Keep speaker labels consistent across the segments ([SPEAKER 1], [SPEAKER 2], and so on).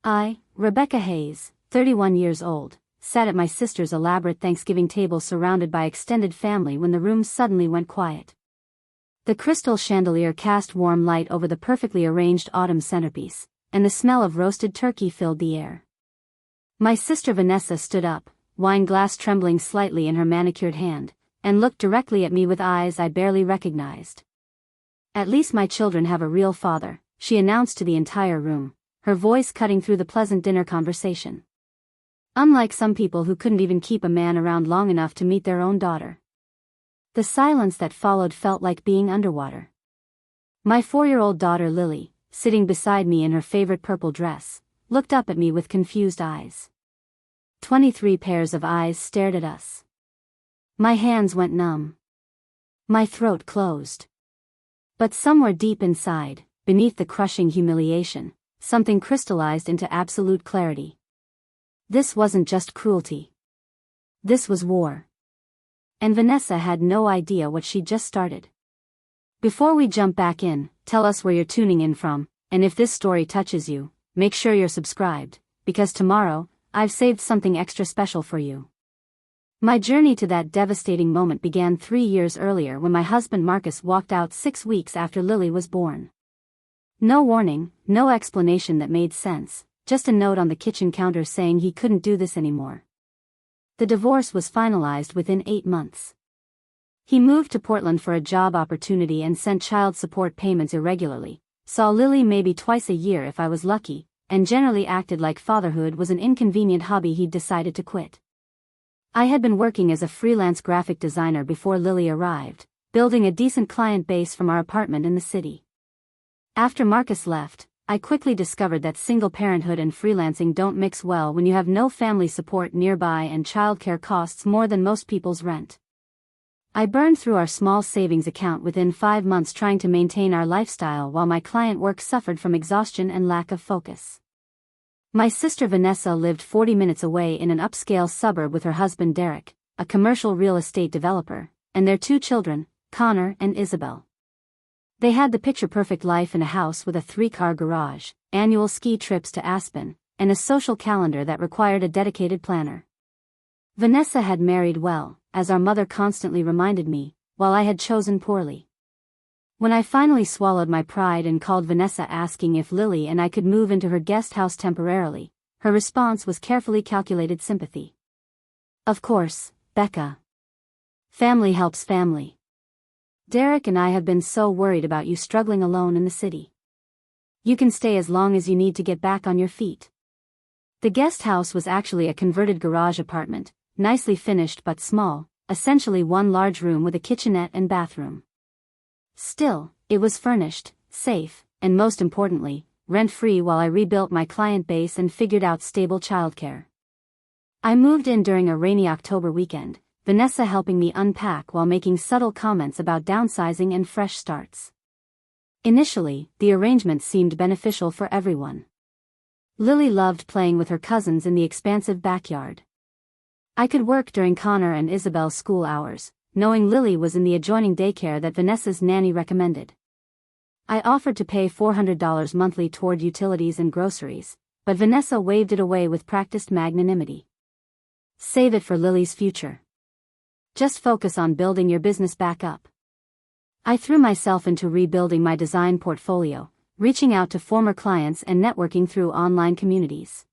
[SPEAKER 1] I, Rebecca Hayes, 31 years old, sat at my sister's elaborate Thanksgiving table surrounded by extended family when the room suddenly went quiet. The crystal chandelier cast warm light over the perfectly arranged autumn centerpiece, and the smell of roasted turkey filled the air. My sister Vanessa stood up, wine glass trembling slightly in her manicured hand, and looked directly at me with eyes I barely recognized. "At least my children have a real father," she announced to the entire room, her voice cutting through the pleasant dinner conversation. Unlike some people who couldn't even keep a man around long enough to meet their own daughter. The silence that followed felt like being underwater. My 4-year-old daughter Lily, sitting beside me in her favorite purple dress, looked up at me with confused eyes. 23 pairs of eyes stared at us. My hands went numb. My throat closed. But somewhere deep inside, beneath the crushing humiliation, something crystallized into absolute clarity. This wasn't just cruelty. This was war. And Vanessa had no idea what she'd just started. Before we jump back in, tell us where you're tuning in from, and if this story touches you, make sure you're subscribed, because tomorrow, I've saved something extra special for you. My journey to that devastating moment began 3 years earlier when my husband Marcus walked out 6 weeks after Lily was born. No warning, no explanation that made sense, just a note on the kitchen counter saying he couldn't do this anymore. The divorce was finalized within 8 months. He moved to Portland for a job opportunity and sent child support payments irregularly, saw Lily maybe twice a year if I was lucky, and generally acted like fatherhood was an inconvenient hobby he'd decided to quit. I had been working as a freelance graphic designer before Lily arrived, building a decent client base from our apartment in the city. After Marcus left, I quickly discovered that single parenthood and freelancing don't mix well when you have no family support nearby and childcare costs more than most people's rent. I burned through our small savings account within 5 months trying to maintain our lifestyle while my client work suffered from exhaustion and lack of focus. My sister Vanessa lived 40 minutes away in an upscale suburb with her husband Derek, a commercial real estate developer, and their 2 children, Connor and Isabel. They had the picture-perfect life in a house with a 3-car garage, annual ski trips to Aspen, and a social calendar that required a dedicated planner. Vanessa had married well, as our mother constantly reminded me, while I had chosen poorly. When I finally swallowed my pride and called Vanessa asking if Lily and I could move into her guest house temporarily, her response was carefully calculated sympathy. "Of course, Becca. Family helps family. Derek and I have been so worried about you struggling alone in the city. You can stay as long as you need to get back on your feet." The guest house was actually a converted garage apartment, nicely finished but small, essentially one large room with a kitchenette and bathroom. Still, it was furnished, safe, and most importantly, rent-free while I rebuilt my client base and figured out stable childcare. I moved in during a rainy October weekend, Vanessa helping me unpack while making subtle comments about downsizing and fresh starts. Initially, the arrangement seemed beneficial for everyone. Lily loved playing with her cousins in the expansive backyard. I could work during Connor and Isabel's school hours, knowing Lily was in the adjoining daycare that Vanessa's nanny recommended. I offered to pay $400 monthly toward utilities and groceries, but Vanessa waved it away with practiced magnanimity. "Save it for Lily's future. Just focus on building your business back up." I threw myself into rebuilding my design portfolio, reaching out to former clients and networking through online communities.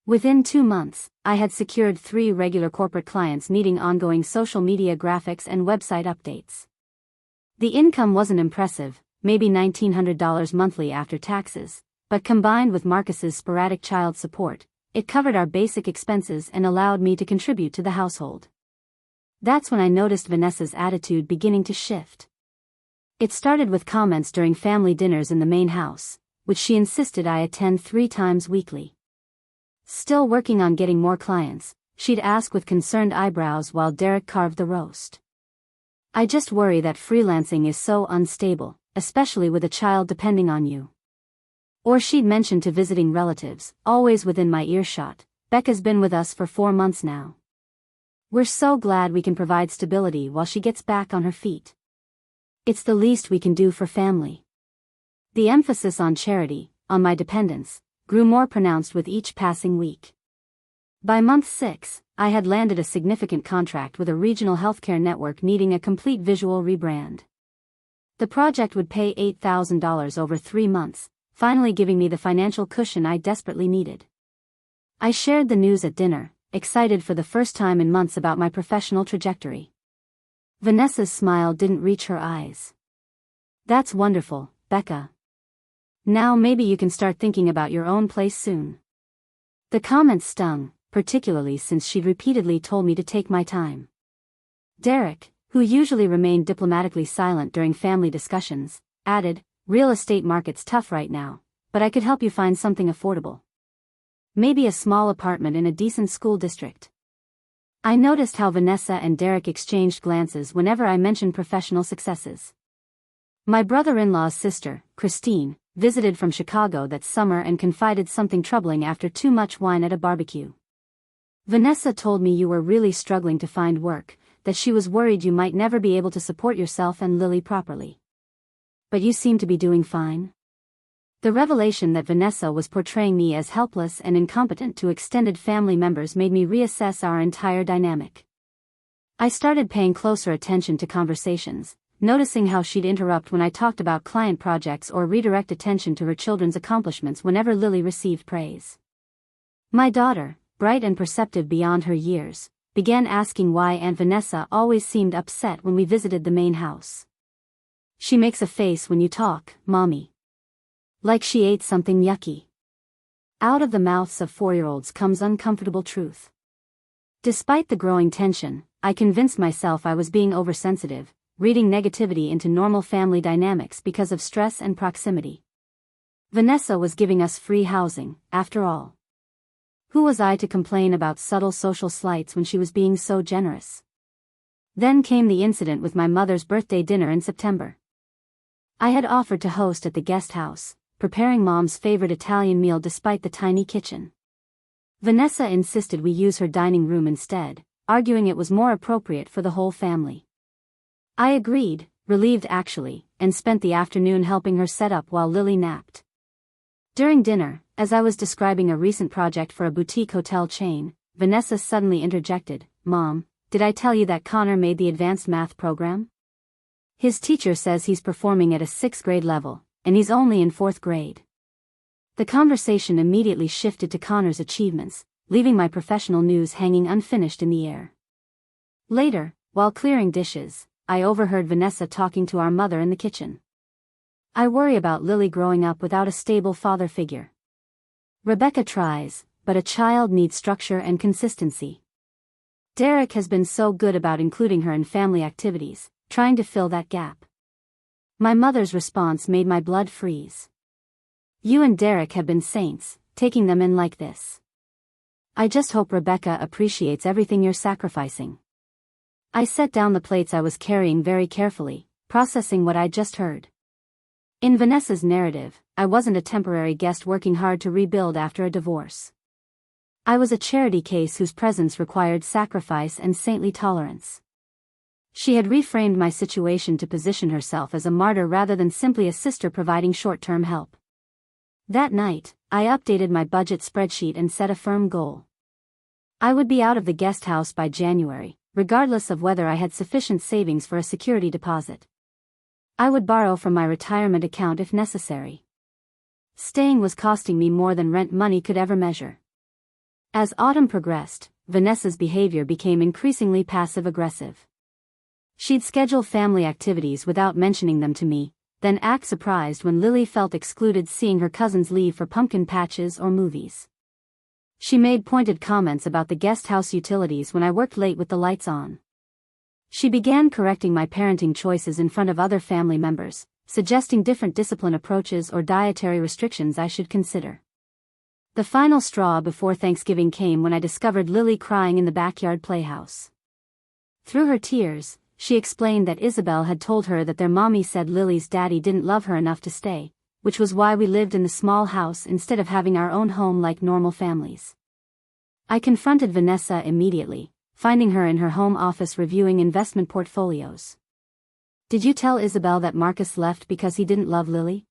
[SPEAKER 1] Within 2 months, I had secured 3 regular corporate clients needing ongoing social media graphics and website updates. The income wasn't impressive, maybe $1,900 monthly after taxes, but combined with Marcus's sporadic child support, it covered our basic expenses and allowed me to contribute to the household. That's when I noticed Vanessa's attitude beginning to shift. It started with comments during family dinners in the main house, which she insisted I attend 3 times weekly. Still working on getting more clients, she'd ask with concerned eyebrows while Derek carved the roast. "I just worry that freelancing is so unstable, especially with a child depending on you." Or she'd mention to visiting relatives, always within my earshot, "Becca's been with us for 4 months now. We're so glad we can provide stability while she gets back on her feet. It's the least we can do for family." The emphasis on charity, on my dependents, grew more pronounced with each passing week. By month 6, I had landed a significant contract with a regional healthcare network needing a complete visual rebrand. The project would pay $8,000 over 3 months, finally giving me the financial cushion I desperately needed. I shared the news at dinner, excited for the first time in months about my professional trajectory. Vanessa's smile didn't reach her eyes. "That's wonderful, Becca. Now maybe you can start thinking about your own place soon." The comment stung, particularly since she'd repeatedly told me to take my time. Derek, who usually remained diplomatically silent during family discussions, added, "Real estate market's tough right now, but I could help you find something affordable. Maybe a small apartment in a decent school district." I noticed how Vanessa and Derek exchanged glances whenever I mentioned professional successes. My brother-in-law's sister, Christine, visited from Chicago that summer and confided something troubling after too much wine at a barbecue. "Vanessa told me you were really struggling to find work, that she was worried you might never be able to support yourself and Lily properly. But you seem to be doing fine." The revelation that Vanessa was portraying me as helpless and incompetent to extended family members made me reassess our entire dynamic. I started paying closer attention to conversations, noticing how she'd interrupt when I talked about client projects or redirect attention to her children's accomplishments whenever Lily received praise. My daughter, bright and perceptive beyond her years, began asking why Aunt Vanessa always seemed upset when we visited the main house. "She makes a face when you talk, Mommy. Like she ate something yucky." Out of the mouths of 4-year-olds comes uncomfortable truth. Despite the growing tension, I convinced myself I was being oversensitive, reading negativity into normal family dynamics because of stress and proximity. Vanessa was giving us free housing, after all. Who was I to complain about subtle social slights when she was being so generous? Then came the incident with my mother's birthday dinner in September. I had offered to host at the guest house, preparing Mom's favorite Italian meal despite the tiny kitchen. Vanessa insisted we use her dining room instead, arguing it was more appropriate for the whole family. I agreed, relieved actually, and spent the afternoon helping her set up while Lily napped. During dinner, as I was describing a recent project for a boutique hotel chain, Vanessa suddenly interjected, "Mom, did I tell you that Connor made the advanced math program? His teacher says he's performing at a 6th grade level, and he's only in 4th grade." The conversation immediately shifted to Connor's achievements, leaving my professional news hanging unfinished in the air. Later, while clearing dishes, I overheard Vanessa talking to our mother in the kitchen. "I worry about Lily growing up without a stable father figure. Rebecca tries, but a child needs structure and consistency. Derek has been so good about including her in family activities, trying to fill that gap." My mother's response made my blood freeze. "You and Derek have been saints, taking them in like this. I just hope Rebecca appreciates everything you're sacrificing." I set down the plates I was carrying very carefully, processing what I'd just heard. In Vanessa's narrative, I wasn't a temporary guest working hard to rebuild after a divorce. I was a charity case whose presence required sacrifice and saintly tolerance. She had reframed my situation to position herself as a martyr rather than simply a sister providing short-term help. That night, I updated my budget spreadsheet and set a firm goal. I would be out of the guest house by January, regardless of whether I had sufficient savings for a security deposit. I would borrow from my retirement account if necessary. Staying was costing me more than rent money could ever measure. As autumn progressed, Vanessa's behavior became increasingly passive-aggressive. She'd schedule family activities without mentioning them to me, then act surprised when Lily felt excluded seeing her cousins leave for pumpkin patches or movies. She made pointed comments about the guest house utilities when I worked late with the lights on. She began correcting my parenting choices in front of other family members, suggesting different discipline approaches or dietary restrictions I should consider. The final straw before Thanksgiving came when I discovered Lily crying in the backyard playhouse. Through her tears, she explained that Isabel had told her that their mommy said Lily's daddy didn't love her enough to stay, which was why we lived in the small house instead of having our own home like normal families. I confronted Vanessa immediately, finding her in her home office reviewing investment portfolios. "Did you tell Isabel that Marcus left because he didn't love Lily?"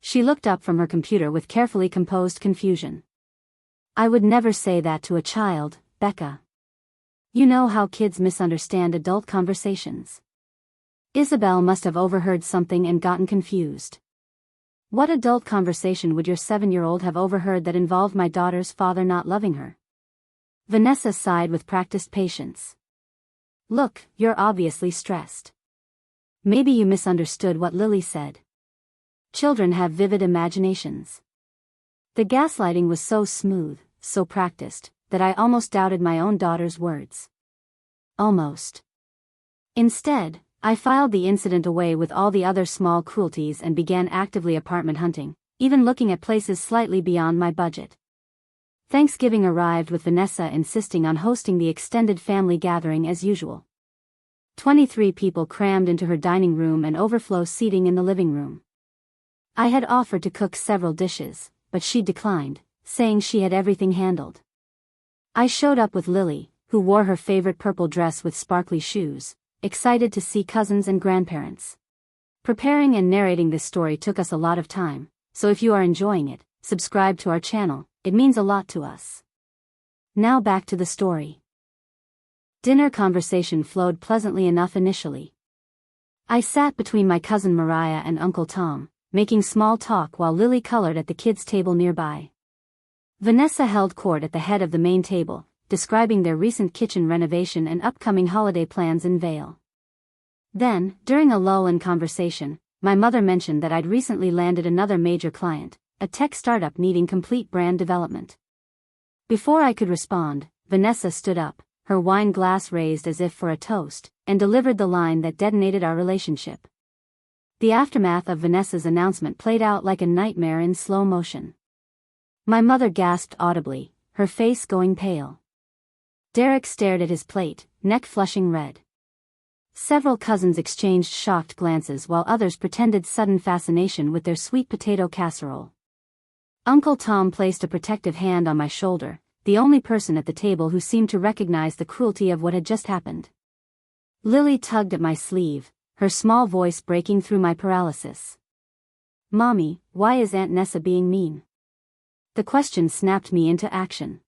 [SPEAKER 1] She looked up from her computer with carefully composed confusion. I would never say that to a child, Becca. You know how kids misunderstand adult conversations. Isabel must have overheard something and gotten confused. What adult conversation would your 7-year-old have overheard that involved my daughter's father not loving her? Vanessa sighed with practiced patience. Look, you're obviously stressed. Maybe you misunderstood what Lily said. Children have vivid imaginations. The gaslighting was so smooth, so practiced, that I almost doubted my own daughter's words. Almost. Instead, I filed the incident away with all the other small cruelties and began actively apartment hunting, even looking at places slightly beyond my budget. Thanksgiving arrived with Vanessa insisting on hosting the extended family gathering as usual. 23 people crammed into her dining room and overflow seating in the living room. I had offered to cook several dishes, but she declined, saying she had everything handled. I showed up with Lily, who wore her favorite purple dress with sparkly shoes, excited to see cousins and grandparents. Preparing and narrating this story took us a lot of time, so if you are enjoying it, subscribe to our channel, it means a lot to us. Now back to the story. Dinner conversation flowed pleasantly enough initially. I sat between my cousin Mariah and Uncle Tom, making small talk while Lily colored at the kids' table nearby. Vanessa held court at the head of the main table, describing their recent kitchen renovation and upcoming holiday plans in Vail. Then, during a lull in conversation, my mother mentioned that I'd recently landed another major client, a tech startup needing complete brand development. Before I could respond, Vanessa stood up, her wine glass raised as if for a toast, and delivered the line that detonated our relationship. The aftermath of Vanessa's announcement played out like a nightmare in slow motion. My mother gasped audibly, her face going pale. Derek stared at his plate, neck flushing red. Several cousins exchanged shocked glances while others pretended sudden fascination with their sweet potato casserole. Uncle Tom placed a protective hand on my shoulder, the only person at the table who seemed to recognize the cruelty of what had just happened. Lily tugged at my sleeve, her small voice breaking through my paralysis. Mommy, why is Aunt Nessa being mean? The question snapped me into action.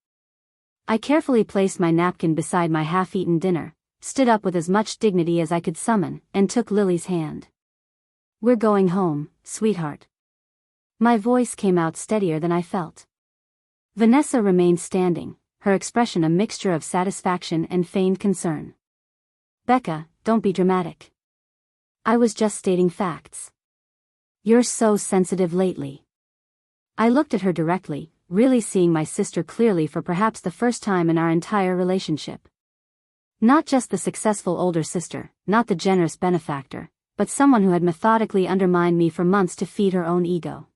[SPEAKER 1] I carefully placed my napkin beside my half-eaten dinner, stood up with as much dignity as I could summon, and took Lily's hand. We're going home, sweetheart. My voice came out steadier than I felt. Vanessa remained standing, her expression a mixture of satisfaction and feigned concern. Becca, don't be dramatic. I was just stating facts. You're so sensitive lately. I looked at her directly, really seeing my sister clearly for perhaps the first time in our entire relationship. Not just the successful older sister, not the generous benefactor, but someone who had methodically undermined me for months to feed her own ego.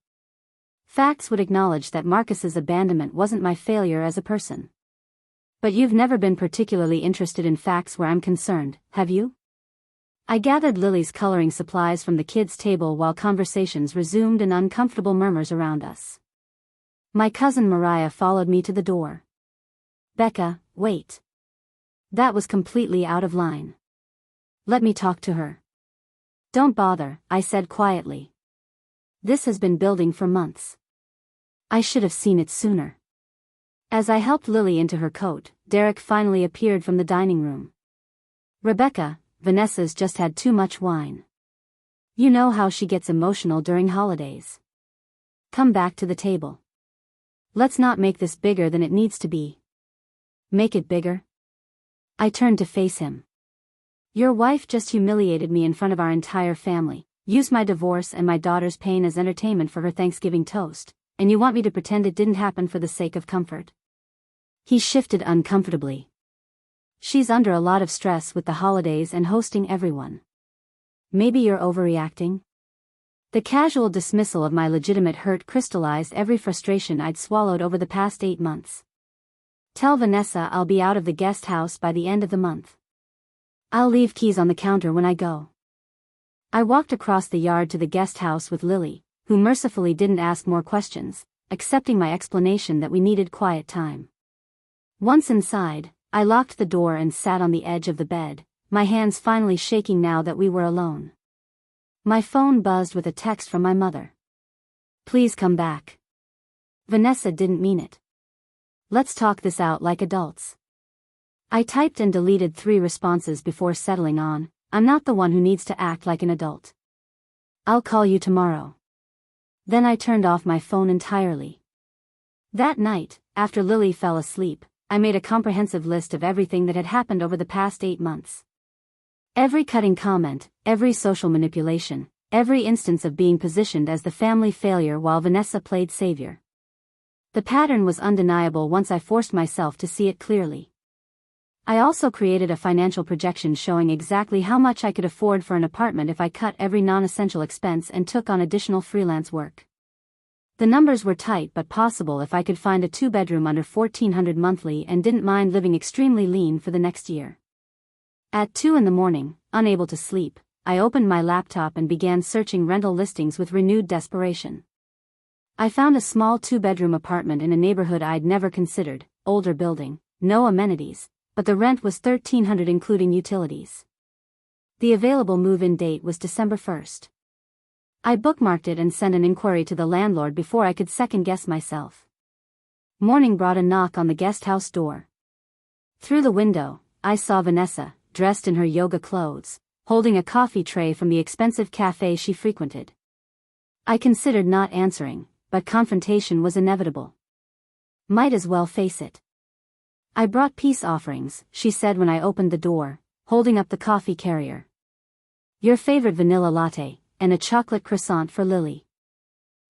[SPEAKER 1] Facts would acknowledge that Marcus's abandonment wasn't my failure as a person. But you've never been particularly interested in facts where I'm concerned, have you? I gathered Lily's coloring supplies from the kids' table while conversations resumed and uncomfortable murmurs around us. My cousin Mariah followed me to the door. Becca, wait. That was completely out of line. Let me talk to her. Don't bother, I said quietly. This has been building for months. I should have seen it sooner. As I helped Lily into her coat, Derek finally appeared from the dining room. Rebecca, Vanessa's just had too much wine. You know how she gets emotional during holidays. Come back to the table. Let's not make this bigger than it needs to be. Make it bigger? I turned to face him. Your wife just humiliated me in front of our entire family, used my divorce and my daughter's pain as entertainment for her Thanksgiving toast, and you want me to pretend it didn't happen for the sake of comfort? He shifted uncomfortably. She's under a lot of stress with the holidays and hosting everyone. Maybe you're overreacting? The casual dismissal of my legitimate hurt crystallized every frustration I'd swallowed over the past 8 months. Tell Vanessa I'll be out of the guest house by the end of the month. I'll leave keys on the counter when I go. I walked across the yard to the guest house with Lily, who mercifully didn't ask more questions, accepting my explanation that we needed quiet time. Once inside, I locked the door and sat on the edge of the bed, my hands finally shaking now that we were alone. My phone buzzed with a text from my mother. Please come back. Vanessa didn't mean it. Let's talk this out like adults. I typed and deleted 3 responses before settling on, I'm not the one who needs to act like an adult. I'll call you tomorrow. Then I turned off my phone entirely. That night, after Lily fell asleep, I made a comprehensive list of everything that had happened over the past 8 months. Every cutting comment, every social manipulation, every instance of being positioned as the family failure while Vanessa played savior. The pattern was undeniable once I forced myself to see it clearly. I also created a financial projection showing exactly how much I could afford for an apartment if I cut every non-essential expense and took on additional freelance work. The numbers were tight but possible if I could find a 2-bedroom under $1,400 monthly and didn't mind living extremely lean for the next year. At 2 in the morning, unable to sleep, I opened my laptop and began searching rental listings with renewed desperation. I found a small 2-bedroom apartment in a neighborhood I'd never considered, older building, no amenities, but the rent was $1,300 including utilities. The available move-in date was December 1st. I bookmarked it and sent an inquiry to the landlord before I could second-guess myself. Morning brought a knock on the guest house door. Through the window, I saw Vanessa, dressed in her yoga clothes, holding a coffee tray from the expensive cafe she frequented. I considered not answering, but confrontation was inevitable. Might as well face it. I brought peace offerings, she said when I opened the door, holding up the coffee carrier. Your favorite vanilla latte, and a chocolate croissant for Lily.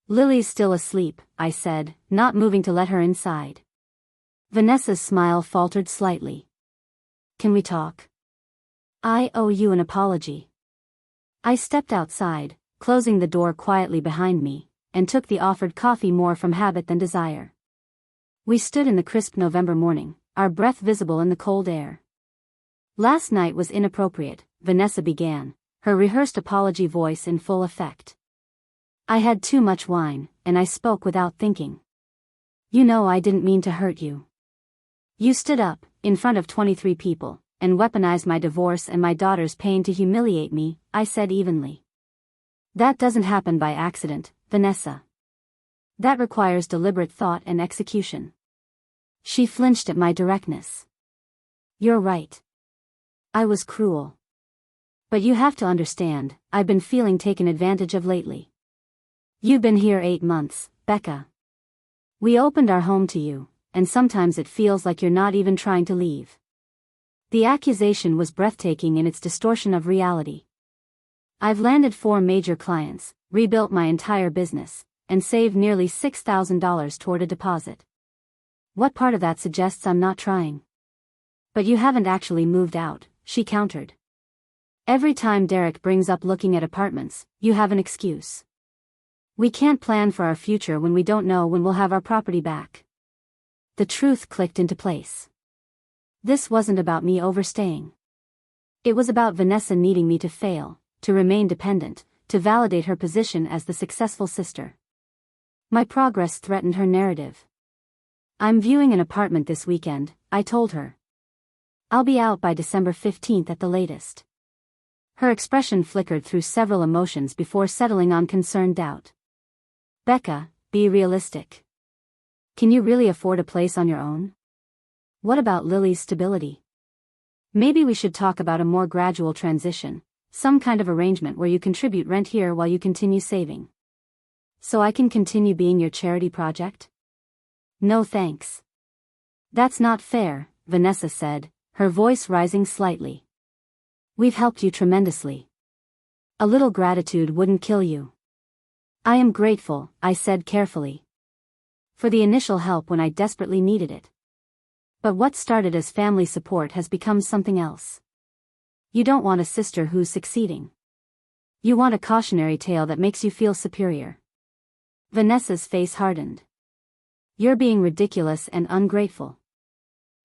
[SPEAKER 1] Lily's still asleep, I said, not moving to let her inside. Vanessa's smile faltered slightly. Can we talk? I owe you an apology. I stepped outside, closing the door quietly behind me, and took the offered coffee more from habit than desire. We stood in the crisp November morning, our breath visible in the cold air. Last night was inappropriate, Vanessa began, her rehearsed apology voice in full effect. I had too much wine, and I spoke without thinking. You know I didn't mean to hurt you. You stood up, in front of 23 people, and weaponized my divorce and my daughter's pain to humiliate me, I said evenly. That doesn't happen by accident, Vanessa. That requires deliberate thought and execution. She flinched at my directness. You're right. I was cruel. But you have to understand, I've been feeling taken advantage of lately. You've been here 8 months, Becca. We opened our home to you, and sometimes it feels like you're not even trying to leave. The accusation was breathtaking in its distortion of reality. I've landed 4 major clients, rebuilt my entire business, and saved nearly $6,000 toward a deposit. What part of that suggests I'm not trying? But you haven't actually moved out, she countered. Every time Derek brings up looking at apartments, you have an excuse. We can't plan for our future when we don't know when we'll have our property back. The truth clicked into place. This wasn't about me overstaying. It was about Vanessa needing me to fail, to remain dependent, to validate her position as the successful sister. My progress threatened her narrative. I'm viewing an apartment this weekend, I told her. I'll be out by December 15th at the latest. Her expression flickered through several emotions before settling on concerned doubt. Becca, be realistic. Can you really afford a place on your own? What about Lily's stability? Maybe we should talk about a more gradual transition, some kind of arrangement where you contribute rent here while you continue saving. So I can continue being your charity project? No thanks. That's not fair, Vanessa said, her voice rising slightly. We've helped you tremendously. A little gratitude wouldn't kill you. I am grateful, I said carefully. For the initial help when I desperately needed it. But what started as family support has become something else. You don't want a sister who's succeeding. You want a cautionary tale that makes you feel superior. Vanessa's face hardened. You're being ridiculous and ungrateful.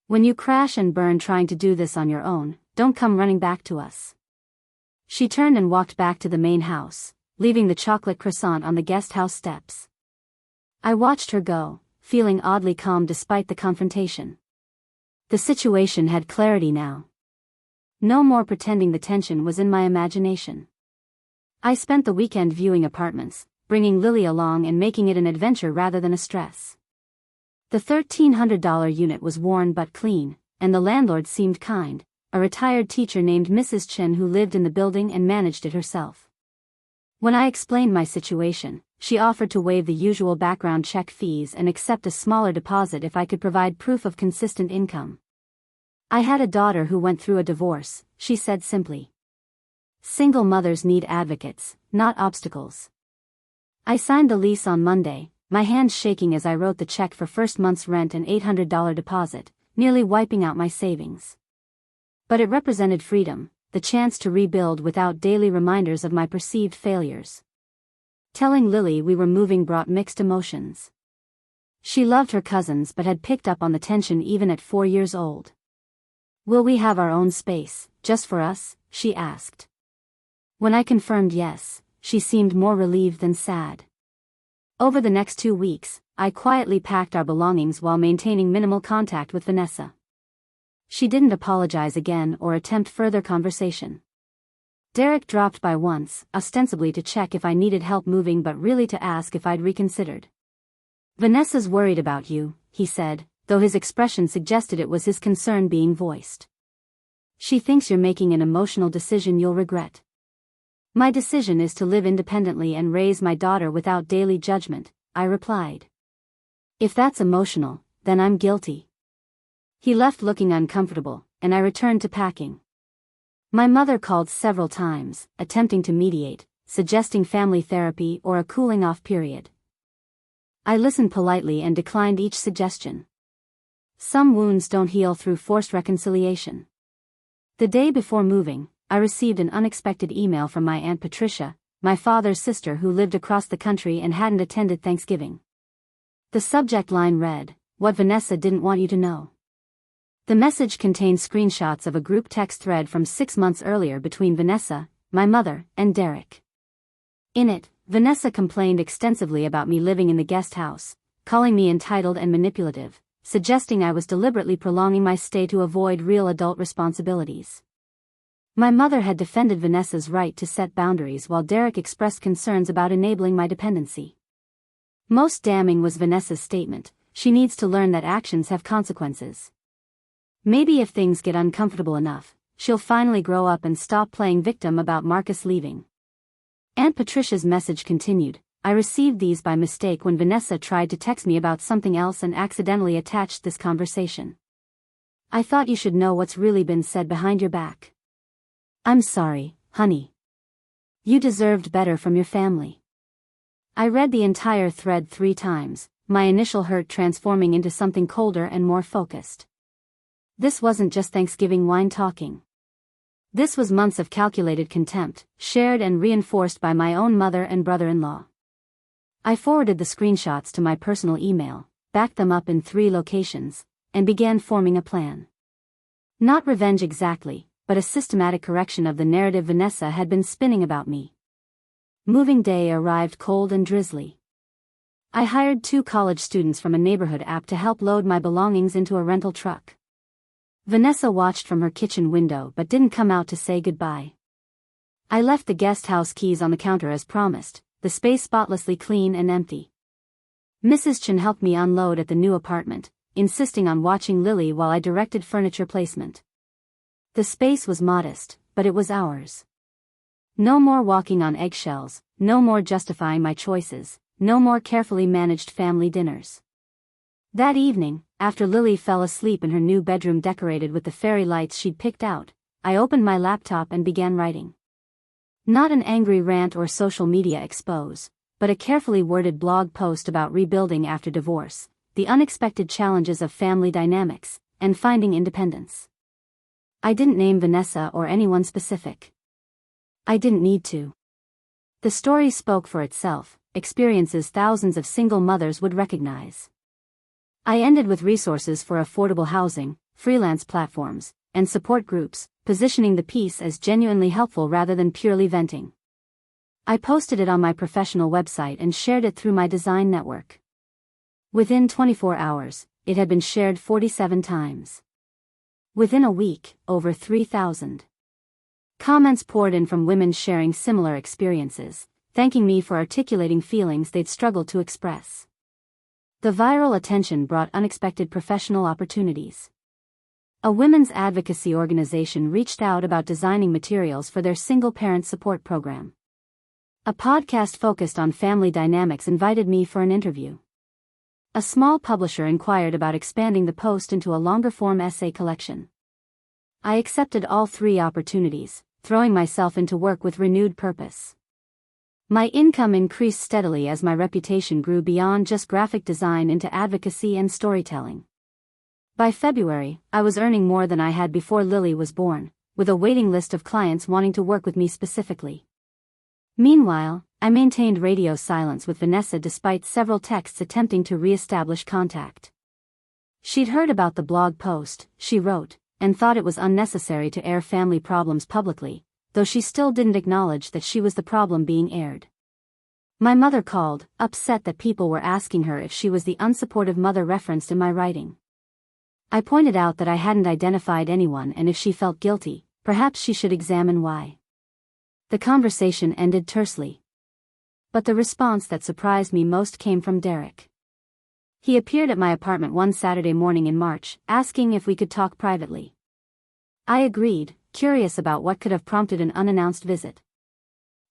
[SPEAKER 1] When you crash and burn trying to do this on your own, don't come running back to us. She turned and walked back to the main house, leaving the chocolate croissant on the guest house steps. I watched her go, feeling oddly calm despite the confrontation. The situation had clarity now. No more pretending the tension was in my imagination. I spent the weekend viewing apartments, bringing Lily along and making it an adventure rather than a stress. The $1,300 unit was worn but clean, and the landlord seemed kind, a retired teacher named Mrs. Chen who lived in the building and managed it herself. When I explained my situation, she offered to waive the usual background check fees and accept a smaller deposit if I could provide proof of consistent income. I had a daughter who went through a divorce, she said simply. Single mothers need advocates, not obstacles. I signed the lease on Monday, my hands shaking as I wrote the check for first month's rent and $800 deposit, nearly wiping out my savings. But it represented freedom, the chance to rebuild without daily reminders of my perceived failures. Telling Lily we were moving brought mixed emotions. She loved her cousins but had picked up on the tension even at 4 years old. Will we have our own space, just for us? She asked. When I confirmed yes, she seemed more relieved than sad. Over the next 2 weeks, I quietly packed our belongings while maintaining minimal contact with Vanessa. She didn't apologize again or attempt further conversation. Derek dropped by once, ostensibly to check if I needed help moving but really to ask if I'd reconsidered. Vanessa's worried about you, he said, though his expression suggested it was his concern being voiced. She thinks you're making an emotional decision you'll regret. My decision is to live independently and raise my daughter without daily judgment, I replied. If that's emotional, then I'm guilty. He left looking uncomfortable, and I returned to packing. My mother called several times, attempting to mediate, suggesting family therapy or a cooling-off period. I listened politely and declined each suggestion. Some wounds don't heal through forced reconciliation. The day before moving, I received an unexpected email from my Aunt Patricia, my father's sister who lived across the country and hadn't attended Thanksgiving. The subject line read, "What Vanessa didn't want you to know." The message contained screenshots of a group text thread from 6 months earlier between Vanessa, my mother, and Derek. In it, Vanessa complained extensively about me living in the guest house, calling me entitled and manipulative, suggesting I was deliberately prolonging my stay to avoid real adult responsibilities. My mother had defended Vanessa's right to set boundaries while Derek expressed concerns about enabling my dependency. Most damning was Vanessa's statement, she needs to learn that actions have consequences. Maybe if things get uncomfortable enough, she'll finally grow up and stop playing victim about Marcus leaving. Aunt Patricia's message continued, I received these by mistake when Vanessa tried to text me about something else and accidentally attached this conversation. I thought you should know what's really been said behind your back. I'm sorry, honey. You deserved better from your family. I read the entire thread 3 times, my initial hurt transforming into something colder and more focused. This wasn't just Thanksgiving wine talking. This was months of calculated contempt, shared and reinforced by my own mother and brother-in-law. I forwarded the screenshots to my personal email, backed them up in 3 locations, and began forming a plan. Not revenge exactly, but a systematic correction of the narrative Vanessa had been spinning about me. Moving day arrived cold and drizzly. I hired 2 college students from a neighborhood app to help load my belongings into a rental truck. Vanessa watched from her kitchen window but didn't come out to say goodbye. I left the guest house keys on the counter as promised, the space spotlessly clean and empty. Mrs. Chen helped me unload at the new apartment, insisting on watching Lily while I directed furniture placement. The space was modest, but it was ours. No more walking on eggshells, no more justifying my choices, no more carefully managed family dinners. That evening, after Lily fell asleep in her new bedroom decorated with the fairy lights she'd picked out, I opened my laptop and began writing. Not an angry rant or social media expose, but a carefully worded blog post about rebuilding after divorce, the unexpected challenges of family dynamics, and finding independence. I didn't name Vanessa or anyone specific. I didn't need to. The story spoke for itself, experiences thousands of single mothers would recognize. I ended with resources for affordable housing, freelance platforms, and support groups, positioning the piece as genuinely helpful rather than purely venting. I posted it on my professional website and shared it through my design network. Within 24 hours, it had been shared 47 times. Within a week, over 3,000. Comments poured in from women sharing similar experiences, thanking me for articulating feelings they'd struggled to express. The viral attention brought unexpected professional opportunities. A women's advocacy organization reached out about designing materials for their single-parent support program. A podcast focused on family dynamics invited me for an interview. A small publisher inquired about expanding the post into a longer-form essay collection. I accepted all 3 opportunities, throwing myself into work with renewed purpose. My income increased steadily as my reputation grew beyond just graphic design into advocacy and storytelling. By February, I was earning more than I had before Lily was born, with a waiting list of clients wanting to work with me specifically. Meanwhile, I maintained radio silence with Vanessa despite several texts attempting to re-establish contact. She'd heard about the blog post, she wrote, and thought it was unnecessary to air family problems publicly, though she still didn't acknowledge that she was the problem being aired. My mother called, upset that people were asking her if she was the unsupportive mother referenced in my writing. I pointed out that I hadn't identified anyone, and if she felt guilty, perhaps she should examine why. The conversation ended tersely. But the response that surprised me most came from Derek. He appeared at my apartment one Saturday morning in March, asking if we could talk privately. I agreed, curious about what could have prompted an unannounced visit.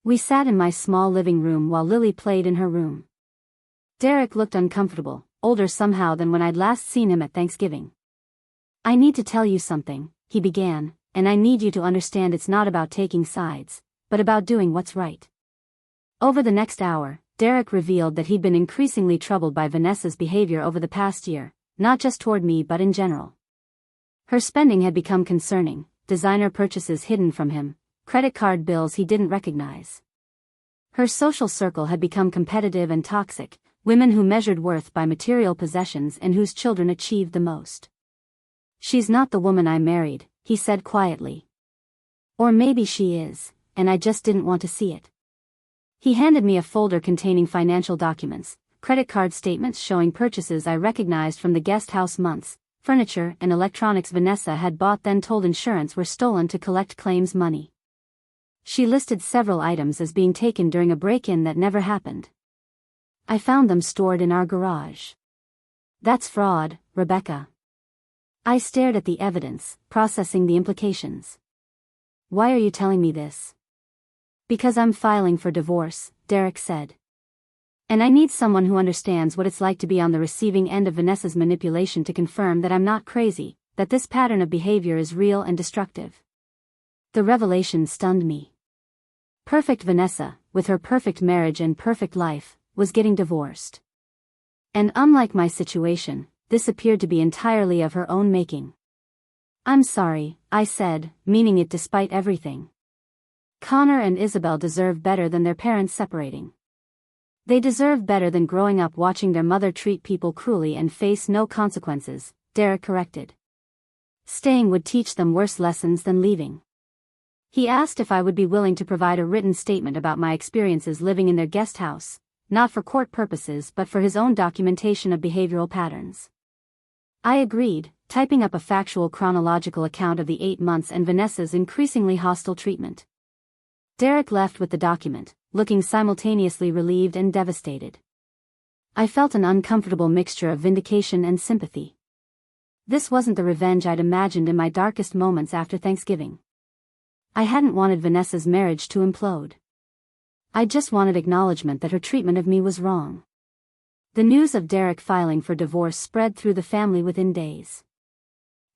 [SPEAKER 1] We sat in my small living room while Lily played in her room. Derek looked uncomfortable, older somehow than when I'd last seen him at Thanksgiving. "I need to tell you something," he began, "and I need you to understand it's not about taking sides, but about doing what's right." Over the next hour, Derek revealed that he'd been increasingly troubled by Vanessa's behavior over the past year, not just toward me but in general. Her spending had become concerning, designer purchases hidden from him, credit card bills he didn't recognize. Her social circle had become competitive and toxic, women who measured worth by material possessions and whose children achieved the most. "She's not the woman I married," he said quietly. "Or maybe she is, and I just didn't want to see it." He handed me a folder containing financial documents, credit card statements showing purchases I recognized from the guest house months, furniture and electronics Vanessa had bought then told insurance were stolen to collect claims money. She listed several items as being taken during a break-in that never happened. "I found them stored in our garage." "That's fraud, Rebecca." I stared at the evidence, processing the implications. "Why are you telling me this?" "Because I'm filing for divorce," Derek said. "And I need someone who understands what it's like to be on the receiving end of Vanessa's manipulation to confirm that I'm not crazy, that this pattern of behavior is real and destructive." The revelation stunned me. Perfect Vanessa, with her perfect marriage and perfect life, was getting divorced. And unlike my situation, this appeared to be entirely of her own making. "I'm sorry," I said, meaning it despite everything. "Connor and Isabel deserve better than their parents separating. They deserve better than growing up watching their mother treat people cruelly and face no consequences," Derek corrected. "Staying would teach them worse lessons than leaving." He asked if I would be willing to provide a written statement about my experiences living in their guest house, not for court purposes but for his own documentation of behavioral patterns. I agreed, typing up a factual chronological account of the 8 months and Vanessa's increasingly hostile treatment. Derek left with the document, looking simultaneously relieved and devastated. I felt an uncomfortable mixture of vindication and sympathy. This wasn't the revenge I'd imagined in my darkest moments after Thanksgiving. I hadn't wanted Vanessa's marriage to implode. I just wanted acknowledgement that her treatment of me was wrong. The news of Derek filing for divorce spread through the family within days.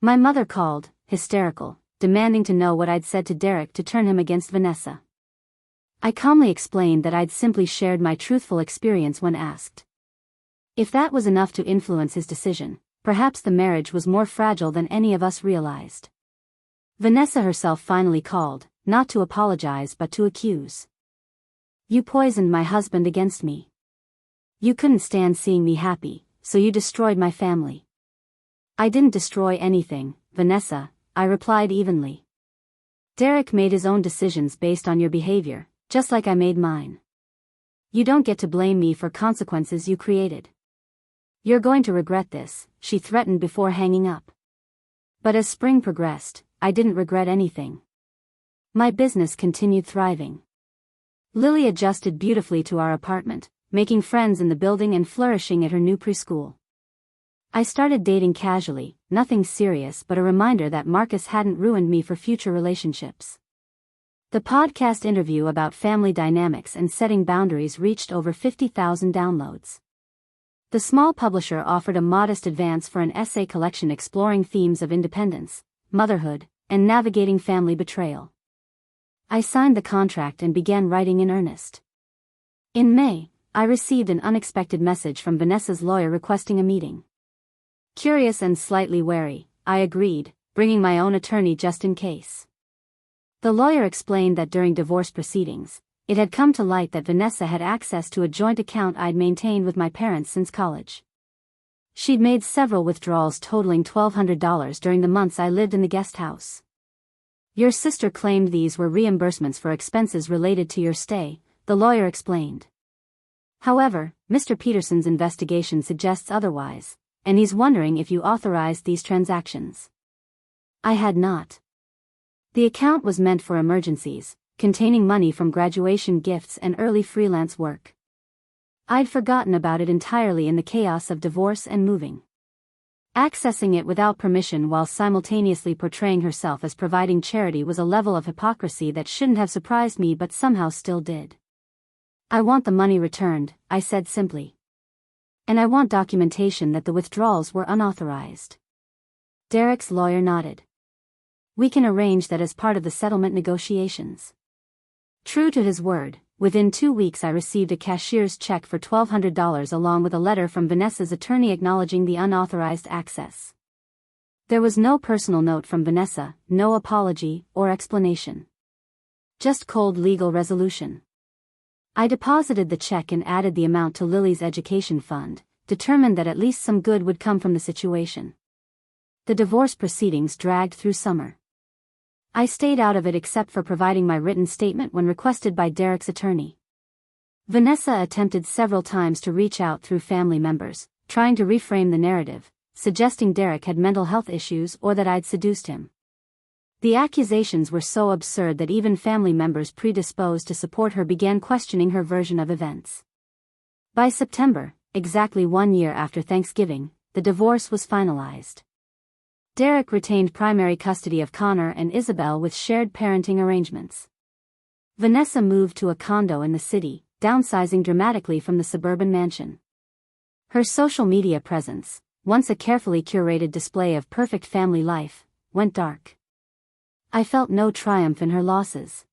[SPEAKER 1] My mother called, hysterical, demanding to know what I'd said to Derek to turn him against Vanessa. I calmly explained that I'd simply shared my truthful experience when asked. If that was enough to influence his decision, perhaps the marriage was more fragile than any of us realized. Vanessa herself finally called, not to apologize but to accuse. "You poisoned my husband against me. You couldn't stand seeing me happy, so you destroyed my family." "I didn't destroy anything, Vanessa," I replied evenly. "Derek made his own decisions based on your behavior, just like I made mine. You don't get to blame me for consequences you created. You're going to regret this," she threatened before hanging up. But as spring progressed, I didn't regret anything. My business continued thriving. Lily adjusted beautifully to our apartment, making friends in the building and flourishing at her new preschool. I started dating casually, nothing serious but a reminder that Marcus hadn't ruined me for future relationships. The podcast interview about family dynamics and setting boundaries reached over 50,000 downloads. The small publisher offered a modest advance for an essay collection exploring themes of independence, motherhood, and navigating family betrayal. I signed the contract and began writing in earnest. In May, I received an unexpected message from Vanessa's lawyer requesting a meeting. Curious and slightly wary, I agreed, bringing my own attorney just in case. The lawyer explained that during divorce proceedings, it had come to light that Vanessa had access to a joint account I'd maintained with my parents since college. She'd made several withdrawals totaling $1,200 during the months I lived in the guest house. Your sister claimed these were reimbursements for expenses related to your stay, the lawyer explained. However, Mr. Peterson's investigation suggests otherwise, and he's wondering if you authorized these transactions. I had not. The account was meant for emergencies, containing money from graduation gifts and early freelance work. I'd forgotten about it entirely in the chaos of divorce and moving. Accessing it without permission while simultaneously portraying herself as providing charity was a level of hypocrisy that shouldn't have surprised me but somehow still did. I want the money returned, I said simply. And I want documentation that the withdrawals were unauthorized. Derek's lawyer nodded. We can arrange that as part of the settlement negotiations. True to his word, within 2 weeks I received a cashier's check for $1,200 along with a letter from Vanessa's attorney acknowledging the unauthorized access. There was no personal note from Vanessa, no apology or explanation. Just cold legal resolution. I deposited the check and added the amount to Lily's education fund, determined that at least some good would come from the situation. The divorce proceedings dragged through summer. I stayed out of it except for providing my written statement when requested by Derek's attorney. Vanessa attempted several times to reach out through family members, trying to reframe the narrative, suggesting Derek had mental health issues or that I'd seduced him. The accusations were so absurd that even family members predisposed to support her began questioning her version of events. By September, exactly 1 year after Thanksgiving, the divorce was finalized. Derek retained primary custody of Connor and Isabel with shared parenting arrangements. Vanessa moved to a condo in the city, downsizing dramatically from the suburban mansion. Her social media presence, once a carefully curated display of perfect family life, went dark. I felt no triumph in her losses.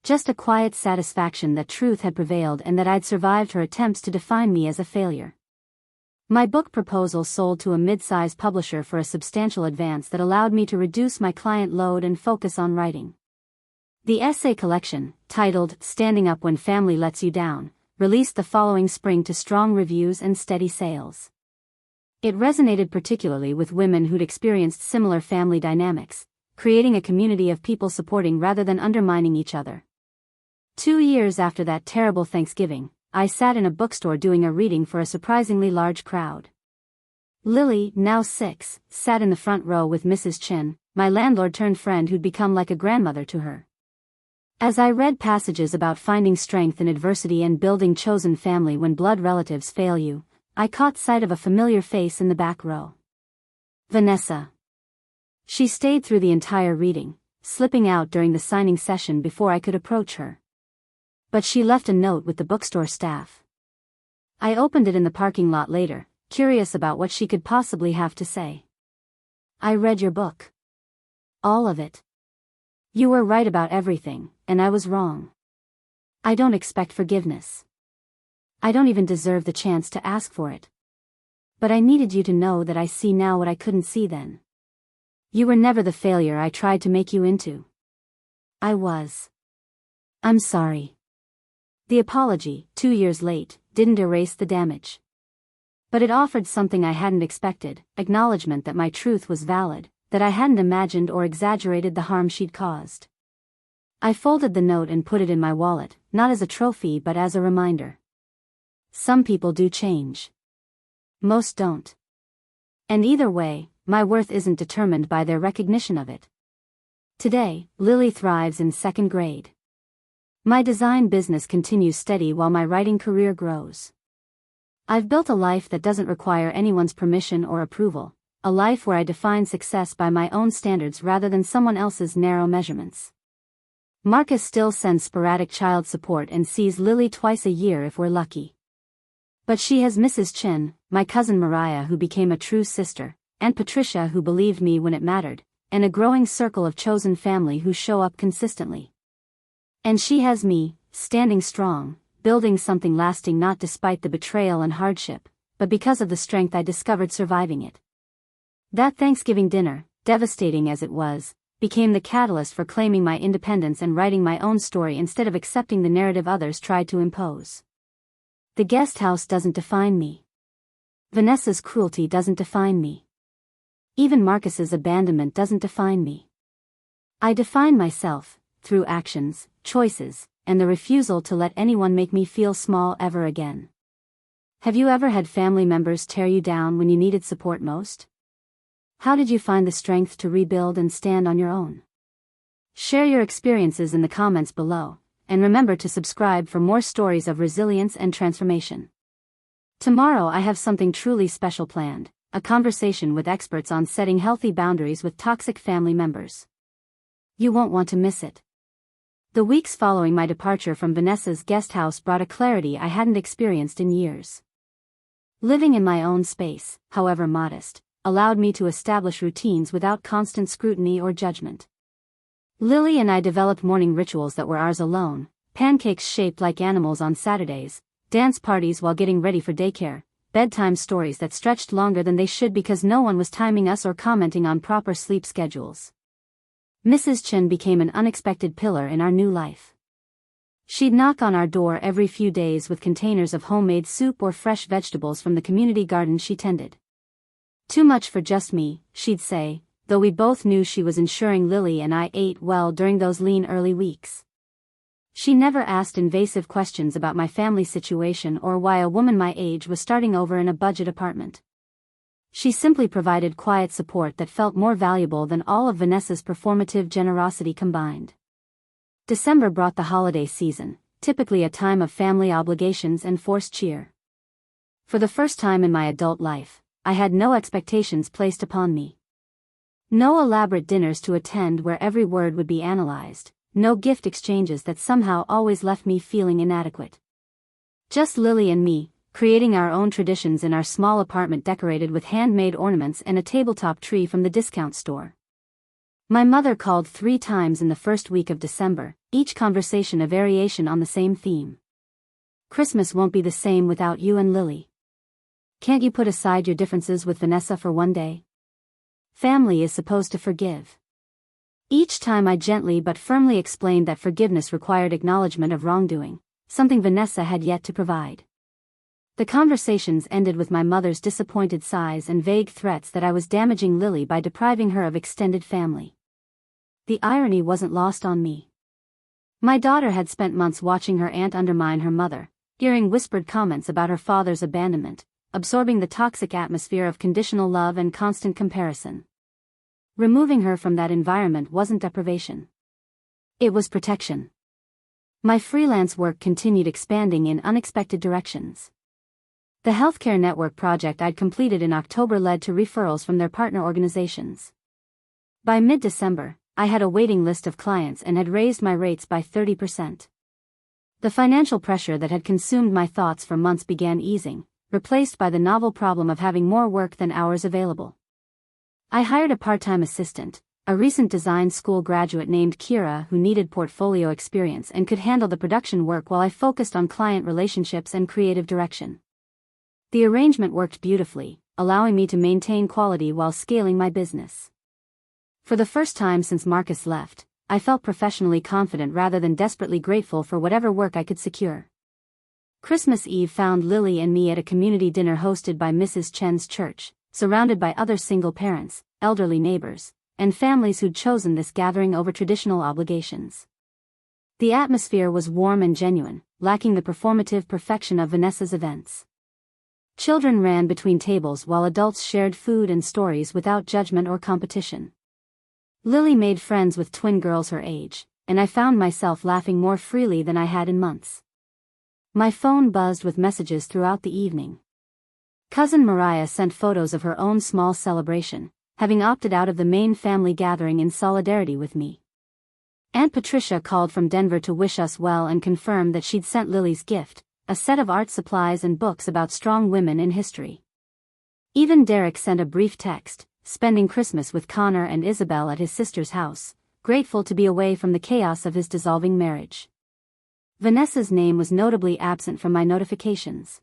[SPEAKER 1] Just a quiet satisfaction that truth had prevailed and that I'd survived her attempts to define me as a failure. My book proposal sold to a mid-size publisher for a substantial advance that allowed me to reduce my client load and focus on writing. The essay collection, titled Standing Up When Family Lets You Down, released the following spring to strong reviews and steady sales. It resonated particularly with women who'd experienced similar family dynamics, creating a community of people supporting rather than undermining each other. 2 years after that terrible Thanksgiving, I sat in a bookstore doing a reading for a surprisingly large crowd. Lily, now 6, sat in the front row with Mrs. Chin, my landlord-turned-friend who'd become like a grandmother to her. As I read passages about finding strength in adversity and building chosen family when blood relatives fail you, I caught sight of a familiar face in the back row. Vanessa. She stayed through the entire reading, slipping out during the signing session before I could approach her. But she left a note with the bookstore staff. I opened it in the parking lot later, curious about what she could possibly have to say. I read your book. All of it. You were right about everything, and I was wrong. I don't expect forgiveness. I don't even deserve the chance to ask for it. But I needed you to know that I see now what I couldn't see then. You were never the failure I tried to make you into. I was. I'm sorry. The apology, 2 years late, didn't erase the damage. But it offered something I hadn't expected, acknowledgement that my truth was valid, that I hadn't imagined or exaggerated the harm she'd caused. I folded the note and put it in my wallet, not as a trophy but as a reminder. Some people do change. Most don't. And either way, my worth isn't determined by their recognition of it. Today, Lily thrives in 2nd grade. My design business continues steady while my writing career grows. I've built a life that doesn't require anyone's permission or approval, a life where I define success by my own standards rather than someone else's narrow measurements. Marcus still sends sporadic child support and sees Lily twice a year if we're lucky. But she has Mrs. Chen, my cousin Mariah who became a true sister, and Patricia who believed me when it mattered, and a growing circle of chosen family who show up consistently. And she has me, standing strong, building something lasting not despite the betrayal and hardship, but because of the strength I discovered surviving it. That Thanksgiving dinner, devastating as it was, became the catalyst for claiming my independence and writing my own story instead of accepting the narrative others tried to impose. The guest house doesn't define me. Vanessa's cruelty doesn't define me. Even Marcus's abandonment doesn't define me. I define myself, through actions, choices, and the refusal to let anyone make me feel small ever again. Have you ever had family members tear you down when you needed support most? How did you find the strength to rebuild and stand on your own? Share your experiences in the comments below, and remember to subscribe for more stories of resilience and transformation. Tomorrow I have something truly special planned, a conversation with experts on setting healthy boundaries with toxic family members. You won't want to miss it. The weeks following my departure from Vanessa's guest house brought a clarity I hadn't experienced in years. Living in my own space, however modest, allowed me to establish routines without constant scrutiny or judgment. Lily and I developed morning rituals that were ours alone, pancakes shaped like animals on Saturdays, dance parties while getting ready for daycare, bedtime stories that stretched longer than they should because no one was timing us or commenting on proper sleep schedules. Mrs. Chen became an unexpected pillar in our new life. She'd knock on our door every few days with containers of homemade soup or fresh vegetables from the community garden she tended. Too much for just me, she'd say, though we both knew she was ensuring Lily and I ate well during those lean early weeks. She never asked invasive questions about my family situation or why a woman my age was starting over in a budget apartment. She simply provided quiet support that felt more valuable than all of Vanessa's performative generosity combined. December brought the holiday season, typically a time of family obligations and forced cheer. For the first time in my adult life, I had no expectations placed upon me. No elaborate dinners to attend where every word would be analyzed, no gift exchanges that somehow always left me feeling inadequate. Just Lily and me, creating our own traditions in our small apartment decorated with handmade ornaments and a tabletop tree from the discount store. My mother called 3 times in the first week of December, each conversation a variation on the same theme. Christmas won't be the same without you and Lily. Can't you put aside your differences with Vanessa for one day? Family is supposed to forgive. Each time I gently but firmly explained that forgiveness required acknowledgement of wrongdoing, something Vanessa had yet to provide. The conversations ended with my mother's disappointed sighs and vague threats that I was damaging Lily by depriving her of extended family. The irony wasn't lost on me. My daughter had spent months watching her aunt undermine her mother, hearing whispered comments about her father's abandonment, absorbing the toxic atmosphere of conditional love and constant comparison. Removing her from that environment wasn't deprivation. It was protection. My freelance work continued expanding in unexpected directions. The healthcare network project I'd completed in October led to referrals from their partner organizations. By mid-December, I had a waiting list of clients and had raised my rates by 30%. The financial pressure that had consumed my thoughts for months began easing, replaced by the novel problem of having more work than hours available. I hired a part-time assistant, a recent design school graduate named Kira who needed portfolio experience and could handle the production work while I focused on client relationships and creative direction. The arrangement worked beautifully, allowing me to maintain quality while scaling my business. For the first time since Marcus left, I felt professionally confident rather than desperately grateful for whatever work I could secure. Christmas Eve found Lily and me at a community dinner hosted by Mrs. Chen's church, surrounded by other single parents, elderly neighbors, and families who'd chosen this gathering over traditional obligations. The atmosphere was warm and genuine, lacking the performative perfection of Vanessa's events. Children ran between tables while adults shared food and stories without judgment or competition. Lily made friends with twin girls her age, and I found myself laughing more freely than I had in months. My phone buzzed with messages throughout the evening. Cousin Mariah sent photos of her own small celebration, having opted out of the main family gathering in solidarity with me. Aunt Patricia called from Denver to wish us well and confirmed that she'd sent Lily's gift, a set of art supplies and books about strong women in history. Even Derek sent a brief text, spending Christmas with Connor and Isabel at his sister's house, grateful to be away from the chaos of his dissolving marriage. Vanessa's name was notably absent from my notifications.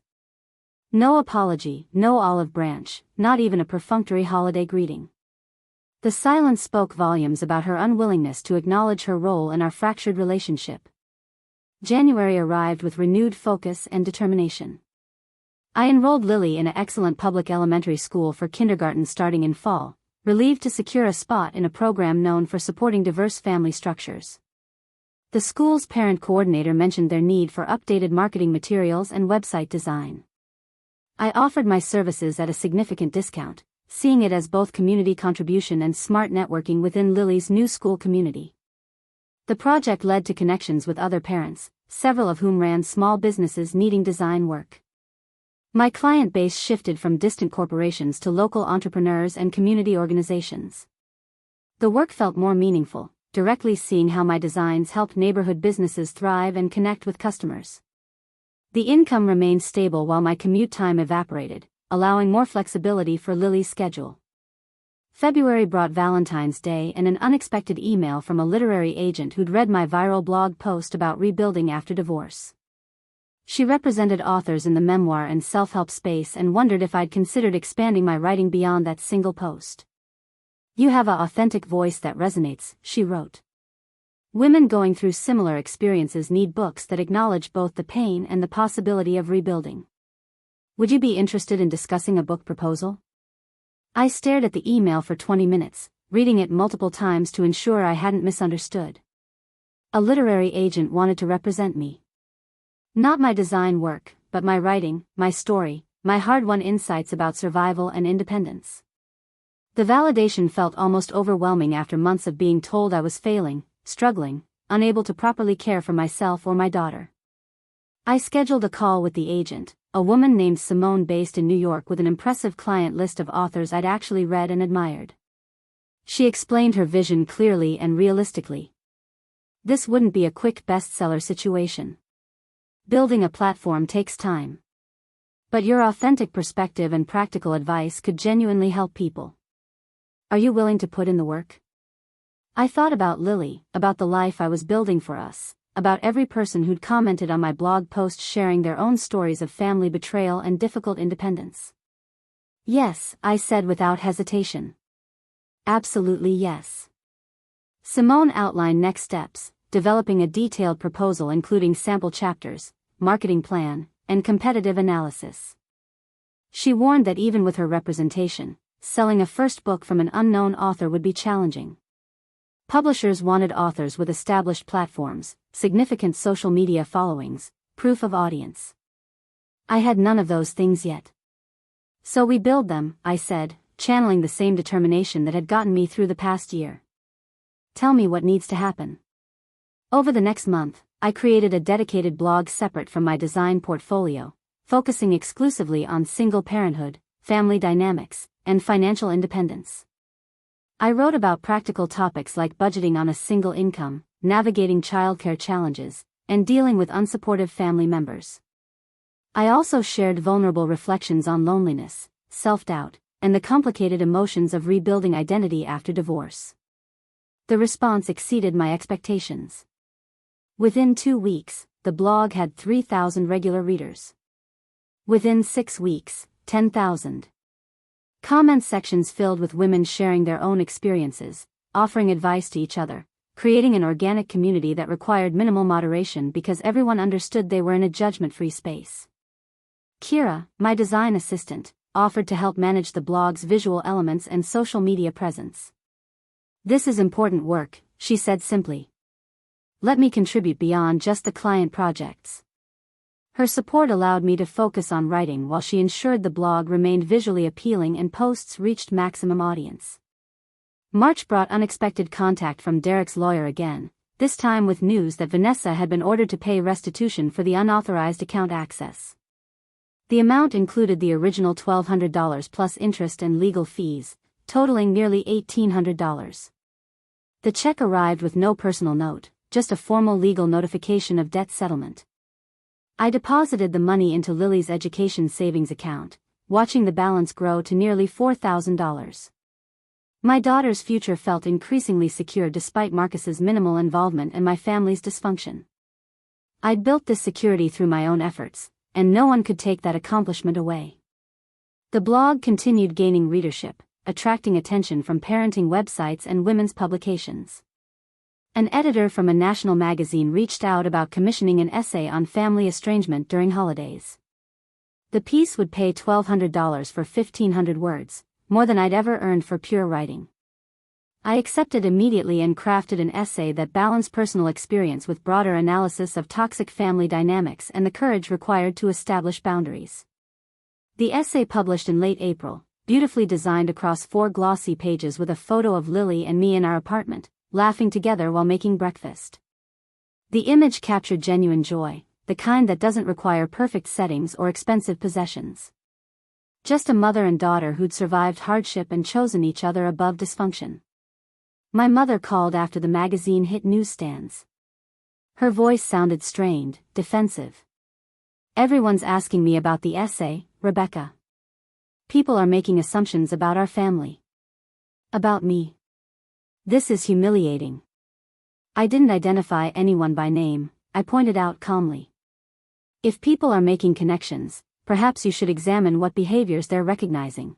[SPEAKER 1] No apology, no olive branch, not even a perfunctory holiday greeting. The silence spoke volumes about her unwillingness to acknowledge her role in our fractured relationship. January arrived with renewed focus and determination. I enrolled Lily in an excellent public elementary school for kindergarten starting in fall, relieved to secure a spot in a program known for supporting diverse family structures. The school's parent coordinator mentioned their need for updated marketing materials and website design. I offered my services at a significant discount, seeing it as both community contribution and smart networking within Lily's new school community. The project led to connections with other parents, several of whom ran small businesses needing design work. My client base shifted from distant corporations to local entrepreneurs and community organizations. The work felt more meaningful, directly seeing how my designs helped neighborhood businesses thrive and connect with customers. The income remained stable while my commute time evaporated, allowing more flexibility for Lily's schedule. February brought Valentine's Day and an unexpected email from a literary agent who'd read my viral blog post about rebuilding after divorce. She represented authors in the memoir and self-help space and wondered if I'd considered expanding my writing beyond that single post. "You have an authentic voice that resonates," she wrote. "Women going through similar experiences need books that acknowledge both the pain and the possibility of rebuilding. Would you be interested in discussing a book proposal?" I stared at the email for 20 minutes, reading it multiple times to ensure I hadn't misunderstood. A literary agent wanted to represent me. Not my design work, but my writing, my story, my hard-won insights about survival and independence. The validation felt almost overwhelming after months of being told I was failing, struggling, unable to properly care for myself or my daughter. I scheduled a call with the agent, a woman named Simone based in New York with an impressive client list of authors I'd actually read and admired. She explained her vision clearly and realistically. This wouldn't be a quick bestseller situation. Building a platform takes time. But your authentic perspective and practical advice could genuinely help people. Are you willing to put in the work? I thought about Lily, about the life I was building for us, about every person who'd commented on my blog post sharing their own stories of family betrayal and difficult independence. "Yes," I said without hesitation. "Absolutely yes." Simone outlined next steps, developing a detailed proposal including sample chapters, marketing plan, and competitive analysis. She warned that even with her representation, selling a first book from an unknown author would be challenging. Publishers wanted authors with established platforms, significant social media followings, proof of audience. I had none of those things yet. "So we build them," I said, channeling the same determination that had gotten me through the past year. "Tell me what needs to happen." Over the next month, I created a dedicated blog separate from my design portfolio, focusing exclusively on single parenthood, family dynamics, and financial independence. I wrote about practical topics like budgeting on a single income, navigating childcare challenges, and dealing with unsupportive family members. I also shared vulnerable reflections on loneliness, self-doubt, and the complicated emotions of rebuilding identity after divorce. The response exceeded my expectations. Within 2 weeks, the blog had 3,000 regular readers. Within 6 weeks, 10,000. Comment sections filled with women sharing their own experiences, offering advice to each other, creating an organic community that required minimal moderation because everyone understood they were in a judgment-free space. Kira, my design assistant, offered to help manage the blog's visual elements and social media presence. "This is important work," she said simply. "Let me contribute beyond just the client projects." Her support allowed me to focus on writing while she ensured the blog remained visually appealing and posts reached maximum audience. March brought unexpected contact from Derek's lawyer again, this time with news that Vanessa had been ordered to pay restitution for the unauthorized account access. The amount included the original $1,200 plus interest and legal fees, totaling nearly $1,800. The check arrived with no personal note, just a formal legal notification of debt settlement. I deposited the money into Lily's education savings account, watching the balance grow to nearly $4,000. My daughter's future felt increasingly secure despite Marcus's minimal involvement and my family's dysfunction. I'd built this security through my own efforts, and no one could take that accomplishment away. The blog continued gaining readership, attracting attention from parenting websites and women's publications. An editor from a national magazine reached out about commissioning an essay on family estrangement during holidays. The piece would pay $1,200 for 1,500 words, more than I'd ever earned for pure writing. I accepted immediately and crafted an essay that balanced personal experience with broader analysis of toxic family dynamics and the courage required to establish boundaries. The essay published in late April, beautifully designed across 4 glossy pages with a photo of Lily and me in our apartment, laughing together while making breakfast. The image captured genuine joy, the kind that doesn't require perfect settings or expensive possessions. Just a mother and daughter who'd survived hardship and chosen each other above dysfunction. My mother called after the magazine hit newsstands. Her voice sounded strained, defensive. "Everyone's asking me about the essay, Rebecca. People are making assumptions about our family. About me. This is humiliating." I didn't identify anyone by name, I pointed out calmly. "If people are making connections, perhaps you should examine what behaviors they're recognizing."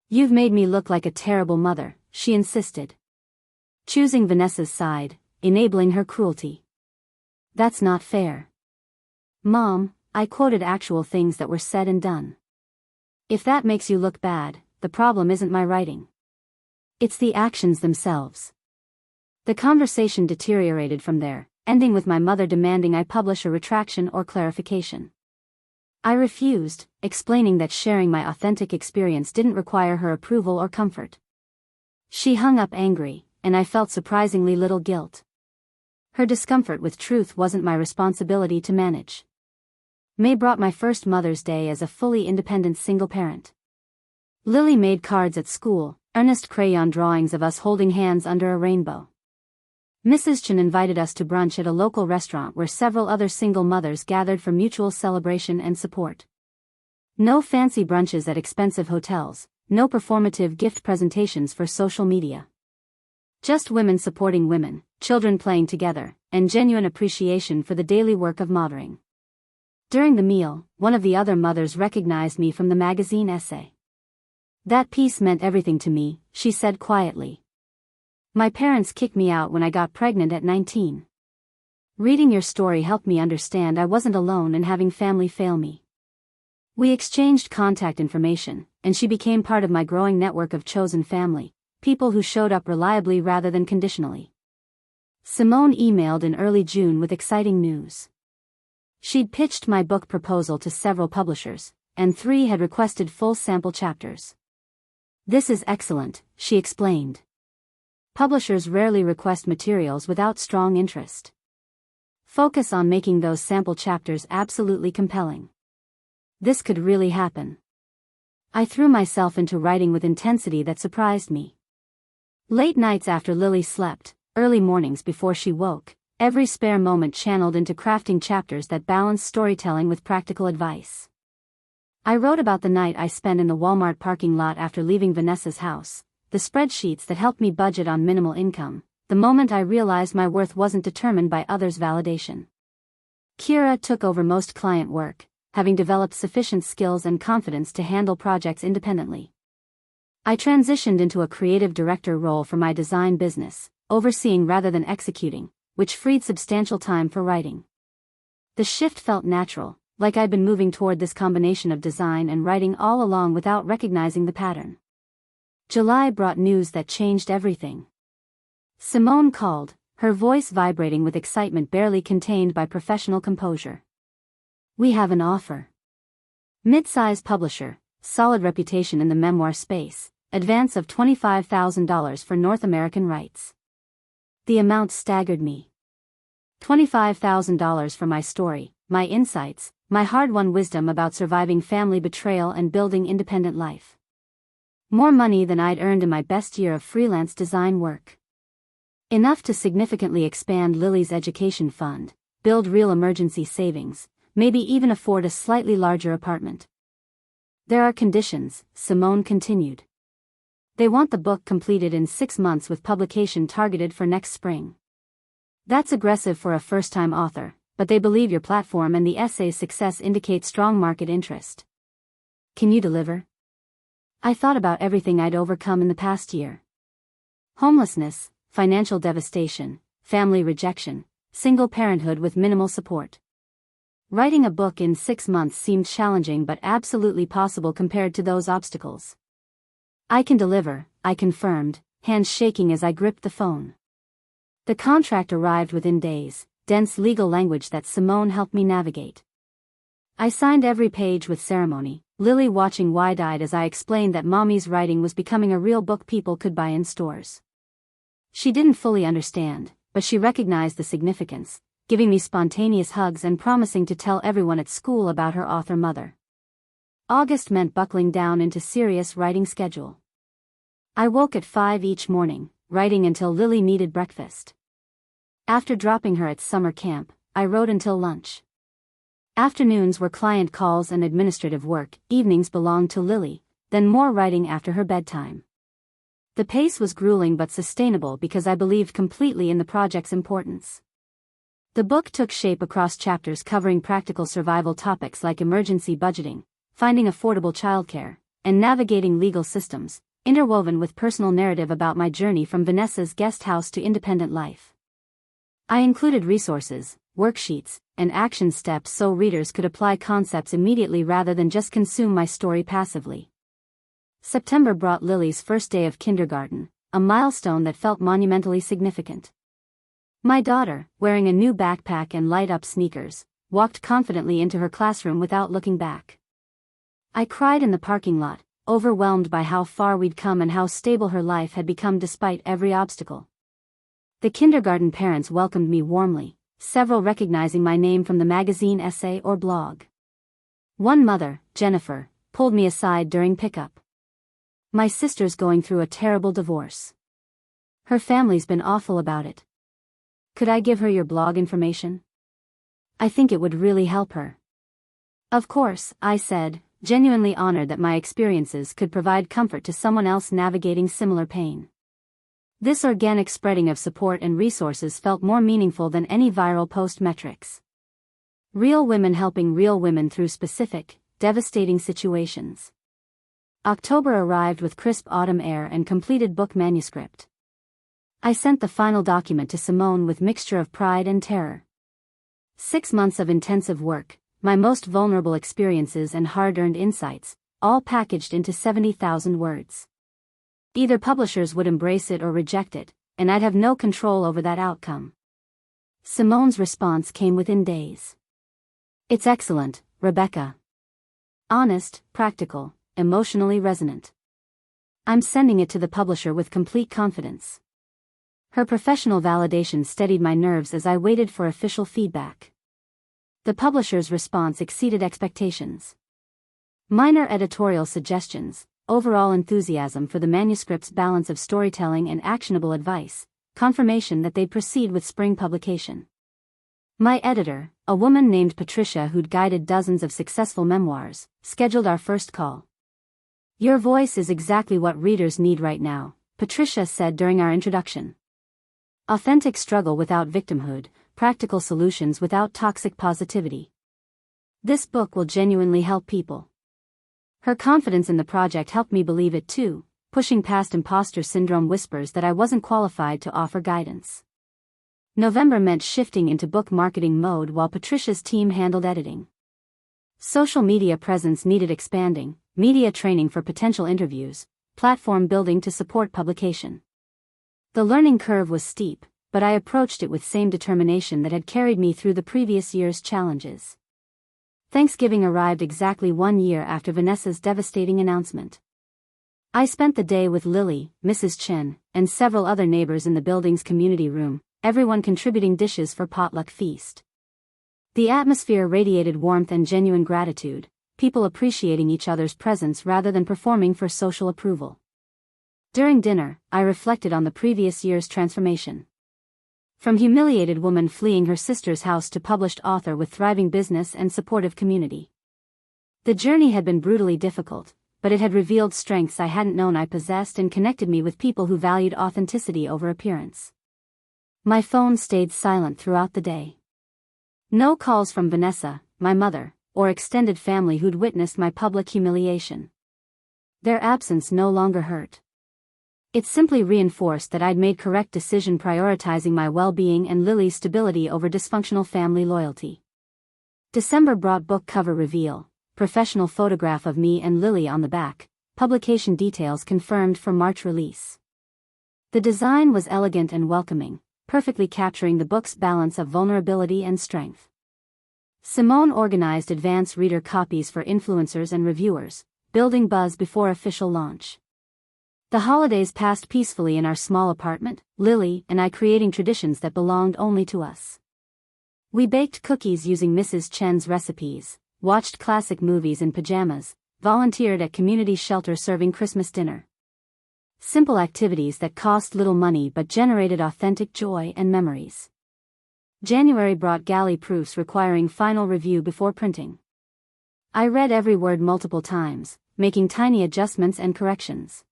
[SPEAKER 1] "You've made me look like a terrible mother," she insisted. Choosing Vanessa's side, enabling her cruelty. "That's not fair." "Mom," I quoted actual things that were said and done. "If that makes you look bad, the problem isn't my writing. It's the actions themselves." The conversation deteriorated from there, ending with my mother demanding I publish a retraction or clarification. I refused, explaining that sharing my authentic experience didn't require her approval or comfort. She hung up angry, and I felt surprisingly little guilt. Her discomfort with truth wasn't my responsibility to manage. May brought my first Mother's Day as a fully independent single parent. Lily made cards at school, earnest crayon drawings of us holding hands under a rainbow. Mrs. Chen invited us to brunch at a local restaurant where several other single mothers gathered for mutual celebration and support. No fancy brunches at expensive hotels, no performative gift presentations for social media. Just women supporting women, children playing together, and genuine appreciation for the daily work of mothering. During the meal, one of the other mothers recognized me from the magazine essay. "That piece meant everything to me," she said quietly. "My parents kicked me out when I got pregnant at 19. Reading your story helped me understand I wasn't alone in having family fail me." We exchanged contact information, and she became part of my growing network of chosen family, people who showed up reliably rather than conditionally. Simone emailed in early June with exciting news. She'd pitched my book proposal to several publishers, and 3 had requested full sample chapters. "This is excellent," she explained. "Publishers rarely request materials without strong interest. Focus on making those sample chapters absolutely compelling. This could really happen." I threw myself into writing with intensity that surprised me. Late nights after Lily slept, early mornings before she woke, every spare moment channeled into crafting chapters that balanced storytelling with practical advice. I wrote about the night I spent in the Walmart parking lot after leaving Vanessa's house, the spreadsheets that helped me budget on minimal income, the moment I realized my worth wasn't determined by others' validation. Kira took over most client work, having developed sufficient skills and confidence to handle projects independently. I transitioned into a creative director role for my design business, overseeing rather than executing, which freed substantial time for writing. The shift felt natural, like I'd been moving toward this combination of design and writing all along without recognizing the pattern. July brought news that changed everything. Simone called, her voice vibrating with excitement barely contained by professional composure. "We have an offer. Mid-size publisher, solid reputation in the memoir space, advance of $25,000 for North American rights." The amount staggered me. $25,000 for my story, my insights, my hard-won wisdom about surviving family betrayal and building independent life. More money than I'd earned in my best year of freelance design work. Enough to significantly expand Lily's education fund, build real emergency savings, maybe even afford a slightly larger apartment. There are conditions, Simone continued. They want the book completed in 6 months with publication targeted for next spring. That's aggressive for a first-time author, but they believe your platform and the essay's success indicate strong market interest. Can you deliver? I thought about everything I'd overcome in the past year. Homelessness, financial devastation, family rejection, single parenthood with minimal support. Writing a book in 6 months seemed challenging but absolutely possible compared to those obstacles. I can deliver, I confirmed, hands shaking as I gripped the phone. The contract arrived within days, dense legal language that Simone helped me navigate. I signed every page with ceremony, Lily watching wide-eyed as I explained that Mommy's writing was becoming a real book people could buy in stores. She didn't fully understand, but she recognized the significance, giving me spontaneous hugs and promising to tell everyone at school about her author mother. August meant buckling down into serious writing schedule. I woke at 5 each morning, writing until Lily needed breakfast. After dropping her at summer camp, I wrote until lunch. Afternoons were client calls and administrative work, evenings belonged to Lily, then more writing after her bedtime. The pace was grueling but sustainable because I believed completely in the project's importance. The book took shape across chapters covering practical survival topics like emergency budgeting, finding affordable childcare, and navigating legal systems, interwoven with personal narrative about my journey from Vanessa's guest house to independent life. I included resources, worksheets, and action steps so readers could apply concepts immediately rather than just consume my story passively. September brought Lily's first day of kindergarten, a milestone that felt monumentally significant. My daughter, wearing a new backpack and light-up sneakers, walked confidently into her classroom without looking back. I cried in the parking lot, overwhelmed by how far we'd come and how stable her life had become despite every obstacle. The kindergarten parents welcomed me warmly, several recognizing my name from the magazine essay or blog. One mother, Jennifer, pulled me aside during pickup. My sister's going through a terrible divorce. Her family's been awful about it. Could I give her your blog information? I think it would really help her. Of course, I said, genuinely honored that my experiences could provide comfort to someone else navigating similar pain. This organic spreading of support and resources felt more meaningful than any viral post metrics. Real women helping real women through specific, devastating situations. October arrived with crisp autumn air and completed book manuscript. I sent the final document to Simone with mixture of pride and terror. 6 months of intensive work, my most vulnerable experiences and hard-earned insights, all packaged into 70,000 words. Either publishers would embrace it or reject it, and I'd have no control over that outcome. Simone's response came within days. It's excellent, Rebecca. Honest, practical, emotionally resonant. I'm sending it to the publisher with complete confidence. Her professional validation steadied my nerves as I waited for official feedback. The publisher's response exceeded expectations. Minor editorial suggestions, overall enthusiasm for the manuscript's balance of storytelling and actionable advice, confirmation that they'd proceed with spring publication. My editor, a woman named Patricia who'd guided dozens of successful memoirs, scheduled our first call. Your voice is exactly what readers need right now, Patricia said during our introduction. Authentic struggle without victimhood, practical solutions without toxic positivity. This book will genuinely help people. Her confidence in the project helped me believe it too, pushing past imposter syndrome whispers that I wasn't qualified to offer guidance. November meant shifting into book marketing mode while Patricia's team handled editing. Social media presence needed expanding, media training for potential interviews, platform building to support publication. The learning curve was steep, but I approached it with same determination that had carried me through the previous year's challenges. Thanksgiving arrived exactly 1 year after Vanessa's devastating announcement. I spent the day with Lily, Mrs. Chen, and several other neighbors in the building's community room, everyone contributing dishes for potluck feast. The atmosphere radiated warmth and genuine gratitude, people appreciating each other's presence rather than performing for social approval. During dinner, I reflected on the previous year's transformation. From humiliated woman fleeing her sister's house to published author with thriving business and supportive community. The journey had been brutally difficult, but it had revealed strengths I hadn't known I possessed and connected me with people who valued authenticity over appearance. My phone stayed silent throughout the day. No calls from Vanessa, my mother, or extended family who'd witnessed my public humiliation. Their absence no longer hurt. It simply reinforced that I'd made correct decision prioritizing my well-being and Lily's stability over dysfunctional family loyalty. December brought book cover reveal, professional photograph of me and Lily on the back, publication details confirmed for March release. The design was elegant and welcoming, perfectly capturing the book's balance of vulnerability and strength. Simone organized advance reader copies for influencers and reviewers, building buzz before official launch. The holidays passed peacefully in our small apartment, Lily and I creating traditions that belonged only to us. We baked cookies using Mrs. Chen's recipes, watched classic movies in pajamas, volunteered at community shelter serving Christmas dinner. Simple activities that cost little money but generated authentic joy and memories. January brought galley proofs requiring final review before printing. I read every word multiple times, making tiny adjustments and corrections.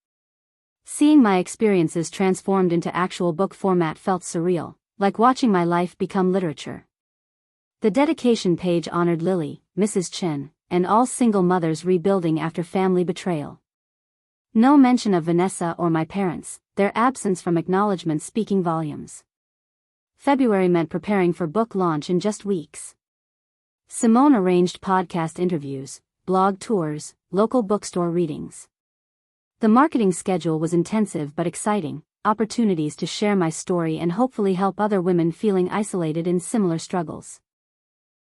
[SPEAKER 1] Seeing my experiences transformed into actual book format felt surreal, like watching my life become literature. The dedication page honored Lily, Mrs. Chen, and all single mothers rebuilding after family betrayal. No mention of Vanessa or my parents, their absence from acknowledgement speaking volumes. February meant preparing for book launch in just weeks. Simone arranged podcast interviews, blog tours, local bookstore readings. The marketing schedule was intensive but exciting, opportunities to share my story and hopefully help other women feeling isolated in similar struggles.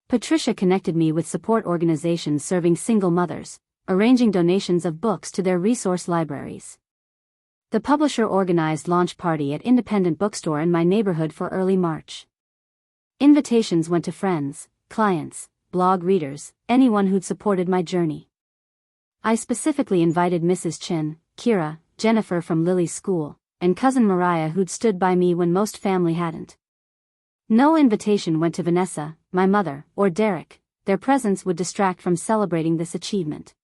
[SPEAKER 1] Patricia connected me with support organizations serving single mothers, arranging donations of books to their resource libraries. The publisher organized launch party at independent bookstore in my neighborhood for early March. Invitations went to friends, clients, blog readers, anyone who'd supported my journey. I specifically invited Mrs. Chen, Kira, Jennifer from Lily's school, and cousin Mariah who'd stood by me when most family hadn't. No invitation went to Vanessa, my mother, or Derek, their presence would distract from celebrating this achievement.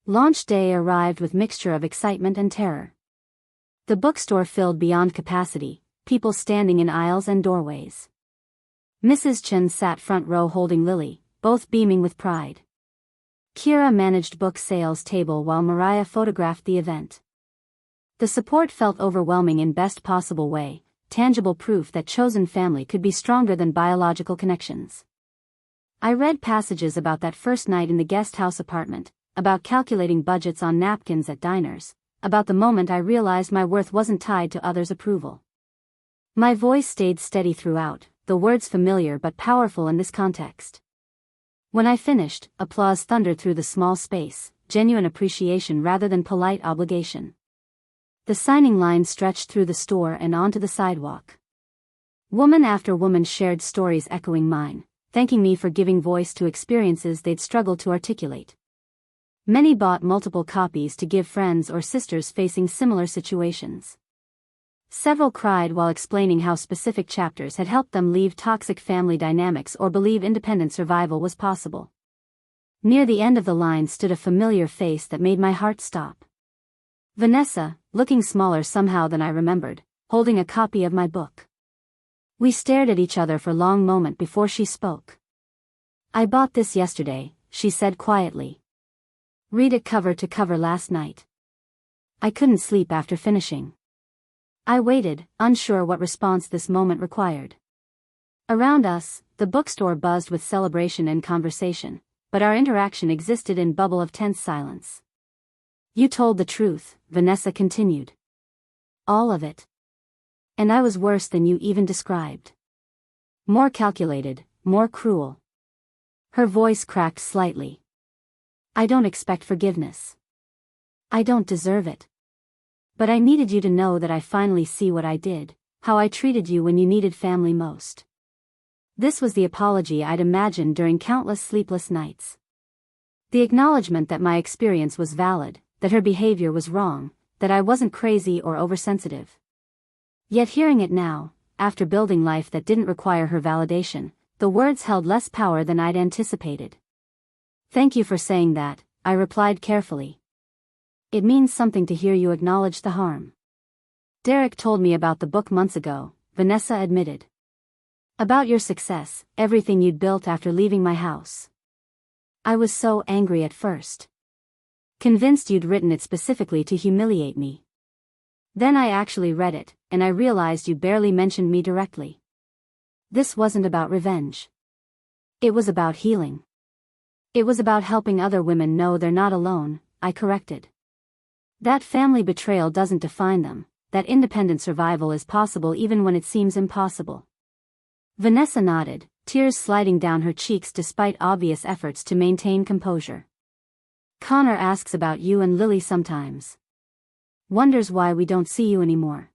[SPEAKER 1] Launch day arrived with mixture of excitement and terror. The bookstore filled beyond capacity, people standing in aisles and doorways. Mrs. Chen sat front row holding Lily, both beaming with pride. Kira managed book sales table while Mariah photographed the event. The support felt overwhelming in best possible way, tangible proof that chosen family could be stronger than biological connections. I read passages about that first night in the guest house apartment, about calculating budgets on napkins at diners, about the moment I realized my worth wasn't tied to others' approval. My voice stayed steady throughout, the words familiar but powerful in this context. When I finished, applause thundered through the small space, genuine appreciation rather than polite obligation. The signing line stretched through the store and onto the sidewalk. Woman after woman shared stories echoing mine, thanking me for giving voice to experiences they'd struggled to articulate. Many bought multiple copies to give friends or sisters facing similar situations. Several cried while explaining how specific chapters had helped them leave toxic family dynamics or believe independent survival was possible. Near the end of the line stood a familiar face that made my heart stop. Vanessa, looking smaller somehow than I remembered, holding a copy of my book. We stared at each other for a long moment before she spoke. "I bought this yesterday," she said quietly. "Read it cover to cover last night. I couldn't sleep after finishing." I waited, unsure what response this moment required. Around us, the bookstore buzzed with celebration and conversation, but our interaction existed in a bubble of tense silence. "You told the truth," Vanessa continued. "All of it. And I was worse than you even described. More calculated, more cruel." Her voice cracked slightly. "I don't expect forgiveness. I don't deserve it. But I needed you to know that I finally see what I did, how I treated you when you needed family most. This was the apology I'd imagined during countless sleepless nights. The acknowledgement that my experience was valid, that her behavior was wrong, that I wasn't crazy or oversensitive. Yet hearing it now, after building life that didn't require her validation, the words held less power than I'd anticipated. "Thank you for saying that," I replied carefully. "It means something to hear you acknowledge the harm." "Derek told me about the book months ago," Vanessa admitted. "About your success, everything you'd built after leaving my house. I was so angry at first. Convinced you'd written it specifically to humiliate me. Then I actually read it, and I realized you barely mentioned me directly. This wasn't about revenge. It was about healing. It was about helping other women know they're not alone," I corrected. "That family betrayal doesn't define them, that independent survival is possible even when it seems impossible." Vanessa nodded, tears sliding down her cheeks despite obvious efforts to maintain composure. "Connor asks about you and Lily sometimes. Wonders why we don't see you anymore."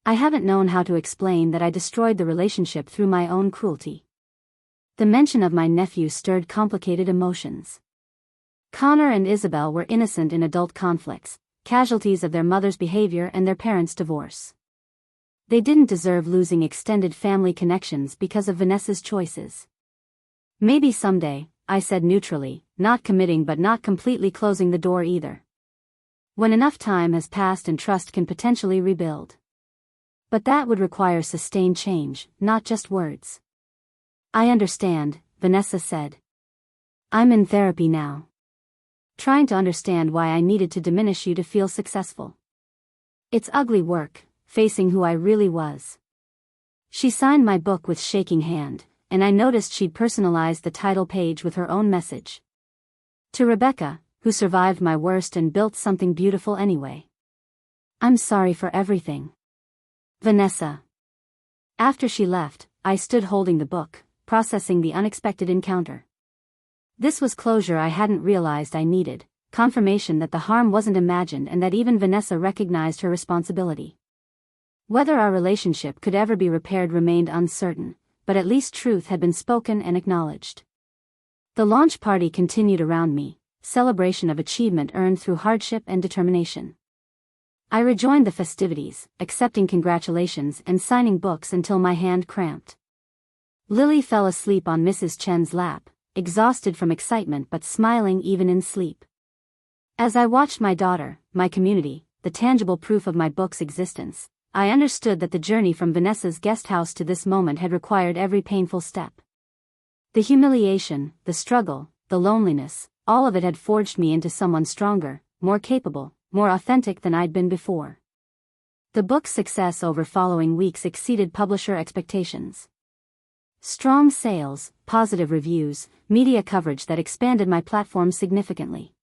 [SPEAKER 1] I haven't known how to explain that I destroyed the relationship through my own cruelty. The mention of my nephew stirred complicated emotions. Connor and Isabel were innocent in adult conflicts, casualties of their mother's behavior and their parents' divorce. They didn't deserve losing extended family connections because of Vanessa's choices. "Maybe someday," I said neutrally, not committing but not completely closing the door either. "When enough time has passed and trust can potentially rebuild. But that would require sustained change, not just words." "I understand," Vanessa said. "I'm in therapy now. Trying to understand why I needed to diminish you to feel successful. It's ugly work, facing who I really was." She signed my book with shaking hand, and I noticed she'd personalized the title page with her own message. "To Rebecca, who survived my worst and built something beautiful anyway. I'm sorry for everything. Vanessa." After she left, I stood holding the book, processing the unexpected encounter. This was closure I hadn't realized I needed, confirmation that the harm wasn't imagined and that even Vanessa recognized her responsibility. Whether our relationship could ever be repaired remained uncertain, but at least truth had been spoken and acknowledged. The launch party continued around me, celebration of achievement earned through hardship and determination. I rejoined the festivities, accepting congratulations and signing books until my hand cramped. Lily fell asleep on Mrs. Chen's lap, exhausted from excitement but smiling even in sleep. As I watched my daughter, my community, the tangible proof of my book's existence, I understood that the journey from Vanessa's guest house to this moment had required every painful step. The humiliation, the struggle, the loneliness, all of it had forged me into someone stronger, more capable, more authentic than I'd been before. The book's success over following weeks exceeded publisher expectations. Strong sales, positive reviews, media coverage that expanded my platform significantly.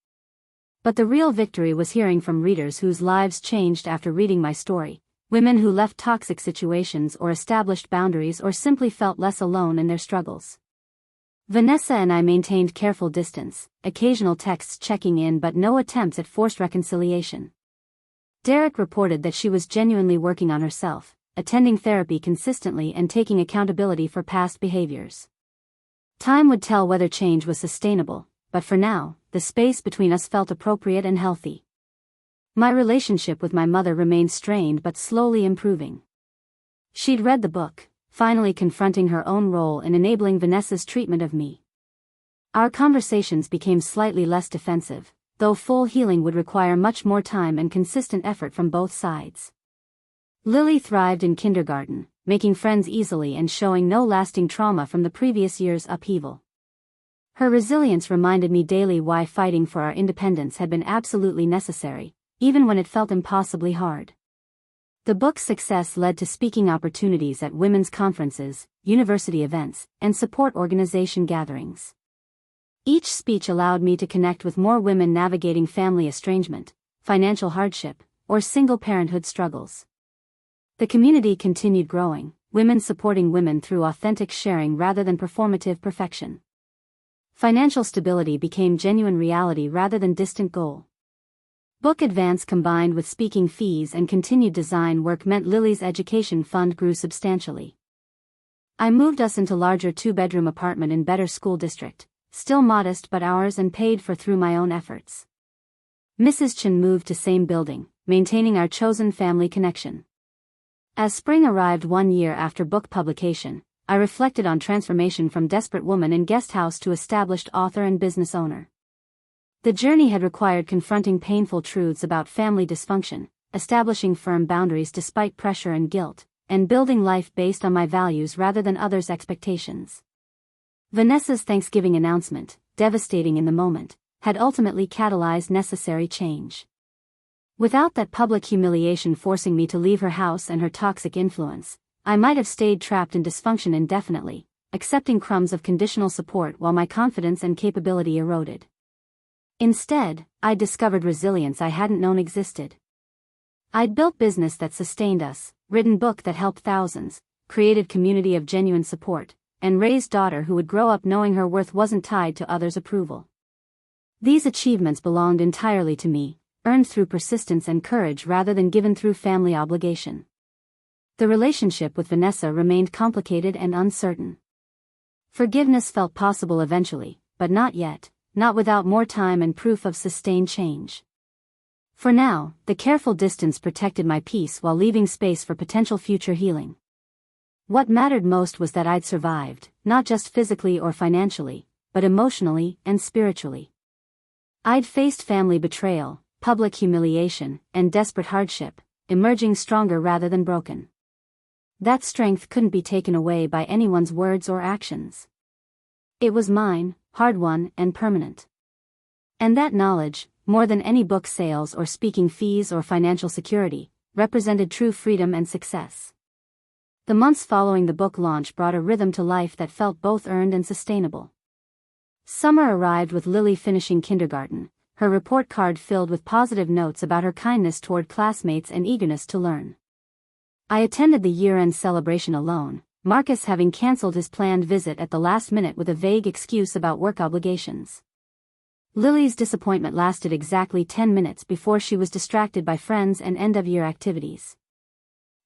[SPEAKER 1] But the real victory was hearing from readers whose lives changed after reading my story. Women who left toxic situations or established boundaries or simply felt less alone in their struggles. Vanessa and I maintained careful distance, occasional texts checking in but no attempts at forced reconciliation. Derek reported that she was genuinely working on herself, attending therapy consistently and taking accountability for past behaviors. Time would tell whether change was sustainable, but for now, the space between us felt appropriate and healthy. My relationship with my mother remained strained but slowly improving. She'd read the book, finally confronting her own role in enabling Vanessa's treatment of me. Our conversations became slightly less defensive, though full healing would require much more time and consistent effort from both sides. Lily thrived in kindergarten, making friends easily and showing no lasting trauma from the previous year's upheaval. Her resilience reminded me daily why fighting for our independence had been absolutely necessary, even when it felt impossibly hard. The book's success led to speaking opportunities at women's conferences, university events, and support organization gatherings. Each speech allowed me to connect with more women navigating family estrangement, financial hardship, or single parenthood struggles. The community continued growing, women supporting women through authentic sharing rather than performative perfection. Financial stability became genuine reality rather than distant goal. Book advance combined with speaking fees and continued design work meant Lily's education fund grew substantially. I moved us into larger 2-bedroom apartment in better school district, still modest but ours and paid for through my own efforts. Mrs. Chen moved to same building, maintaining our chosen family connection. As spring arrived 1 year after book publication, I reflected on transformation from desperate woman in guest house to established author and business owner. The journey had required confronting painful truths about family dysfunction, establishing firm boundaries despite pressure and guilt, and building life based on my values rather than others' expectations. Vanessa's Thanksgiving announcement, devastating in the moment, had ultimately catalyzed necessary change. Without that public humiliation forcing me to leave her house and her toxic influence, I might have stayed trapped in dysfunction indefinitely, accepting crumbs of conditional support while my confidence and capability eroded. Instead, I discovered resilience I hadn't known existed. I'd built business that sustained us, written book that helped thousands, created community of genuine support, and raised daughter who would grow up knowing her worth wasn't tied to others' approval. These achievements belonged entirely to me, earned through persistence and courage rather than given through family obligation. The relationship with Vanessa remained complicated and uncertain. Forgiveness felt possible eventually, but not yet, not without more time and proof of sustained change. For now, the careful distance protected my peace while leaving space for potential future healing. What mattered most was that I'd survived, not just physically or financially, but emotionally and spiritually. I'd faced family betrayal, public humiliation, and desperate hardship, emerging stronger rather than broken. That strength couldn't be taken away by anyone's words or actions. It was mine, hard-won and permanent. And that knowledge, more than any book sales or speaking fees or financial security, represented true freedom and success. The months following the book launch brought a rhythm to life that felt both earned and sustainable. Summer arrived with Lily finishing kindergarten, her report card filled with positive notes about her kindness toward classmates and eagerness to learn. I attended the year-end celebration alone, Marcus having cancelled his planned visit at the last minute with a vague excuse about work obligations. Lily's disappointment lasted exactly 10 minutes before she was distracted by friends and end-of-year activities.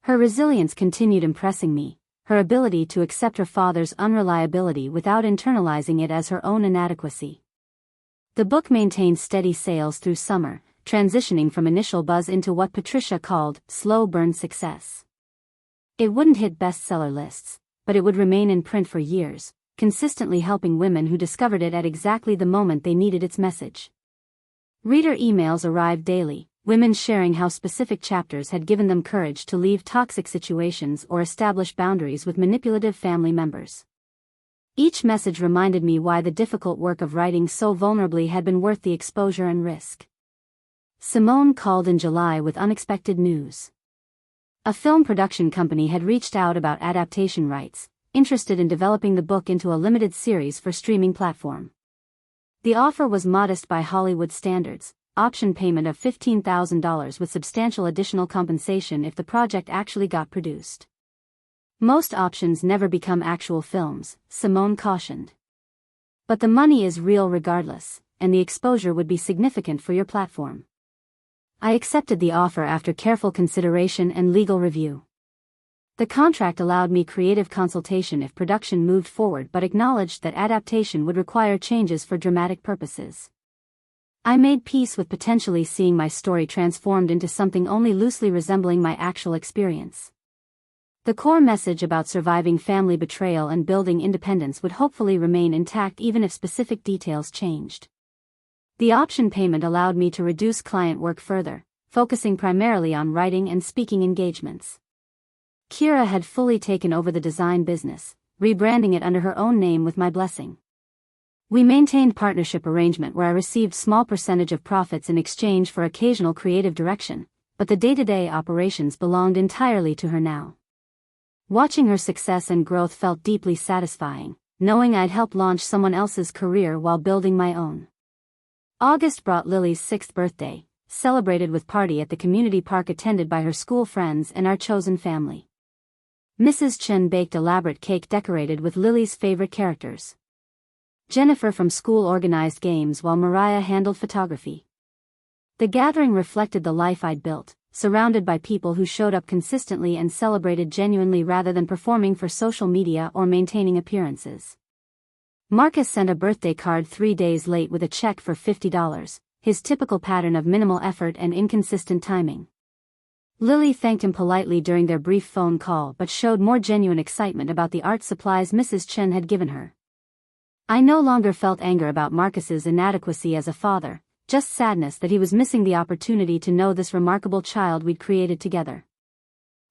[SPEAKER 1] Her resilience continued impressing me, her ability to accept her father's unreliability without internalizing it as her own inadequacy. The book maintained steady sales through summer, transitioning from initial buzz into what Patricia called slow burn success. It wouldn't hit bestseller lists, but it would remain in print for years, consistently helping women who discovered it at exactly the moment they needed its message. Reader emails arrived daily, women sharing how specific chapters had given them courage to leave toxic situations or establish boundaries with manipulative family members. Each message reminded me why the difficult work of writing so vulnerably had been worth the exposure and risk. Simone called in July with unexpected news. A film production company had reached out about adaptation rights, interested in developing the book into a limited series for streaming platform. The offer was modest by Hollywood standards, option payment of $15,000 with substantial additional compensation if the project actually got produced. Most options never become actual films, Simone cautioned. But the money is real regardless, and the exposure would be significant for your platform. I accepted the offer after careful consideration and legal review. The contract allowed me creative consultation if production moved forward but acknowledged that adaptation would require changes for dramatic purposes. I made peace with potentially seeing my story transformed into something only loosely resembling my actual experience. The core message about surviving family betrayal and building independence would hopefully remain intact even if specific details changed. The option payment allowed me to reduce client work further, focusing primarily on writing and speaking engagements. Kira had fully taken over the design business, rebranding it under her own name with my blessing. We maintained partnership arrangement where I received small percentage of profits in exchange for occasional creative direction, but the day-to-day operations belonged entirely to her now. Watching her success and growth felt deeply satisfying, knowing I'd helped launch someone else's career while building my own. August brought Lily's 6th birthday, celebrated with party at the community park attended by her school friends and our chosen family. Mrs. Chen baked elaborate cake decorated with Lily's favorite characters. Jennifer from school organized games while Mariah handled photography. The gathering reflected the life I'd built, surrounded by people who showed up consistently and celebrated genuinely rather than performing for social media or maintaining appearances. Marcus sent a birthday card 3 days late with a check for $50, his typical pattern of minimal effort and inconsistent timing. Lily thanked him politely during their brief phone call but showed more genuine excitement about the art supplies Mrs. Chen had given her. I no longer felt anger about Marcus's inadequacy as a father, just sadness that he was missing the opportunity to know this remarkable child we'd created together.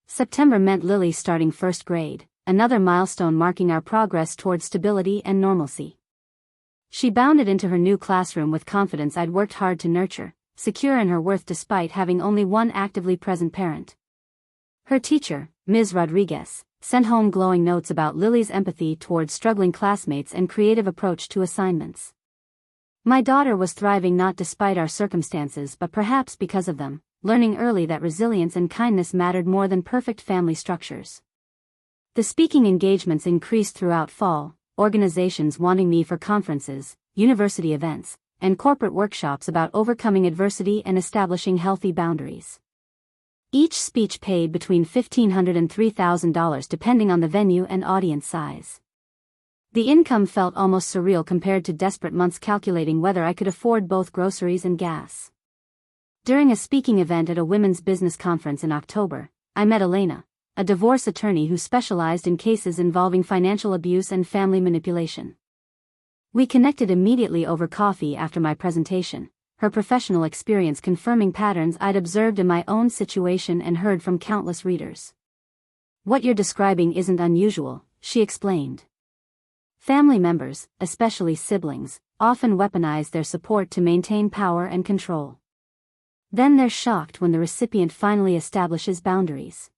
[SPEAKER 1] September meant Lily starting first grade, another milestone marking our progress towards stability and normalcy. She bounded into her new classroom with confidence I'd worked hard to nurture, secure in her worth despite having only one actively present parent. Her teacher, Ms. Rodriguez, sent home glowing notes about Lily's empathy towards struggling classmates and creative approach to assignments. My daughter was thriving not despite our circumstances but perhaps because of them, learning early that resilience and kindness mattered more than perfect family structures. The speaking engagements increased throughout fall, organizations wanting me for conferences, university events, and corporate workshops about overcoming adversity and establishing healthy boundaries. Each speech paid between $1,500 and $3,000 depending on the venue and audience size. The income felt almost surreal compared to desperate months calculating whether I could afford both groceries and gas. During a speaking event at a women's business conference in October, I met Elena, a divorce attorney who specialized in cases involving financial abuse and family manipulation. We connected immediately over coffee after my presentation, her professional experience confirming patterns I'd observed in my own situation and heard from countless readers. "What you're describing isn't unusual," she explained. Family members, especially siblings, often weaponize their support to maintain power and control. Then they're shocked when the recipient finally establishes boundaries.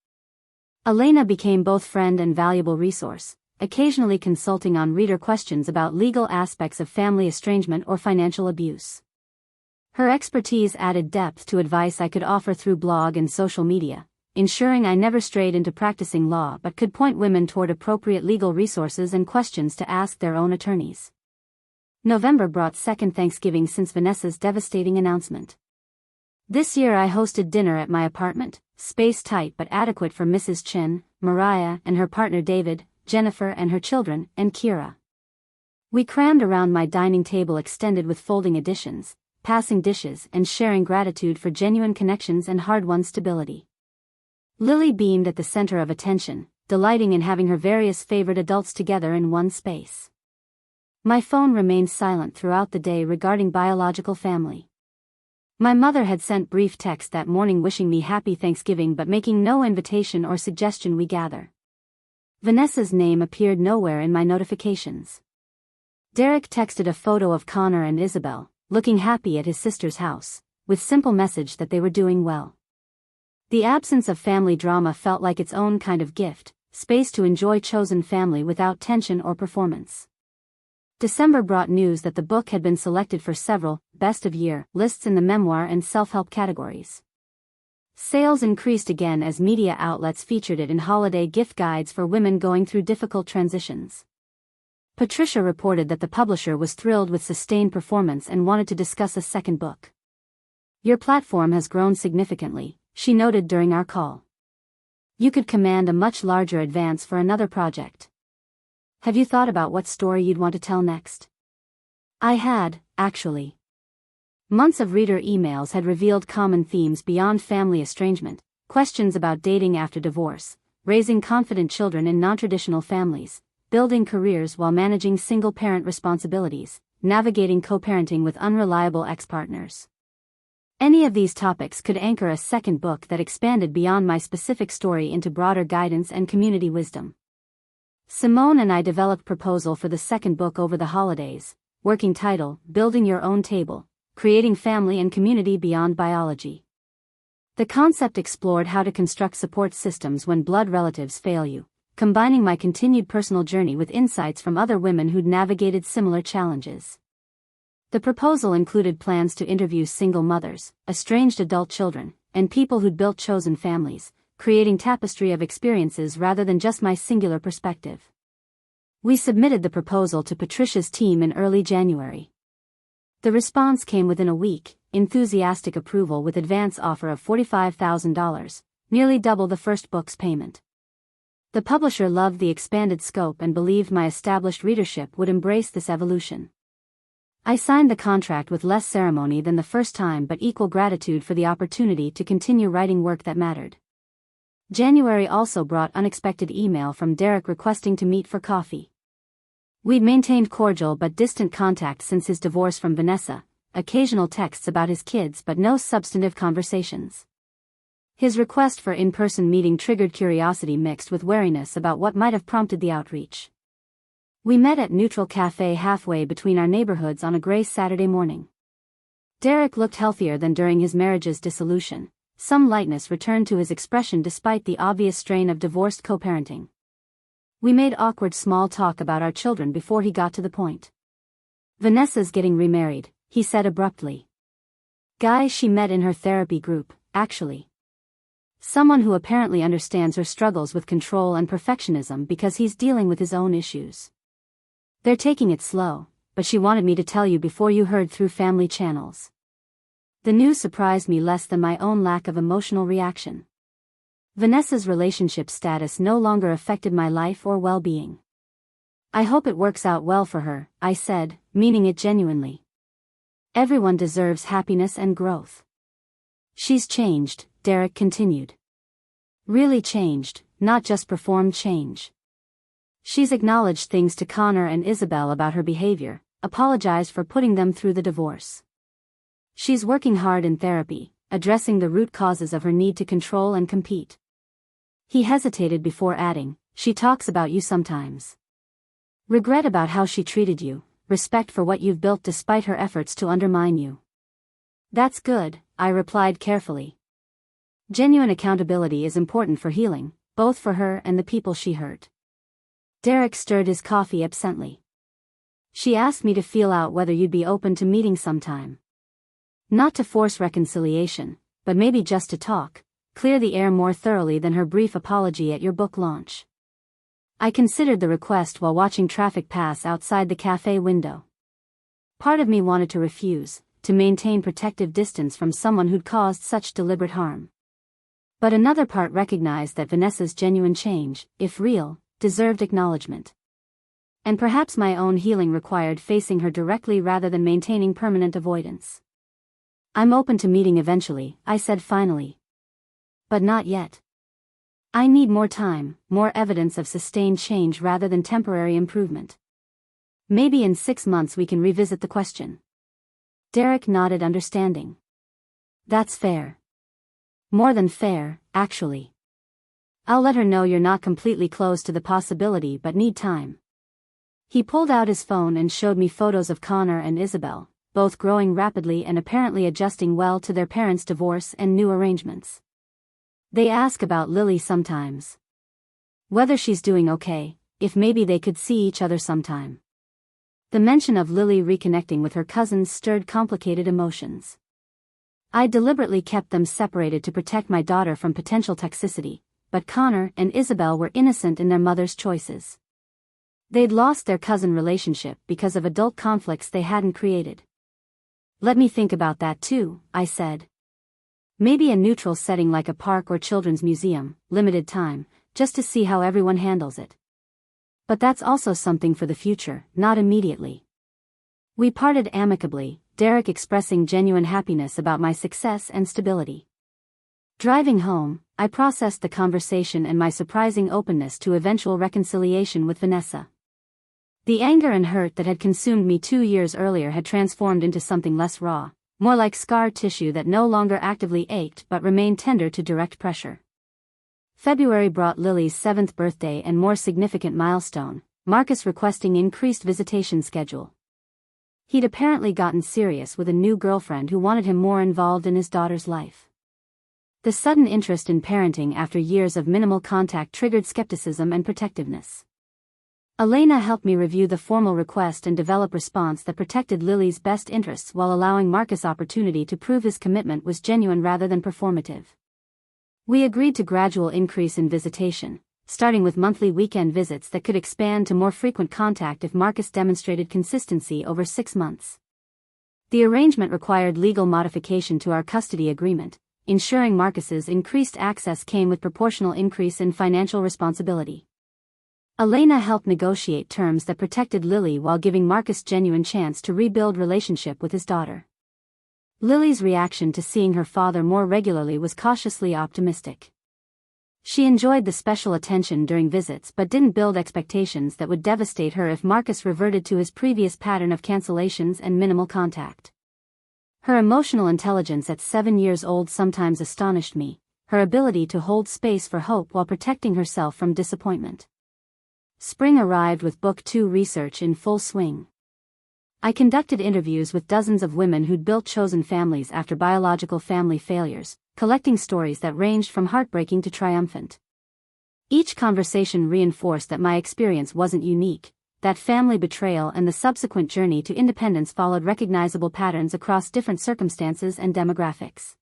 [SPEAKER 1] Elena became both friend and valuable resource, occasionally consulting on reader questions about legal aspects of family estrangement or financial abuse. Her expertise added depth to advice I could offer through blog and social media, ensuring I never strayed into practicing law but could point women toward appropriate legal resources and questions to ask their own attorneys. November brought second Thanksgiving since Vanessa's devastating announcement. This year I hosted dinner at my apartment, space tight but adequate for Mrs. Chen, Mariah and her partner David, Jennifer and her children, and Kira. We crammed around my dining table extended with folding additions, passing dishes and sharing gratitude for genuine connections and hard-won stability. Lily beamed at the center of attention, delighting in having her various favorite adults together in one space. My phone remained silent throughout the day regarding biological family. My mother had sent brief text that morning wishing me happy Thanksgiving but making no invitation or suggestion we gather. Vanessa's name appeared nowhere in my notifications. Derek texted a photo of Connor and Isabel, looking happy at his sister's house, with simple message that they were doing well. The absence of family drama felt like its own kind of gift, space to enjoy chosen family without tension or performance. December brought news that the book had been selected for several Best of Year lists in the memoir and self-help categories. Sales increased again as media outlets featured it in holiday gift guides for women going through difficult transitions. Patricia reported that the publisher was thrilled with sustained performance and wanted to discuss a second book. "Your platform has grown significantly," she noted during our call. "You could command a much larger advance for another project. Have you thought about what story you'd want to tell next?" I had, actually. Months of reader emails had revealed common themes beyond family estrangement, questions about dating after divorce, raising confident children in non-traditional families, building careers while managing single-parent responsibilities, navigating co-parenting with unreliable ex-partners. Any of these topics could anchor a second book that expanded beyond my specific story into broader guidance and community wisdom. Simone and I developed proposal for the second book over the holidays, working title, Building Your Own Table, Creating Family and Community Beyond Biology. The concept explored how to construct support systems when blood relatives fail you, combining my continued personal journey with insights from other women who'd navigated similar challenges. The proposal included plans to interview single mothers, estranged adult children, and people who'd built chosen families, creating tapestry of experiences rather than just my singular perspective. We submitted the proposal to Patricia's team in early January. The response came within a week, enthusiastic approval with advance offer of $45,000, nearly double the first book's payment. The publisher loved the expanded scope and believed my established readership would embrace this evolution. I signed the contract with less ceremony than the first time but equal gratitude for the opportunity to continue writing work that mattered. January also brought unexpected email from Derek requesting to meet for coffee. We'd maintained cordial but distant contact since his divorce from Vanessa, occasional texts about his kids but no substantive conversations. His request for in-person meeting triggered curiosity mixed with wariness about what might have prompted the outreach. We met at Neutral Cafe halfway between our neighborhoods on a gray Saturday morning. Derek looked healthier than during his marriage's dissolution. Some lightness returned to his expression despite the obvious strain of divorced co-parenting. We made awkward small talk about our children before he got to the point. Vanessa's getting remarried, he said abruptly. Guy she met in her therapy group, actually. Someone who apparently understands her struggles with control and perfectionism because he's dealing with his own issues. They're taking it slow, but she wanted me to tell you before you heard through family channels. The news surprised me less than my own lack of emotional reaction. Vanessa's relationship status no longer affected my life or well-being. I hope it works out well for her, I said, meaning it genuinely. Everyone deserves happiness and growth. She's changed, Derek continued. Really changed, not just performed change. She's acknowledged things to Connor and Isabel about her behavior, apologized for putting them through the divorce. She's working hard in therapy, addressing the root causes of her need to control and compete. He hesitated before adding, she talks about you sometimes. Regret about how she treated you, respect for what you've built despite her efforts to undermine you. That's good, I replied carefully. Genuine accountability is important for healing, both for her and the people she hurt. Derek stirred his coffee absently. She asked me to feel out whether you'd be open to meeting sometime. Not to force reconciliation, but maybe just to talk, clear the air more thoroughly than her brief apology at your book launch. I considered the request while watching traffic pass outside the cafe window. Part of me wanted to refuse, to maintain protective distance from someone who'd caused such deliberate harm. But another part recognized that Vanessa's genuine change, if real, deserved acknowledgement. And perhaps my own healing required facing her directly rather than maintaining permanent avoidance. I'm open to meeting eventually, I said finally. But not yet. I need more time, more evidence of sustained change rather than temporary improvement. Maybe in 6 months we can revisit the question. Derek nodded understanding. That's fair. More than fair, actually. I'll let her know you're not completely closed to the possibility but need time. He pulled out his phone and showed me photos of Connor and Isabel, both growing rapidly and apparently adjusting well to their parents' divorce and new arrangements. They ask about Lily sometimes. Whether she's doing okay, if maybe they could see each other sometime. The mention of Lily reconnecting with her cousins stirred complicated emotions. I deliberately kept them separated to protect my daughter from potential toxicity, but Connor and Isabel were innocent in their mother's choices. They'd lost their cousin relationship because of adult conflicts they hadn't created. Let me think about that too, I said. Maybe a neutral setting like a park or children's museum, limited time, just to see how everyone handles it. But that's also something for the future, not immediately. We parted amicably, Derek expressing genuine happiness about my success and stability. Driving home, I processed the conversation and my surprising openness to eventual reconciliation with Vanessa. The anger and hurt that had consumed me 2 years earlier had transformed into something less raw, more like scar tissue that no longer actively ached but remained tender to direct pressure. February brought Lily's 7th birthday and more significant milestone, Marcus requesting increased visitation schedule. He'd apparently gotten serious with a new girlfriend who wanted him more involved in his daughter's life. The sudden interest in parenting after years of minimal contact triggered skepticism and protectiveness. Elena helped me review the formal request and develop response that protected Lily's best interests while allowing Marcus opportunity to prove his commitment was genuine rather than performative. We agreed to gradual increase in visitation, starting with monthly weekend visits that could expand to more frequent contact if Marcus demonstrated consistency over 6 months. The arrangement required legal modification to our custody agreement, ensuring Marcus's increased access came with proportional increase in financial responsibility. Elena helped negotiate terms that protected Lily while giving Marcus genuine chance to rebuild relationship with his daughter. Lily's reaction to seeing her father more regularly was cautiously optimistic. She enjoyed the special attention during visits but didn't build expectations that would devastate her if Marcus reverted to his previous pattern of cancellations and minimal contact. Her emotional intelligence at 7 years old sometimes astonished me, her ability to hold space for hope while protecting herself from disappointment. Spring arrived with Book 2 research in full swing. I conducted interviews with dozens of women who'd built chosen families after biological family failures, collecting stories that ranged from heartbreaking to triumphant. Each conversation reinforced that my experience wasn't unique, that family betrayal and the subsequent journey to independence followed recognizable patterns across different circumstances and demographics.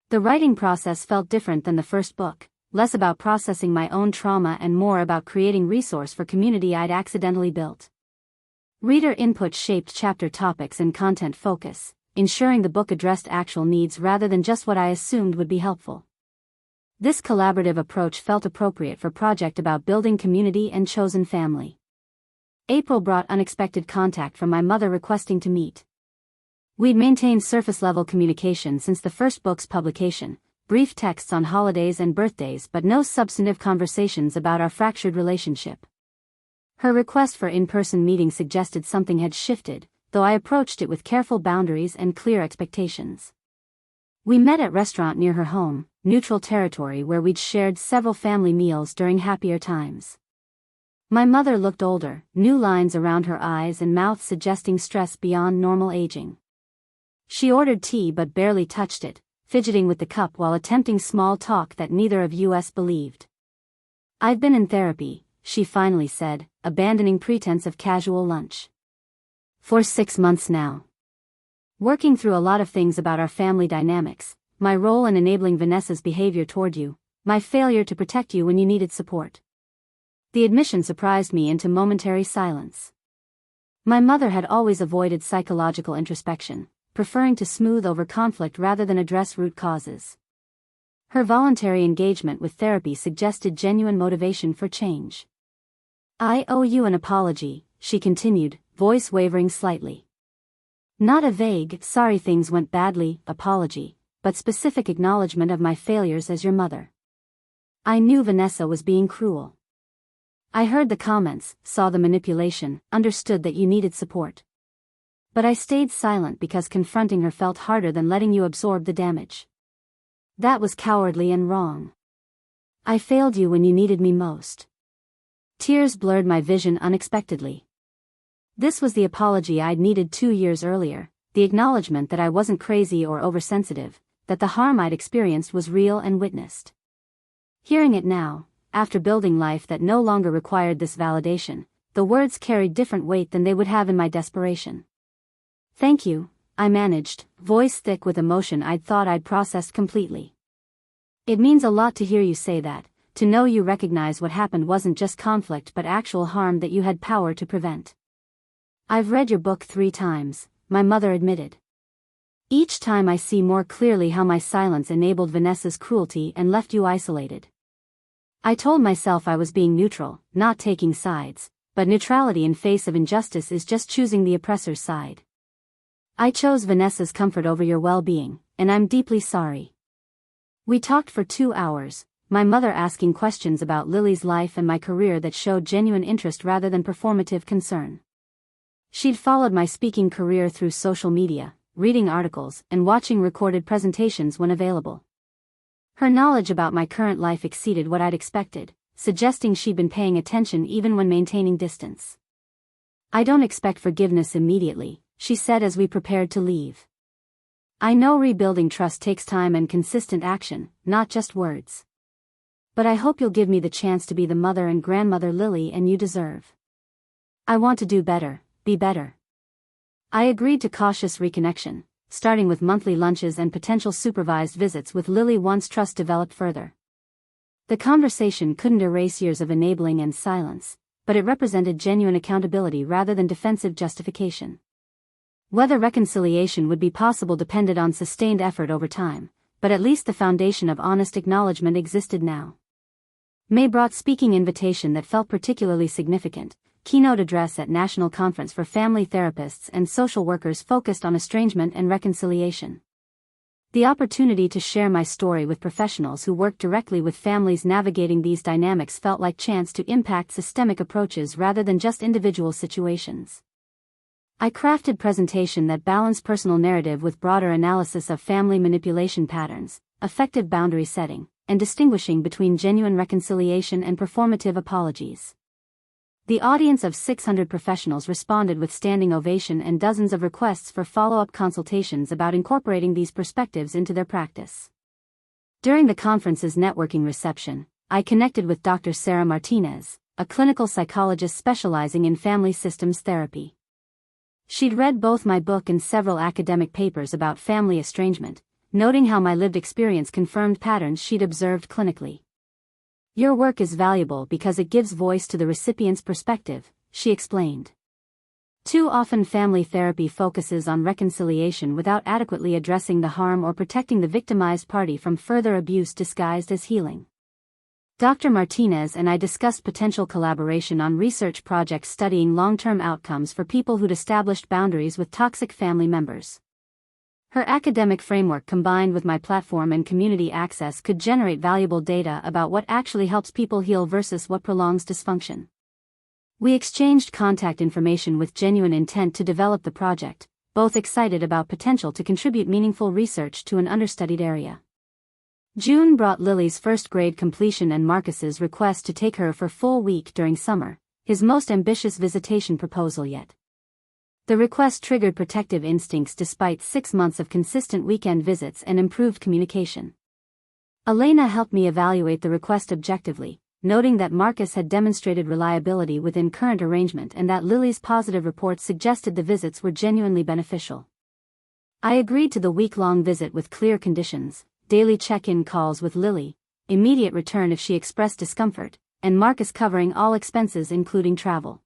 [SPEAKER 1] The writing process felt different than the first book, less about processing my own trauma and more about creating resource for community I'd accidentally built. Reader input shaped chapter topics and content focus, ensuring the book addressed actual needs rather than just what I assumed would be helpful. This collaborative approach felt appropriate for a project about building community and chosen family. April brought unexpected contact from my mother requesting to meet. We'd maintained surface-level communication since the first book's publication, brief texts on holidays and birthdays but no substantive conversations about our fractured relationship. Her request for in-person meetings suggested something had shifted, though I approached it with careful boundaries and clear expectations. We met at a restaurant near her home, neutral territory where we'd shared several family meals during happier times. My mother looked older, new lines around her eyes and mouth suggesting stress beyond normal aging. She ordered tea but barely touched it, fidgeting with the cup while attempting small talk that neither of us believed. "I've been in therapy," she finally said, abandoning pretense of casual lunch. "For 6 months now. Working through a lot of things about our family dynamics, my role in enabling Vanessa's behavior toward you, my failure to protect you when you needed support." The admission surprised me into momentary silence. My mother had always avoided psychological introspection, preferring to smooth over conflict rather than address root causes. Her voluntary engagement with therapy suggested genuine motivation for change. "I owe you an apology," she continued, voice wavering slightly. Not a vague, "sorry things went badly" apology, but specific acknowledgement of my failures as your mother. I knew Vanessa was being cruel. I heard the comments, saw the manipulation, understood that you needed support. But I stayed silent because confronting her felt harder than letting you absorb the damage. That was cowardly and wrong. I failed you when you needed me most. Tears blurred my vision unexpectedly. This was the apology I'd needed 2 years earlier, the acknowledgement that I wasn't crazy or oversensitive, that the harm I'd experienced was real and witnessed. Hearing it now, after building life that no longer required this validation, the words carried different weight than they would have in my desperation. "Thank you," I managed, voice thick with emotion I'd thought I'd processed completely. "It means a lot to hear you say that, to know you recognize what happened wasn't just conflict but actual harm that you had power to prevent." "I've read your book 3 times, my mother admitted. Each time I see more clearly how my silence enabled Vanessa's cruelty and left you isolated. I told myself I was being neutral, not taking sides, but neutrality in face of injustice is just choosing the oppressor's side. I chose Vanessa's comfort over your well-being, and I'm deeply sorry." We talked for 2 hours, my mother asking questions about Lily's life and my career that showed genuine interest rather than performative concern. She'd followed my speaking career through social media, reading articles, and watching recorded presentations when available. Her knowledge about my current life exceeded what I'd expected, suggesting she'd been paying attention even when maintaining distance. "I don't expect forgiveness immediately," she said as we prepared to leave. "I know rebuilding trust takes time and consistent action, not just words. But I hope you'll give me the chance to be the mother and grandmother Lily and you deserve. I want to do better, be better." I agreed to cautious reconnection, starting with monthly lunches and potential supervised visits with Lily once trust developed further. The conversation couldn't erase years of enabling and silence, but it represented genuine accountability rather than defensive justification. Whether reconciliation would be possible depended on sustained effort over time, but at least the foundation of honest acknowledgement existed now. May brought speaking invitation that felt particularly significant, keynote address at National Conference for Family Therapists and Social Workers focused on estrangement and reconciliation. The opportunity to share my story with professionals who work directly with families navigating these dynamics felt like chance to impact systemic approaches rather than just individual situations. I crafted presentation that balanced personal narrative with broader analysis of family manipulation patterns, effective boundary setting, and distinguishing between genuine reconciliation and performative apologies. The audience of 600 professionals responded with standing ovation and dozens of requests for follow-up consultations about incorporating these perspectives into their practice. During the conference's networking reception, I connected with Dr. Sarah Martinez, a clinical psychologist specializing in family systems therapy. She'd read both my book and several academic papers about family estrangement, noting how my lived experience confirmed patterns she'd observed clinically. "Your work is valuable because it gives voice to the recipient's perspective," she explained. Too often family therapy focuses on reconciliation without adequately addressing the harm or protecting the victimized party from further abuse disguised as healing. Dr. Martinez and I discussed potential collaboration on research projects studying long-term outcomes for people who'd established boundaries with toxic family members. Her academic framework combined with my platform and community access could generate valuable data about what actually helps people heal versus what prolongs dysfunction. We exchanged contact information with genuine intent to develop the project, both excited about potential to contribute meaningful research to an understudied area. June brought Lily's first grade completion and Marcus's request to take her for full week during summer, his most ambitious visitation proposal yet. The request triggered protective instincts despite 6 months of consistent weekend visits and improved communication. Elena helped me evaluate the request objectively, noting that Marcus had demonstrated reliability within current arrangement and that Lily's positive reports suggested the visits were genuinely beneficial. I agreed to the week-long visit with clear conditions: daily check-in calls with Lily, immediate return if she expressed discomfort, and Marcus covering all expenses including travel.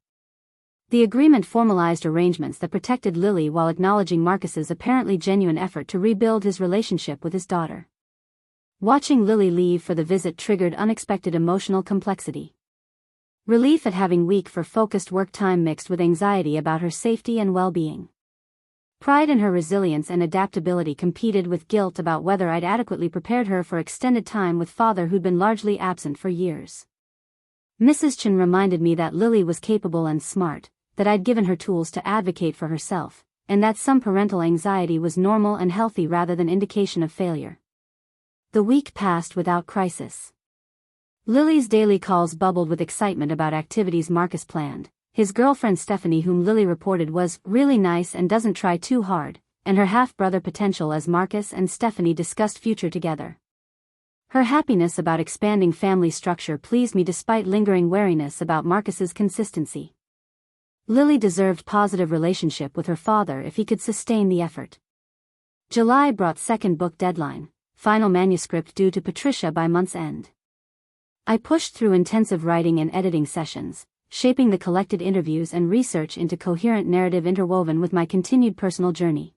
[SPEAKER 1] The agreement formalized arrangements that protected Lily while acknowledging Marcus's apparently genuine effort to rebuild his relationship with his daughter. Watching Lily leave for the visit triggered unexpected emotional complexity. Relief at having week for focused work time mixed with anxiety about her safety and well-being. Pride in her resilience and adaptability competed with guilt about whether I'd adequately prepared her for extended time with father who'd been largely absent for years. Mrs. Chen reminded me that Lily was capable and smart, that I'd given her tools to advocate for herself, and that some parental anxiety was normal and healthy rather than indication of failure. The week passed without crisis. Lily's daily calls bubbled with excitement about activities Marcus planned. His girlfriend Stephanie, whom Lily reported was really nice and doesn't try too hard, and her half-brother potential as Marcus and Stephanie discussed future together. Her happiness about expanding family structure pleased me despite lingering wariness about Marcus's consistency. Lily deserved positive relationship with her father if he could sustain the effort. July brought second book deadline, final manuscript due to Patricia by month's end. I pushed through intensive writing and editing sessions, shaping the collected interviews and research into coherent narrative interwoven with my continued personal journey.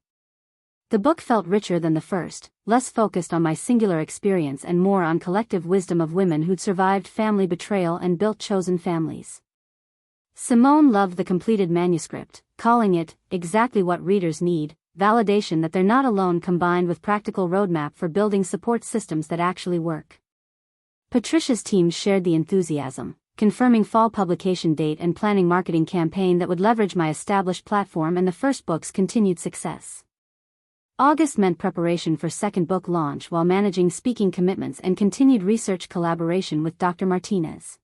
[SPEAKER 1] The book felt richer than the first, less focused on my singular experience and more on collective wisdom of women who'd survived family betrayal and built chosen families. Simone loved the completed manuscript, calling it exactly what readers need, validation that they're not alone combined with practical roadmap for building support systems that actually work. Patricia's team shared the enthusiasm, confirming fall publication date and planning marketing campaign that would leverage my established platform and the first book's continued success. August meant preparation for second book launch while managing speaking commitments and continued research collaboration with Dr. Martinez.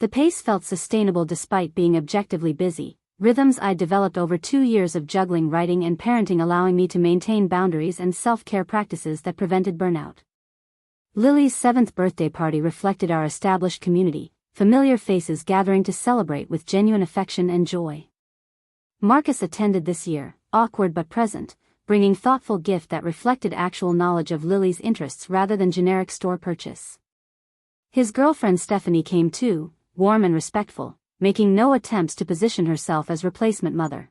[SPEAKER 1] The pace felt sustainable despite being objectively busy, rhythms I'd developed over 2 years of juggling writing and parenting allowing me to maintain boundaries and self-care practices that prevented burnout. Lily's 7th birthday party reflected our established community, familiar faces gathering to celebrate with genuine affection and joy. Marcus attended this year, awkward but present, bringing thoughtful gift that reflected actual knowledge of Lily's interests rather than generic store purchase. His girlfriend Stephanie came too, warm and respectful, making no attempts to position herself as replacement mother.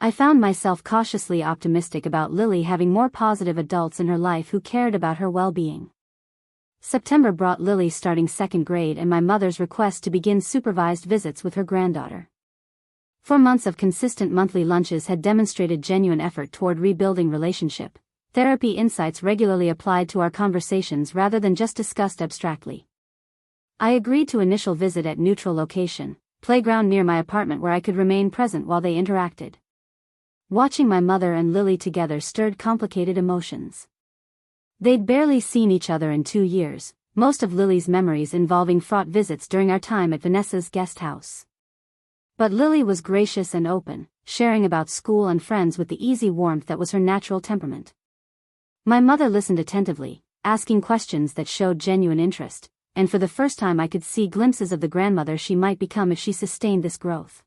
[SPEAKER 1] I found myself cautiously optimistic about Lily having more positive adults in her life who cared about her well-being. September brought Lily starting second grade and my mother's request to begin supervised visits with her granddaughter. 4 months of consistent monthly lunches had demonstrated genuine effort toward rebuilding relationship. Therapy insights regularly applied to our conversations rather than just discussed abstractly. I agreed to initial visit at neutral location, playground near my apartment where I could remain present while they interacted. Watching my mother and Lily together stirred complicated emotions. They'd barely seen each other in 2 years, most of Lily's memories involving fraught visits during our time at Vanessa's guest house. But Lily was gracious and open, sharing about school and friends with the easy warmth that was her natural temperament. My mother listened attentively, asking questions that showed genuine interest, and for the first time I could see glimpses of the grandmother she might become if she sustained this growth.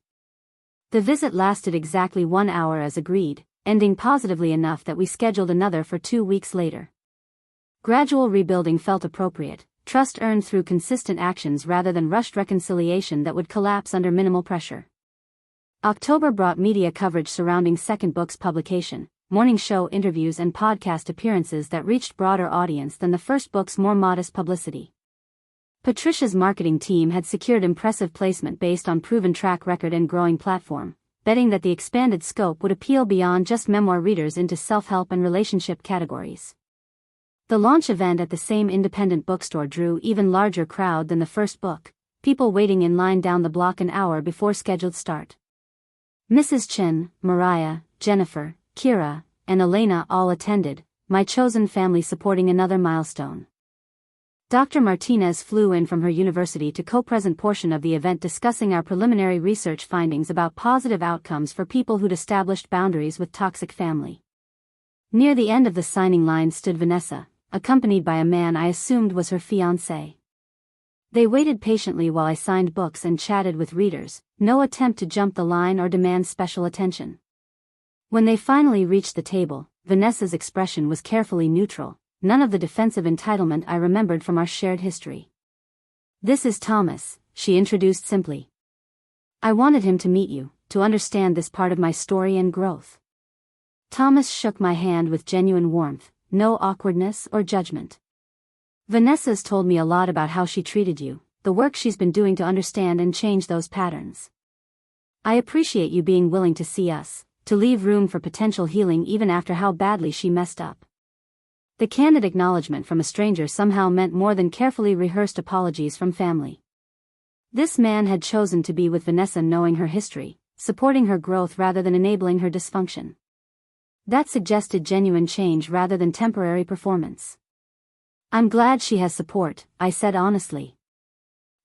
[SPEAKER 1] The visit lasted exactly 1 hour as agreed, ending positively enough that we scheduled another for 2 weeks later. Gradual rebuilding felt appropriate, trust earned through consistent actions rather than rushed reconciliation that would collapse under minimal pressure. October brought media coverage surrounding second book's publication, morning show interviews and podcast appearances that reached broader audience than the first book's more modest publicity. Patricia's marketing team had secured impressive placement based on proven track record and growing platform, betting that the expanded scope would appeal beyond just memoir readers into self-help and relationship categories. The launch event at the same independent bookstore drew even larger crowd than the first book, people waiting in line down the block an hour before scheduled start. Mrs. Chen, Mariah, Jennifer, Kira, and Elena all attended, my chosen family supporting another milestone. Dr. Martinez flew in from her university to co-present portion of the event discussing our preliminary research findings about positive outcomes for people who'd established boundaries with toxic family. Near the end of the signing line stood Vanessa, accompanied by a man I assumed was her fiancé. They waited patiently while I signed books and chatted with readers, no attempt to jump the line or demand special attention. When they finally reached the table, Vanessa's expression was carefully neutral, none of the defensive entitlement I remembered from our shared history. "This is Thomas," she introduced simply. "I wanted him to meet you, to understand this part of my story and growth." Thomas shook my hand with genuine warmth, no awkwardness or judgment. "Vanessa's told me a lot about how she treated you, the work she's been doing to understand and change those patterns. I appreciate you being willing to see us, to leave room for potential healing even after how badly she messed up." The candid acknowledgement from a stranger somehow meant more than carefully rehearsed apologies from family. This man had chosen to be with Vanessa knowing her history, supporting her growth rather than enabling her dysfunction. That suggested genuine change rather than temporary performance. "I'm glad she has support," I said honestly.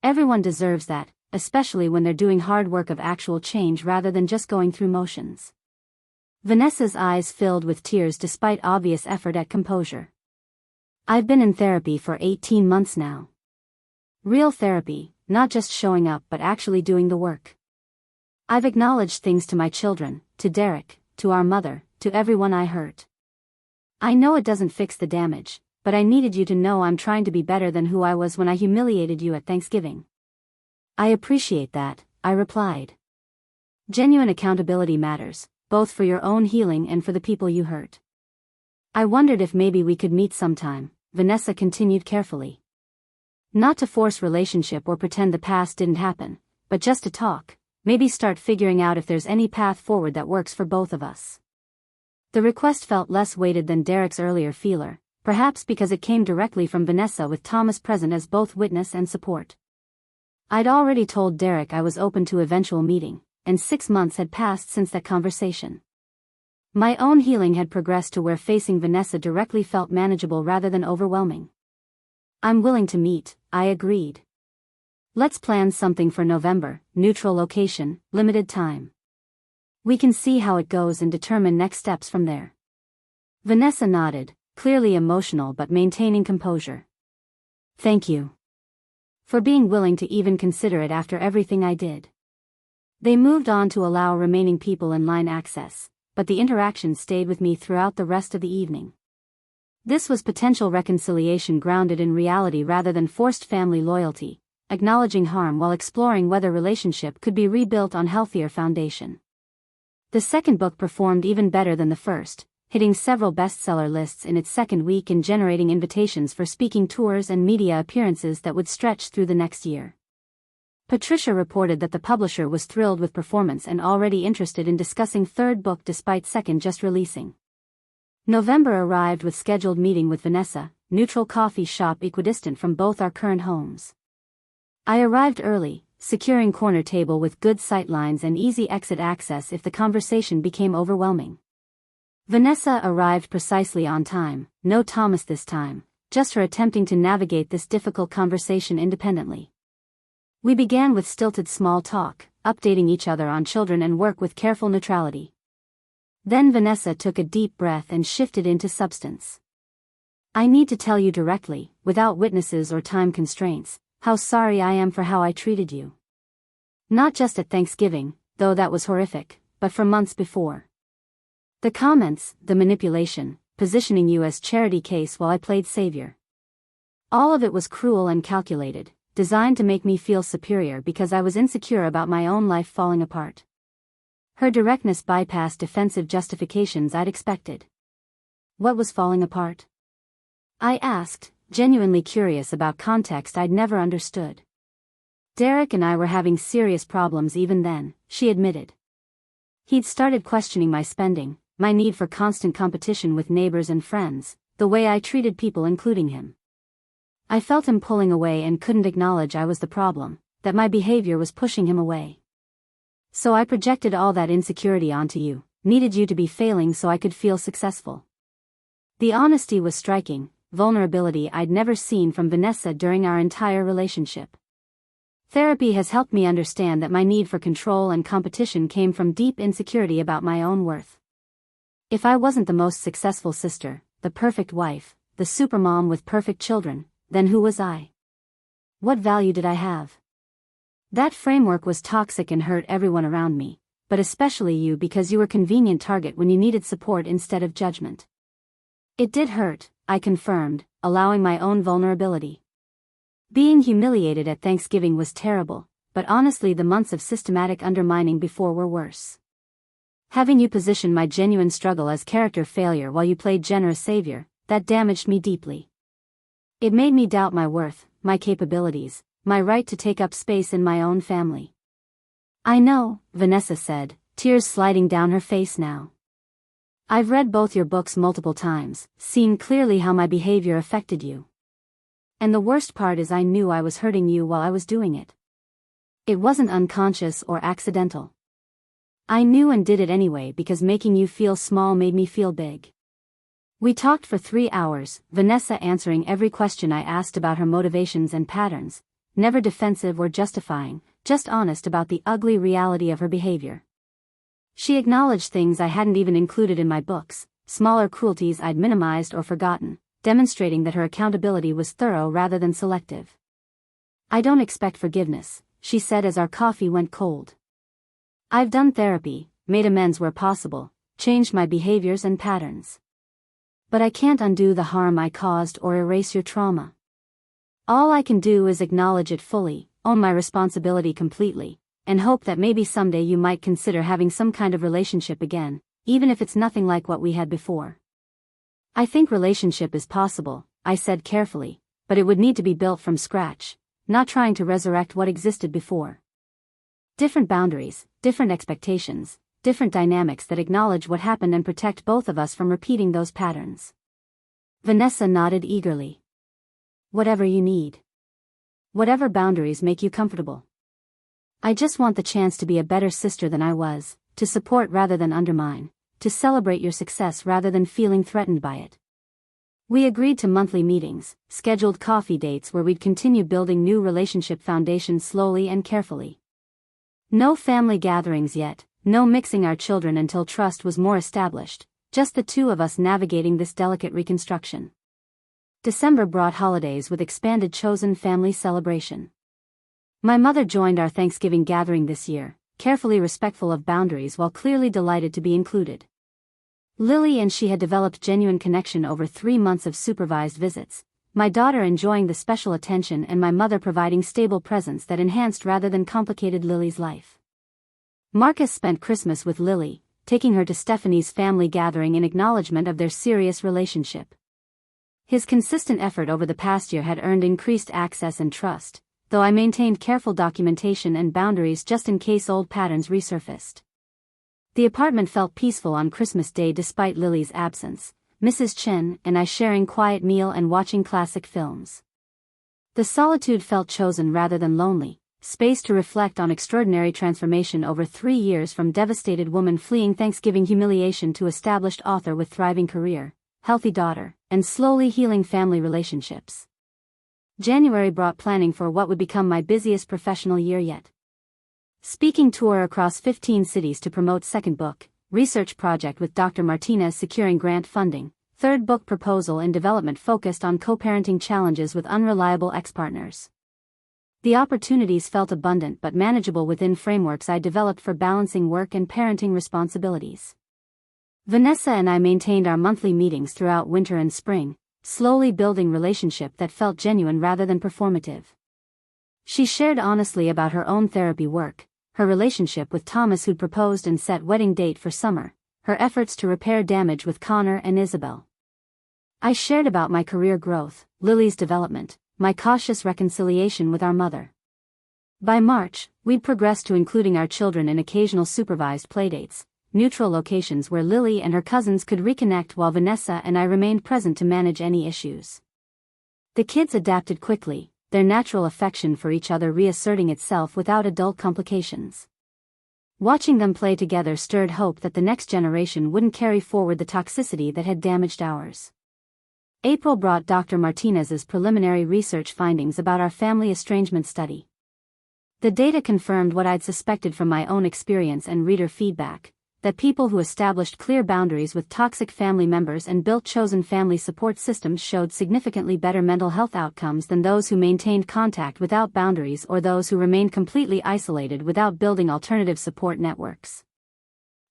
[SPEAKER 1] "Everyone deserves that, especially when they're doing hard work of actual change rather than just going through motions." Vanessa's eyes filled with tears despite obvious effort at composure. "I've been in therapy for 18 months now. Real therapy, not just showing up but actually doing the work. I've acknowledged things to my children, to Derek, to our mother, to everyone I hurt. I know it doesn't fix the damage, but I needed you to know I'm trying to be better than who I was when I humiliated you at Thanksgiving." "I appreciate that," I replied. "Genuine accountability matters, both for your own healing and for the people you hurt." "I wondered if maybe we could meet sometime," Vanessa continued carefully. "Not to force relationship or pretend the past didn't happen, but just to talk, maybe start figuring out if there's any path forward that works for both of us." The request felt less weighted than Derek's earlier feeler, perhaps because it came directly from Vanessa with Thomas present as both witness and support. I'd already told Derek I was open to eventual meeting, and 6 months had passed since that conversation. My own healing had progressed to where facing Vanessa directly felt manageable rather than overwhelming. "I'm willing to meet," I agreed. "Let's plan something for November, neutral location, limited time. We can see how it goes and determine next steps from there." Vanessa nodded, clearly emotional but maintaining composure. "Thank you for being willing to even consider it after everything I did." They moved on to allow remaining people in line access, but the interaction stayed with me throughout the rest of the evening. This was potential reconciliation grounded in reality rather than forced family loyalty, acknowledging harm while exploring whether relationship could be rebuilt on healthier foundation. The second book performed even better than the first, hitting several bestseller lists in its second week and generating invitations for speaking tours and media appearances that would stretch through the next year. Patricia reported that the publisher was thrilled with performance and already interested in discussing third book despite second just releasing. November arrived with scheduled meeting with Vanessa, neutral coffee shop equidistant from both our current homes. I arrived early, securing corner table with good sightlines and easy exit access if the conversation became overwhelming. Vanessa arrived precisely on time, no Thomas this time, just her attempting to navigate this difficult conversation independently. We began with stilted small talk, updating each other on children and work with careful neutrality. Then Vanessa took a deep breath and shifted into substance. I need to tell you directly, without witnesses or time constraints, how sorry I am for how I treated you. Not just at Thanksgiving, though that was horrific, but for months before. The comments, the manipulation, positioning you as charity case while I played savior. All of it was cruel and calculated, designed to make me feel superior because I was insecure about my own life falling apart. Her directness bypassed defensive justifications I'd expected. What was falling apart? I asked, genuinely curious about context I'd never understood. Derek and I were having serious problems even then, she admitted. He'd started questioning my spending, my need for constant competition with neighbors and friends, the way I treated people including him. I felt him pulling away and couldn't acknowledge I was the problem, that my behavior was pushing him away. So I projected all that insecurity onto you, needed you to be failing so I could feel successful. The honesty was striking, vulnerability I'd never seen from Vanessa during our entire relationship. Therapy has helped me understand that my need for control and competition came from deep insecurity about my own worth. If I wasn't the most successful sister, the perfect wife, the supermom with perfect children, then who was I? What value did I have? That framework was toxic and hurt everyone around me, but especially you because you were a convenient target when you needed support instead of judgment. It did hurt, I confirmed, allowing my own vulnerability. Being humiliated at Thanksgiving was terrible, but honestly the months of systematic undermining before were worse. Having you position my genuine struggle as character failure while you played generous savior, that damaged me deeply. It made me doubt my worth, my capabilities, my right to take up space in my own family. I know, Vanessa said, tears sliding down her face now. I've read both your books multiple times, seen clearly how my behavior affected you. And the worst part is I knew I was hurting you while I was doing it. It wasn't unconscious or accidental. I knew and did it anyway because making you feel small made me feel big. We talked for 3 hours, Vanessa answering every question I asked about her motivations and patterns, never defensive or justifying, just honest about the ugly reality of her behavior. She acknowledged things I hadn't even included in my books, smaller cruelties I'd minimized or forgotten, demonstrating that her accountability was thorough rather than selective. I don't expect forgiveness, she said as our coffee went cold. I've done therapy, made amends where possible, changed my behaviors and patterns. But I can't undo the harm I caused or erase your trauma. All I can do is acknowledge it fully, own my responsibility completely, and hope that maybe someday you might consider having some kind of relationship again, even if it's nothing like what we had before. I think relationship is possible, I said carefully, but it would need to be built from scratch, not trying to resurrect what existed before. Different boundaries, different expectations, different dynamics that acknowledge what happened and protect both of us from repeating those patterns. Vanessa nodded eagerly. Whatever you need. Whatever boundaries make you comfortable. I just want the chance to be a better sister than I was, to support rather than undermine, to celebrate your success rather than feeling threatened by it. We agreed to monthly meetings, scheduled coffee dates where we'd continue building new relationship foundations slowly and carefully. No family gatherings yet, no mixing our children until trust was more established, just the two of us navigating this delicate reconstruction. December brought holidays with expanded chosen family celebration. My mother joined our Thanksgiving gathering this year, carefully respectful of boundaries while clearly delighted to be included. Lily and she had developed genuine connection over 3 months of supervised visits, my daughter enjoying the special attention and my mother providing stable presence that enhanced rather than complicated Lily's life. Marcus spent Christmas with Lily, taking her to Stephanie's family gathering in acknowledgement of their serious relationship. His consistent effort over the past year had earned increased access and trust, though I maintained careful documentation and boundaries just in case old patterns resurfaced. The apartment felt peaceful on Christmas Day despite Lily's absence, Mrs. Chen and I sharing quiet meal and watching classic films. The solitude felt chosen rather than lonely, space to reflect on extraordinary transformation over 3 years from devastated woman fleeing Thanksgiving humiliation to established author with thriving career, healthy daughter, and slowly healing family relationships. January brought planning for what would become my busiest professional year yet. Speaking tour across 15 cities to promote second book, research project with Dr. Martinez securing grant funding, third book proposal and development focused on co-parenting challenges with unreliable ex-partners. The opportunities felt abundant but manageable within frameworks I developed for balancing work and parenting responsibilities. Vanessa and I maintained our monthly meetings throughout winter and spring, slowly building relationship that felt genuine rather than performative. She shared honestly about her own therapy work, her relationship with Thomas who'd proposed and set wedding date for summer, her efforts to repair damage with Connor and Isabel. I shared about my career growth, Lily's development, my cautious reconciliation with our mother. By March, we'd progressed to including our children in occasional supervised playdates, neutral locations where Lily and her cousins could reconnect while Vanessa and I remained present to manage any issues. The kids adapted quickly, their natural affection for each other reasserting itself without adult complications. Watching them play together stirred hope that the next generation wouldn't carry forward the toxicity that had damaged ours. April brought Dr. Martinez's preliminary research findings about our family estrangement study. The data confirmed what I'd suspected from my own experience and reader feedback, that people who established clear boundaries with toxic family members and built chosen family support systems showed significantly better mental health outcomes than those who maintained contact without boundaries or those who remained completely isolated without building alternative support networks.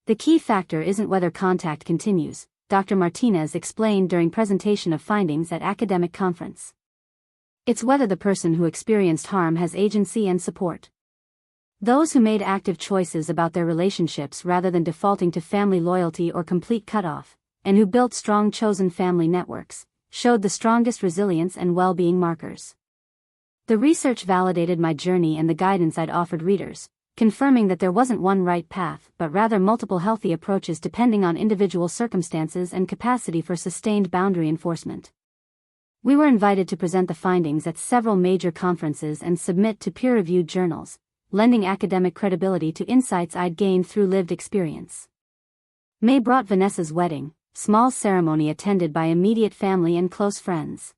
[SPEAKER 1] The key factor isn't whether contact continues, Dr. Martinez explained during presentation of findings at academic conference. It's whether the person who experienced harm has agency and support. Those who made active choices about their relationships rather than defaulting to family loyalty or complete cutoff, and who built strong chosen family networks, showed the strongest resilience and well-being markers. The research validated my journey and the guidance I'd offered readers, confirming that there wasn't one right path but rather multiple healthy approaches depending on individual circumstances and capacity for sustained boundary enforcement. We were invited to present the findings at several major conferences and submit to peer-reviewed journals, lending academic credibility to insights I'd gained through lived experience. May brought Vanessa's wedding, small ceremony attended by immediate family and close friends.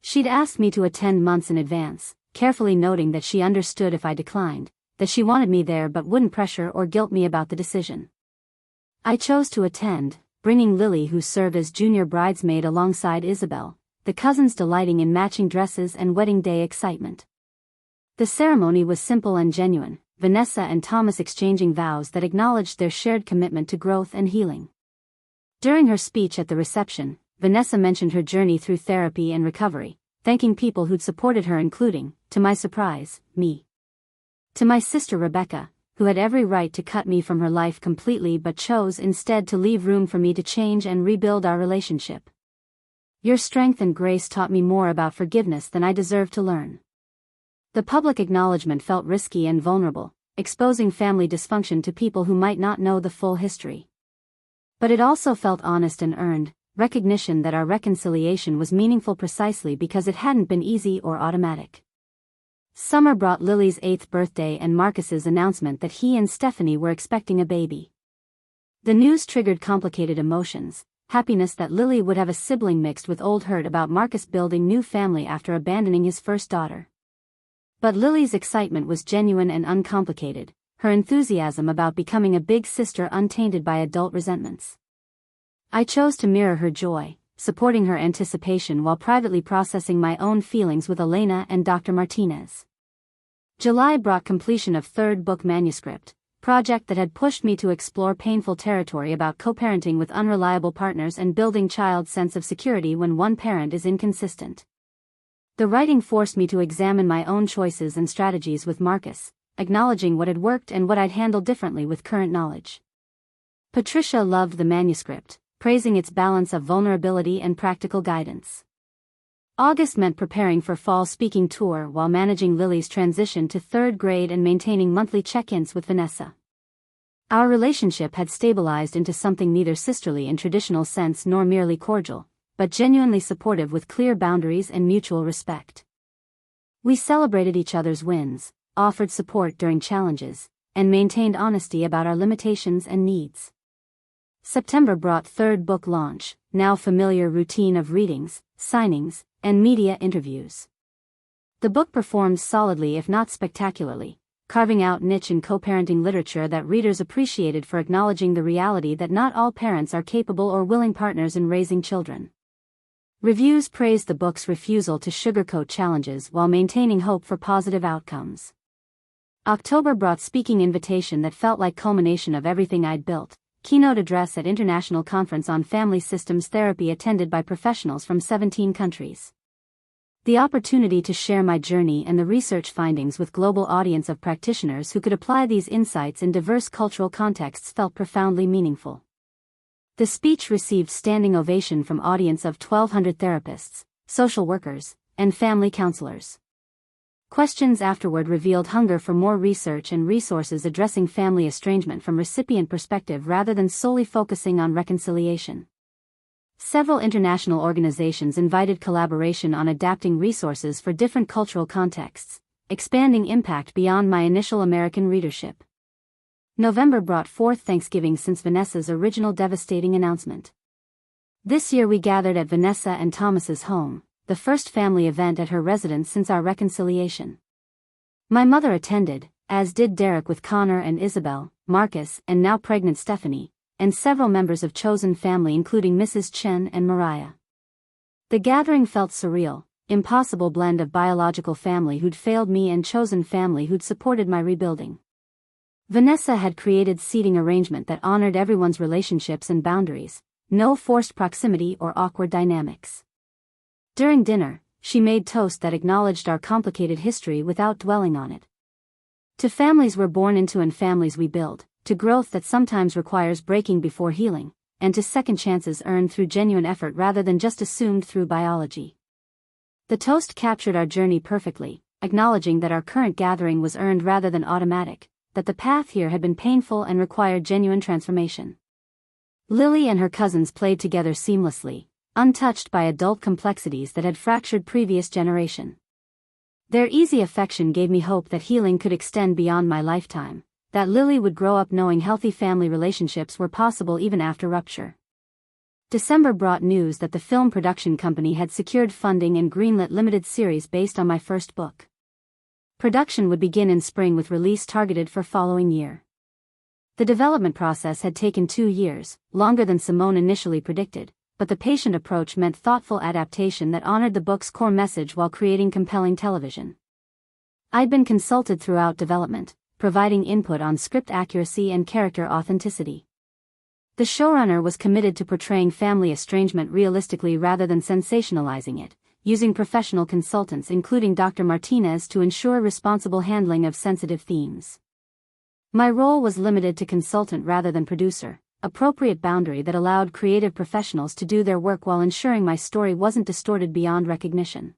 [SPEAKER 1] She'd asked me to attend months in advance, carefully noting that she understood if I declined, that she wanted me there but wouldn't pressure or guilt me about the decision. I chose to attend, bringing Lily who served as junior bridesmaid alongside Isabel, the cousins delighting in matching dresses and wedding day excitement. The ceremony was simple and genuine, Vanessa and Thomas exchanging vows that acknowledged their shared commitment to growth and healing. During her speech at the reception, Vanessa mentioned her journey through therapy and recovery, thanking people who'd supported her including, to my surprise, me. To my sister Rebecca, who had every right to cut me from her life completely but chose instead to leave room for me to change and rebuild our relationship. Your strength and grace taught me more about forgiveness than I deserved to learn. The public acknowledgement felt risky and vulnerable, exposing family dysfunction to people who might not know the full history. But it also felt honest and earned, recognition that our reconciliation was meaningful precisely because it hadn't been easy or automatic. Summer brought Lily's 8th birthday and Marcus's announcement that he and Stephanie were expecting a baby. The news triggered complicated emotions, happiness that Lily would have a sibling mixed with old hurt about Marcus building new family after abandoning his first daughter. But Lily's excitement was genuine and uncomplicated, her enthusiasm about becoming a big sister untainted by adult resentments. I chose to mirror her joy, supporting her anticipation while privately processing my own feelings with Elena and Dr. Martinez. July brought completion of third book manuscript, project that had pushed me to explore painful territory about co-parenting with unreliable partners and building child's sense of security when one parent is inconsistent. The writing forced me to examine my own choices and strategies with Marcus, acknowledging what had worked and what I'd handled differently with current knowledge. Patricia loved the manuscript, praising its balance of vulnerability and practical guidance. August meant preparing for fall speaking tour while managing Lily's transition to third grade and maintaining monthly check-ins with Vanessa. Our relationship had stabilized into something neither sisterly in traditional sense nor merely cordial, but genuinely supportive with clear boundaries and mutual respect. We celebrated each other's wins, offered support during challenges, and maintained honesty about our limitations and needs. September brought third book launch, now familiar routine of readings, signings, and media interviews. The book performed solidly if not spectacularly, carving out niche in co-parenting literature that readers appreciated for acknowledging the reality that not all parents are capable or willing partners in raising children. Reviews praised the book's refusal to sugarcoat challenges while maintaining hope for positive outcomes. October brought speaking invitation that felt like culmination of everything I'd built, keynote address at International Conference on Family Systems Therapy attended by professionals from 17 countries. The opportunity to share my journey and the research findings with global audience of practitioners who could apply these insights in diverse cultural contexts felt profoundly meaningful. The speech received standing ovation from audience of 1,200 therapists, social workers, and family counselors. Questions afterward revealed hunger for more research and resources addressing family estrangement from recipient perspective rather than solely focusing on reconciliation. Several international organizations invited collaboration on adapting resources for different cultural contexts, expanding impact beyond my initial American readership. November brought fourth Thanksgiving since Vanessa's original devastating announcement. This year we gathered at Vanessa and Thomas's home, the first family event at her residence since our reconciliation. My mother attended, as did Derek with Connor and Isabel, Marcus and now pregnant Stephanie, and several members of chosen family including Mrs. Chen and Mariah. The gathering felt surreal, impossible blend of biological family who'd failed me and chosen family who'd supported my rebuilding. Vanessa had created seating arrangement that honored everyone's relationships and boundaries, no forced proximity or awkward dynamics. During dinner, she made toast that acknowledged our complicated history without dwelling on it. To families we're born into and families we build, to growth that sometimes requires breaking before healing, and to second chances earned through genuine effort rather than just assumed through biology. The toast captured our journey perfectly, acknowledging that our current gathering was earned rather than automatic, that the path here had been painful and required genuine transformation. Lily and her cousins played together seamlessly, untouched by adult complexities that had fractured previous generation. Their easy affection gave me hope that healing could extend beyond my lifetime, that Lily would grow up knowing healthy family relationships were possible even after rupture. December brought news that the film production company had secured funding and greenlit limited series based on my first book. Production would begin in spring with release targeted for following year. The development process had taken 2 years, longer than Simone initially predicted, but the patient approach meant thoughtful adaptation that honored the book's core message while creating compelling television. I'd been consulted throughout development, providing input on script accuracy and character authenticity. The showrunner was committed to portraying family estrangement realistically rather than sensationalizing it, using professional consultants including Dr. Martinez to ensure responsible handling of sensitive themes. My role was limited to consultant rather than producer, appropriate boundary that allowed creative professionals to do their work while ensuring my story wasn't distorted beyond recognition.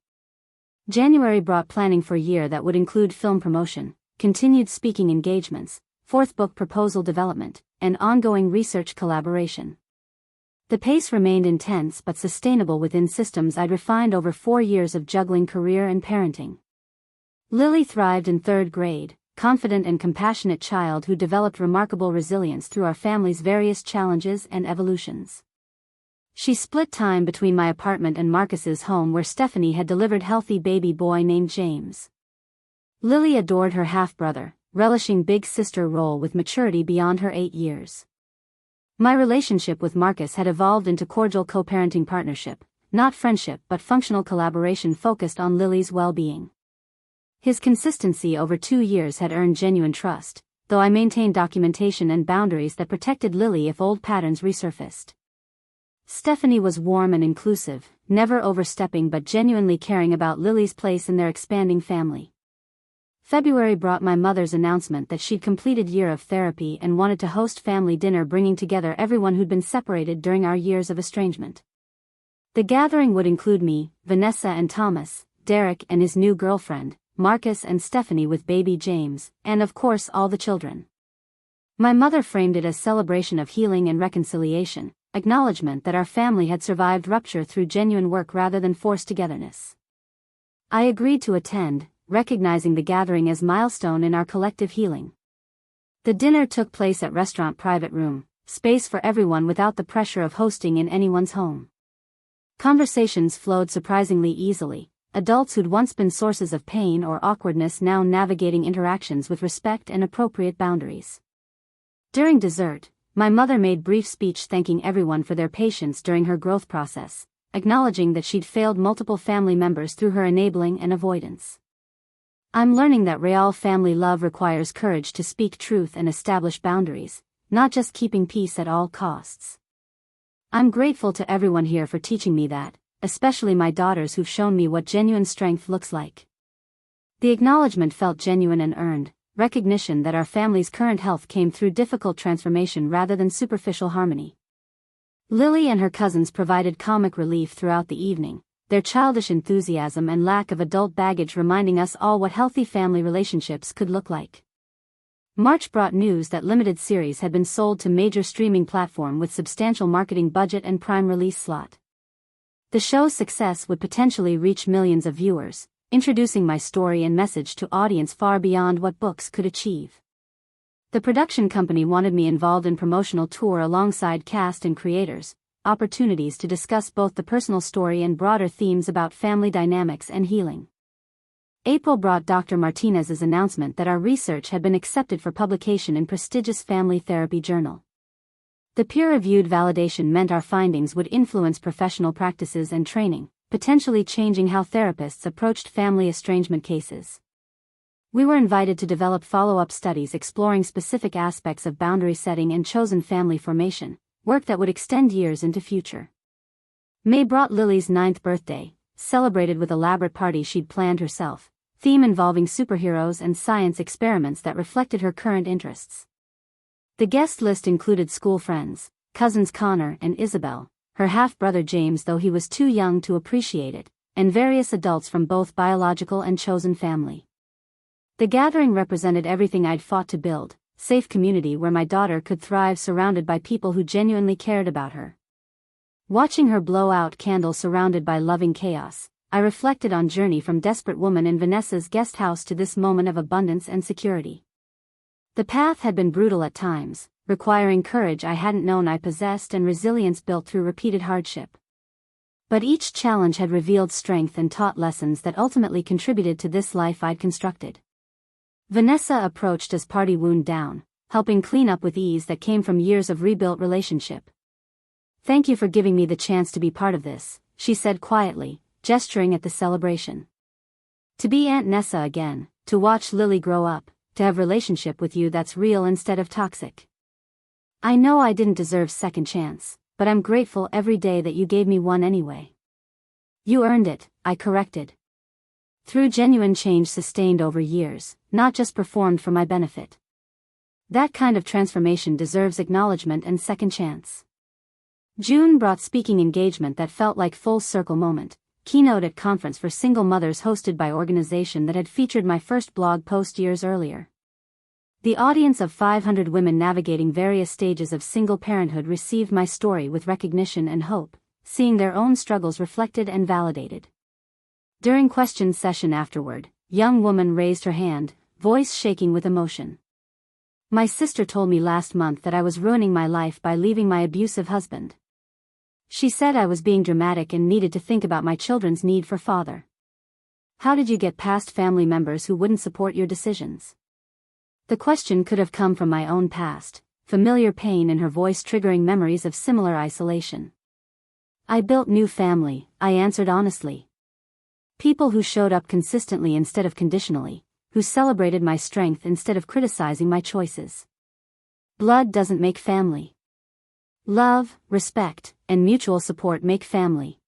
[SPEAKER 1] January brought planning for a year that would include film promotion, continued speaking engagements, fourth book proposal development, and ongoing research collaboration. The pace remained intense but sustainable within systems I'd refined over 4 years of juggling career and parenting. Lily thrived in third grade, confident and compassionate child who developed remarkable resilience through our family's various challenges and evolutions. She split time between my apartment and Marcus's home where Stephanie had delivered healthy baby boy named James. Lily adored her half-brother, relishing big sister role with maturity beyond her 8 years. My relationship with Marcus had evolved into cordial co-parenting partnership, not friendship but functional collaboration focused on Lily's well-being. His consistency over 2 years had earned genuine trust, though I maintained documentation and boundaries that protected Lily if old patterns resurfaced. Stephanie was warm and inclusive, never overstepping but genuinely caring about Lily's place in their expanding family. February brought my mother's announcement that she'd completed year of therapy and wanted to host family dinner, bringing together everyone who'd been separated during our years of estrangement. The gathering would include me, Vanessa and Thomas, Derek and his new girlfriend, Marcus and Stephanie with baby James, and of course all the children. My mother framed it as celebration of healing and reconciliation, acknowledgement that our family had survived rupture through genuine work rather than forced togetherness. I agreed to attend, recognizing the gathering as milestone in our collective healing. The dinner took place at restaurant private room, space for everyone without the pressure of hosting in anyone's home. Conversations flowed surprisingly easily, adults who'd once been sources of pain or awkwardness now navigating interactions with respect and appropriate boundaries. During dessert, my mother made brief speech thanking everyone for their patience during her growth process, acknowledging that she'd failed multiple family members through her enabling and avoidance. I'm learning that real family love requires courage to speak truth and establish boundaries, not just keeping peace at all costs. I'm grateful to everyone here for teaching me that, especially my daughters who've shown me what genuine strength looks like. The acknowledgement felt genuine and earned, recognition that our family's current health came through difficult transformation rather than superficial harmony. Lily and her cousins provided comic relief throughout the evening, their childish enthusiasm and lack of adult baggage reminding us all what healthy family relationships could look like. March brought news that limited series had been sold to major streaming platform with substantial marketing budget and prime release slot. The show's success would potentially reach millions of viewers, introducing my story and message to audience far beyond what books could achieve. The production company wanted me involved in promotional tour alongside cast and creators, opportunities to discuss both the personal story and broader themes about family dynamics and healing. April brought Dr. Martinez's announcement that our research had been accepted for publication in prestigious family therapy journal. The peer-reviewed validation meant our findings would influence professional practices and training, potentially changing how therapists approached family estrangement cases. We were invited to develop follow-up studies exploring specific aspects of boundary setting and chosen family formation, work that would extend years into future. May brought Lily's 9th birthday, celebrated with elaborate party she'd planned herself, theme involving superheroes and science experiments that reflected her current interests. The guest list included school friends, cousins Connor and Isabel, her half-brother James though he was too young to appreciate it, and various adults from both biological and chosen family. The gathering represented everything I'd fought to build, safe community where my daughter could thrive surrounded by people who genuinely cared about her. Watching her blow out candles surrounded by loving chaos, I reflected on journey from desperate woman in Vanessa's guest house to this moment of abundance and security. The path had been brutal at times, requiring courage I hadn't known I possessed and resilience built through repeated hardship. But each challenge had revealed strength and taught lessons that ultimately contributed to this life I'd constructed. Vanessa approached as party wound down, helping clean up with ease that came from years of rebuilt relationship. "Thank you for giving me the chance to be part of this," she said quietly, gesturing at the celebration. "To be Aunt Nessa again, to watch Lily grow up, to have relationship with you that's real instead of toxic. I know I didn't deserve second chance, but I'm grateful every day that you gave me one anyway." "You earned it," I corrected. "Through genuine change sustained over years, not just performed for my benefit. That kind of transformation deserves acknowledgement and second chance." June brought speaking engagement that felt like full circle moment, keynote at conference for single mothers hosted by organization that had featured my first blog post years earlier. The audience of 500 women navigating various stages of single parenthood received my story with recognition and hope, seeing their own struggles reflected and validated. During question session afterward, young woman raised her hand, voice shaking with emotion. "My sister told me last month that I was ruining my life by leaving my abusive husband. She said I was being dramatic and needed to think about my children's need for father. How did you get past family members who wouldn't support your decisions?" The question could have come from my own past, familiar pain in her voice triggering memories of similar isolation. "I built new family," I answered honestly. "People who showed up consistently instead of conditionally, who celebrated my strength instead of criticizing my choices. Blood doesn't make family. Love, respect, and mutual support make family.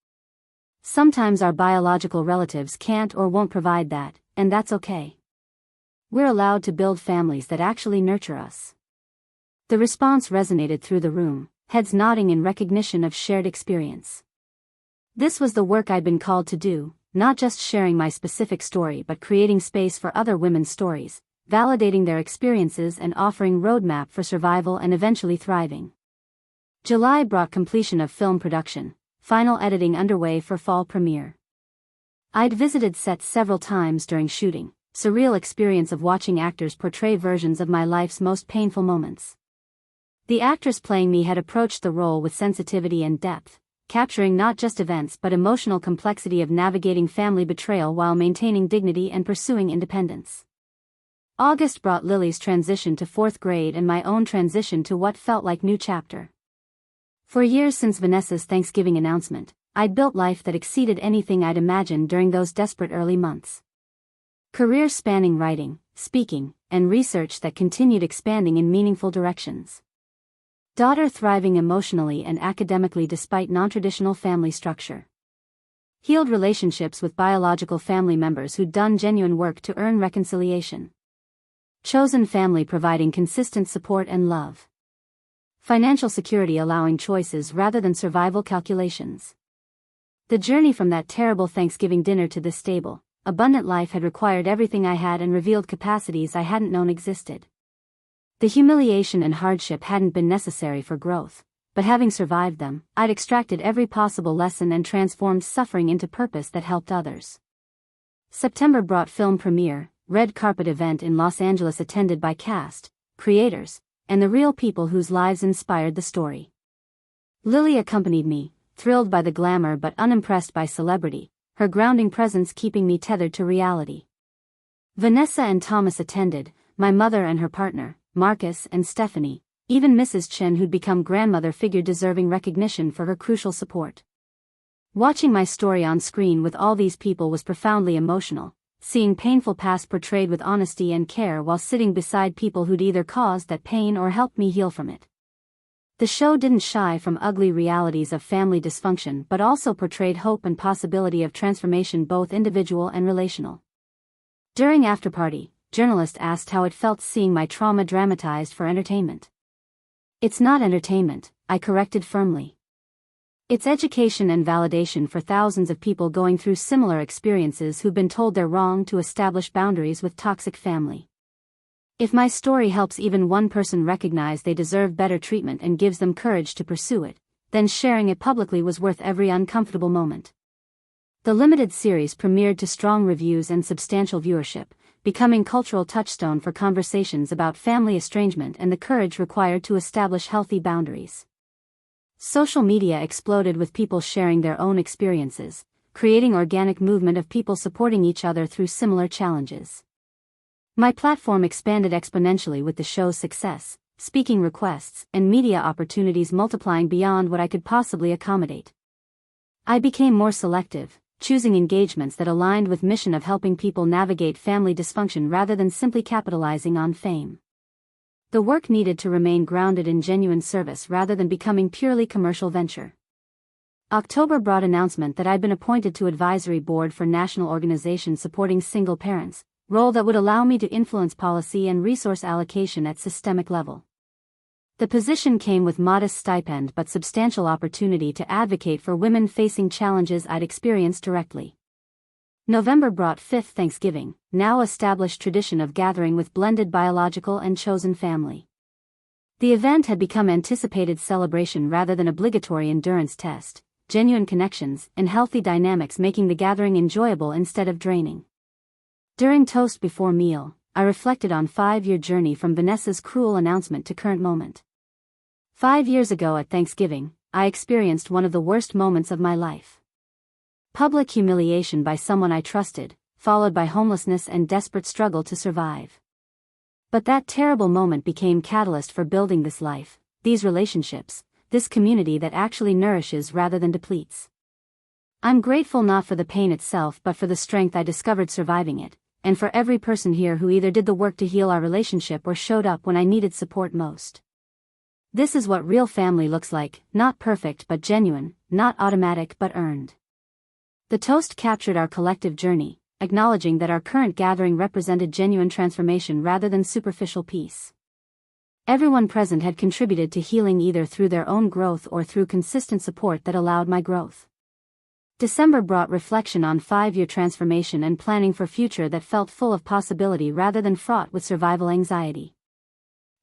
[SPEAKER 1] Sometimes our biological relatives can't or won't provide that, and that's okay. We're allowed to build families that actually nurture us." The response resonated through the room, heads nodding in recognition of shared experience. This was the work I'd been called to do, not just sharing my specific story but creating space for other women's stories, validating their experiences and offering roadmap for survival and eventually thriving. July brought completion of film production, final editing underway for fall premiere. I'd visited sets several times during shooting, surreal experience of watching actors portray versions of my life's most painful moments. The actress playing me had approached the role with sensitivity and depth, capturing not just events but emotional complexity of navigating family betrayal while maintaining dignity and pursuing independence. August brought Lily's transition to 4th grade and my own transition to what felt like new chapter. For years since Vanessa's Thanksgiving announcement, I'd built life that exceeded anything I'd imagined during those desperate early months. Career spanning writing, speaking, and research that continued expanding in meaningful directions. Daughter thriving emotionally and academically despite non-traditional family structure. Healed relationships with biological family members who'd done genuine work to earn reconciliation. Chosen family providing consistent support and love. Financial security allowing choices rather than survival calculations. The journey from that terrible Thanksgiving dinner to this stable, abundant life had required everything I had and revealed capacities I hadn't known existed. The humiliation and hardship hadn't been necessary for growth, but having survived them, I'd extracted every possible lesson and transformed suffering into purpose that helped others. September brought film premiere, red carpet event in Los Angeles attended by cast, creators, and the real people whose lives inspired the story. Lily accompanied me, thrilled by the glamour but unimpressed by celebrity, her grounding presence keeping me tethered to reality. Vanessa and Thomas attended, my mother and her partner, Marcus and Stephanie, even Mrs. Chen who'd become grandmother figure deserving recognition for her crucial support. Watching my story on screen with all these people was profoundly emotional, seeing painful past portrayed with honesty and care while sitting beside people who'd either caused that pain or helped me heal from it. The show didn't shy from ugly realities of family dysfunction but also portrayed hope and possibility of transformation both individual and relational. During afterparty, journalist asked how it felt seeing my trauma dramatized for entertainment. "It's not entertainment," I corrected firmly. "It's education and validation for thousands of people going through similar experiences who've been told they're wrong to establish boundaries with toxic family. If my story helps even one person recognize they deserve better treatment and gives them courage to pursue it, then sharing it publicly was worth every uncomfortable moment." The limited series premiered to strong reviews and substantial viewership, becoming cultural touchstone for conversations about family estrangement and the courage required to establish healthy boundaries. Social media exploded with people sharing their own experiences, creating organic movement of people supporting each other through similar challenges. My platform expanded exponentially with the show's success, speaking requests and media opportunities multiplying beyond what I could possibly accommodate. I became more selective, choosing engagements that aligned with mission of helping people navigate family dysfunction rather than simply capitalizing on fame. The work needed to remain grounded in genuine service rather than becoming purely commercial venture. October brought announcement that I'd been appointed to advisory board for national organization supporting single parents, role that would allow me to influence policy and resource allocation at systemic level. The position came with modest stipend but substantial opportunity to advocate for women facing challenges I'd experienced directly. November brought 5th Thanksgiving, now established tradition of gathering with blended biological and chosen family. The event had become anticipated celebration rather than obligatory endurance test, genuine connections and healthy dynamics making the gathering enjoyable instead of draining. During toast before meal, I reflected on 5-year journey from Vanessa's cruel announcement to current moment. 5 years ago at Thanksgiving, I experienced one of the worst moments of my life. Public humiliation by someone I trusted, followed by homelessness and desperate struggle to survive. But that terrible moment became catalyst for building this life, these relationships, this community that actually nourishes rather than depletes. I'm grateful not for the pain itself but for the strength I discovered surviving it, and for every person here who either did the work to heal our relationship or showed up when I needed support most. This is what real family looks like, not perfect but genuine, not automatic but earned. The toast captured our collective journey, acknowledging that our current gathering represented genuine transformation rather than superficial peace. Everyone present had contributed to healing either through their own growth or through consistent support that allowed my growth. December brought reflection on 5-year transformation and planning for future that felt full of possibility rather than fraught with survival anxiety.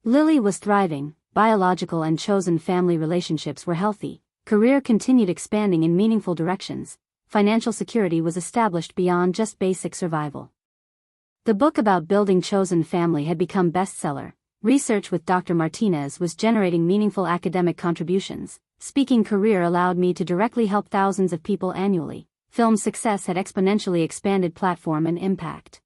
[SPEAKER 1] Lily was thriving, biological and chosen family relationships were healthy, career continued expanding in meaningful directions, financial security was established beyond just basic survival. The book about building chosen family had become bestseller, research with Dr. Martinez was generating meaningful academic contributions, speaking career allowed me to directly help thousands of people annually, film success had exponentially expanded platform and impact.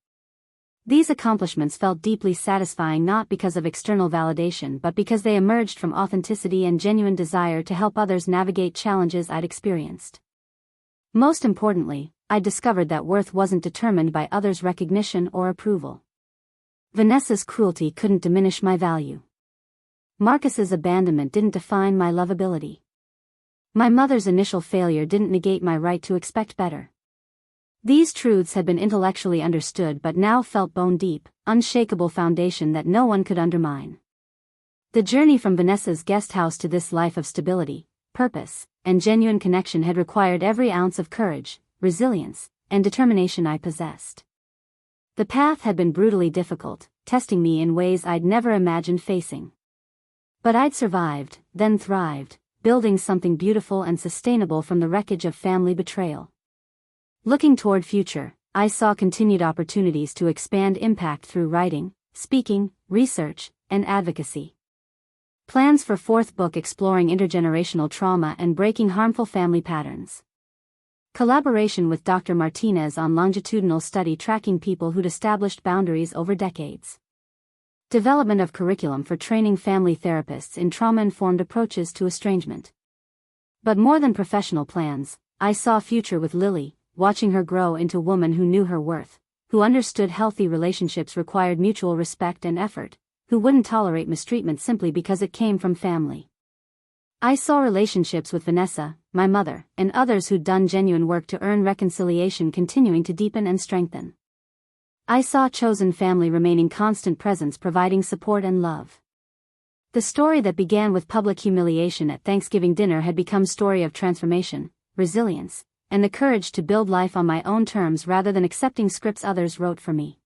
[SPEAKER 1] These accomplishments felt deeply satisfying not because of external validation but because they emerged from authenticity and genuine desire to help others navigate challenges I'd experienced. Most importantly, I discovered that worth wasn't determined by others' recognition or approval. Vanessa's cruelty couldn't diminish my value. Marcus's abandonment didn't define my lovability. My mother's initial failure didn't negate my right to expect better. These truths had been intellectually understood but now felt bone-deep, unshakable foundation that no one could undermine. The journey from Vanessa's guest house to this life of stability, purpose, and genuine connection had required every ounce of courage, resilience, and determination I possessed. The path had been brutally difficult, testing me in ways I'd never imagined facing. But I'd survived, then thrived, building something beautiful and sustainable from the wreckage of family betrayal. Looking toward future, I saw continued opportunities to expand impact through writing, speaking, research, and advocacy. Plans for 4th book exploring intergenerational trauma and breaking harmful family patterns. Collaboration with Dr. Martinez on longitudinal study tracking people who'd established boundaries over decades. Development of curriculum for training family therapists in trauma-informed approaches to estrangement. But more than professional plans, I saw a future with Lily, watching her grow into a woman who knew her worth, who understood healthy relationships required mutual respect and effort, who wouldn't tolerate mistreatment simply because it came from family. I saw relationships with Vanessa, my mother, and others who'd done genuine work to earn reconciliation continuing to deepen and strengthen. I saw chosen family remaining constant presence providing support and love. The story that began with public humiliation at Thanksgiving dinner had become story of transformation, resilience, and the courage to build life on my own terms rather than accepting scripts others wrote for me.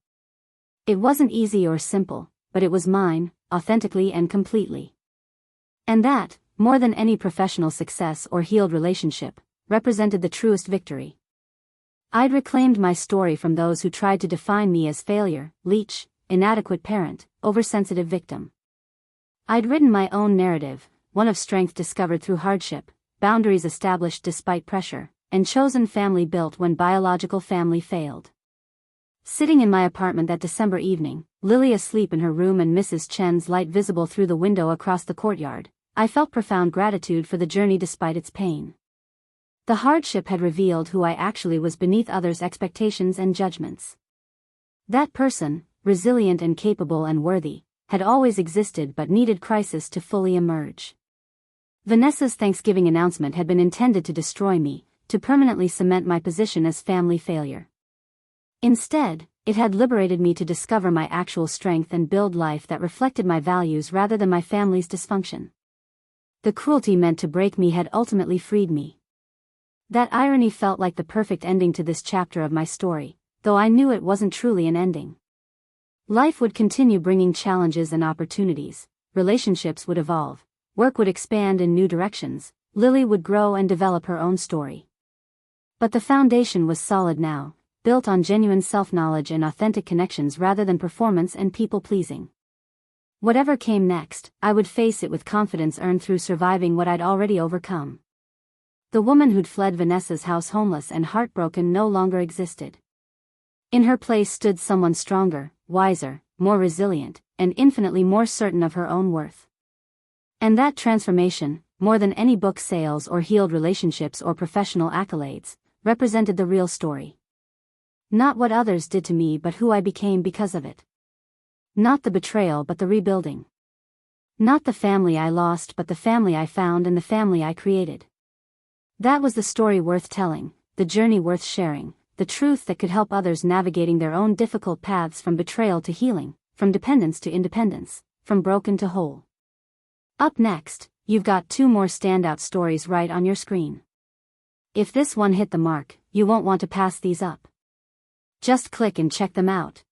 [SPEAKER 1] It wasn't easy or simple, but it was mine, authentically and completely. And that, more than any professional success or healed relationship, represented the truest victory. I'd reclaimed my story from those who tried to define me as failure, leech, inadequate parent, oversensitive victim. I'd written my own narrative, one of strength discovered through hardship, boundaries established despite pressure, and chosen family built when biological family failed. Sitting in my apartment that December evening, Lily asleep in her room and Mrs. Chen's light visible through the window across the courtyard, I felt profound gratitude for the journey despite its pain. The hardship had revealed who I actually was beneath others' expectations and judgments. That person, resilient and capable and worthy, had always existed but needed crisis to fully emerge. Vanessa's Thanksgiving announcement had been intended to destroy me, to permanently cement my position as family failure. Instead, it had liberated me to discover my actual strength and build life that reflected my values rather than my family's dysfunction. The cruelty meant to break me had ultimately freed me. That irony felt like the perfect ending to this chapter of my story, though I knew it wasn't truly an ending. Life would continue bringing challenges and opportunities, relationships would evolve, work would expand in new directions, Lily would grow and develop her own story. But the foundation was solid now, built on genuine self-knowledge and authentic connections rather than performance and people-pleasing. Whatever came next, I would face it with confidence earned through surviving what I'd already overcome. The woman who'd fled Vanessa's house homeless and heartbroken no longer existed. In her place stood someone stronger, wiser, more resilient, and infinitely more certain of her own worth. And that transformation, more than any book sales or healed relationships or professional accolades, represented the real story. Not what others did to me but who I became because of it. Not the betrayal but the rebuilding. Not the family I lost but the family I found and the family I created. That was the story worth telling, the journey worth sharing, the truth that could help others navigating their own difficult paths from betrayal to healing, from dependence to independence, from broken to whole. Up next, you've got 2 more standout stories right on your screen. If this one hit the mark, you won't want to pass these up. Just click and check them out.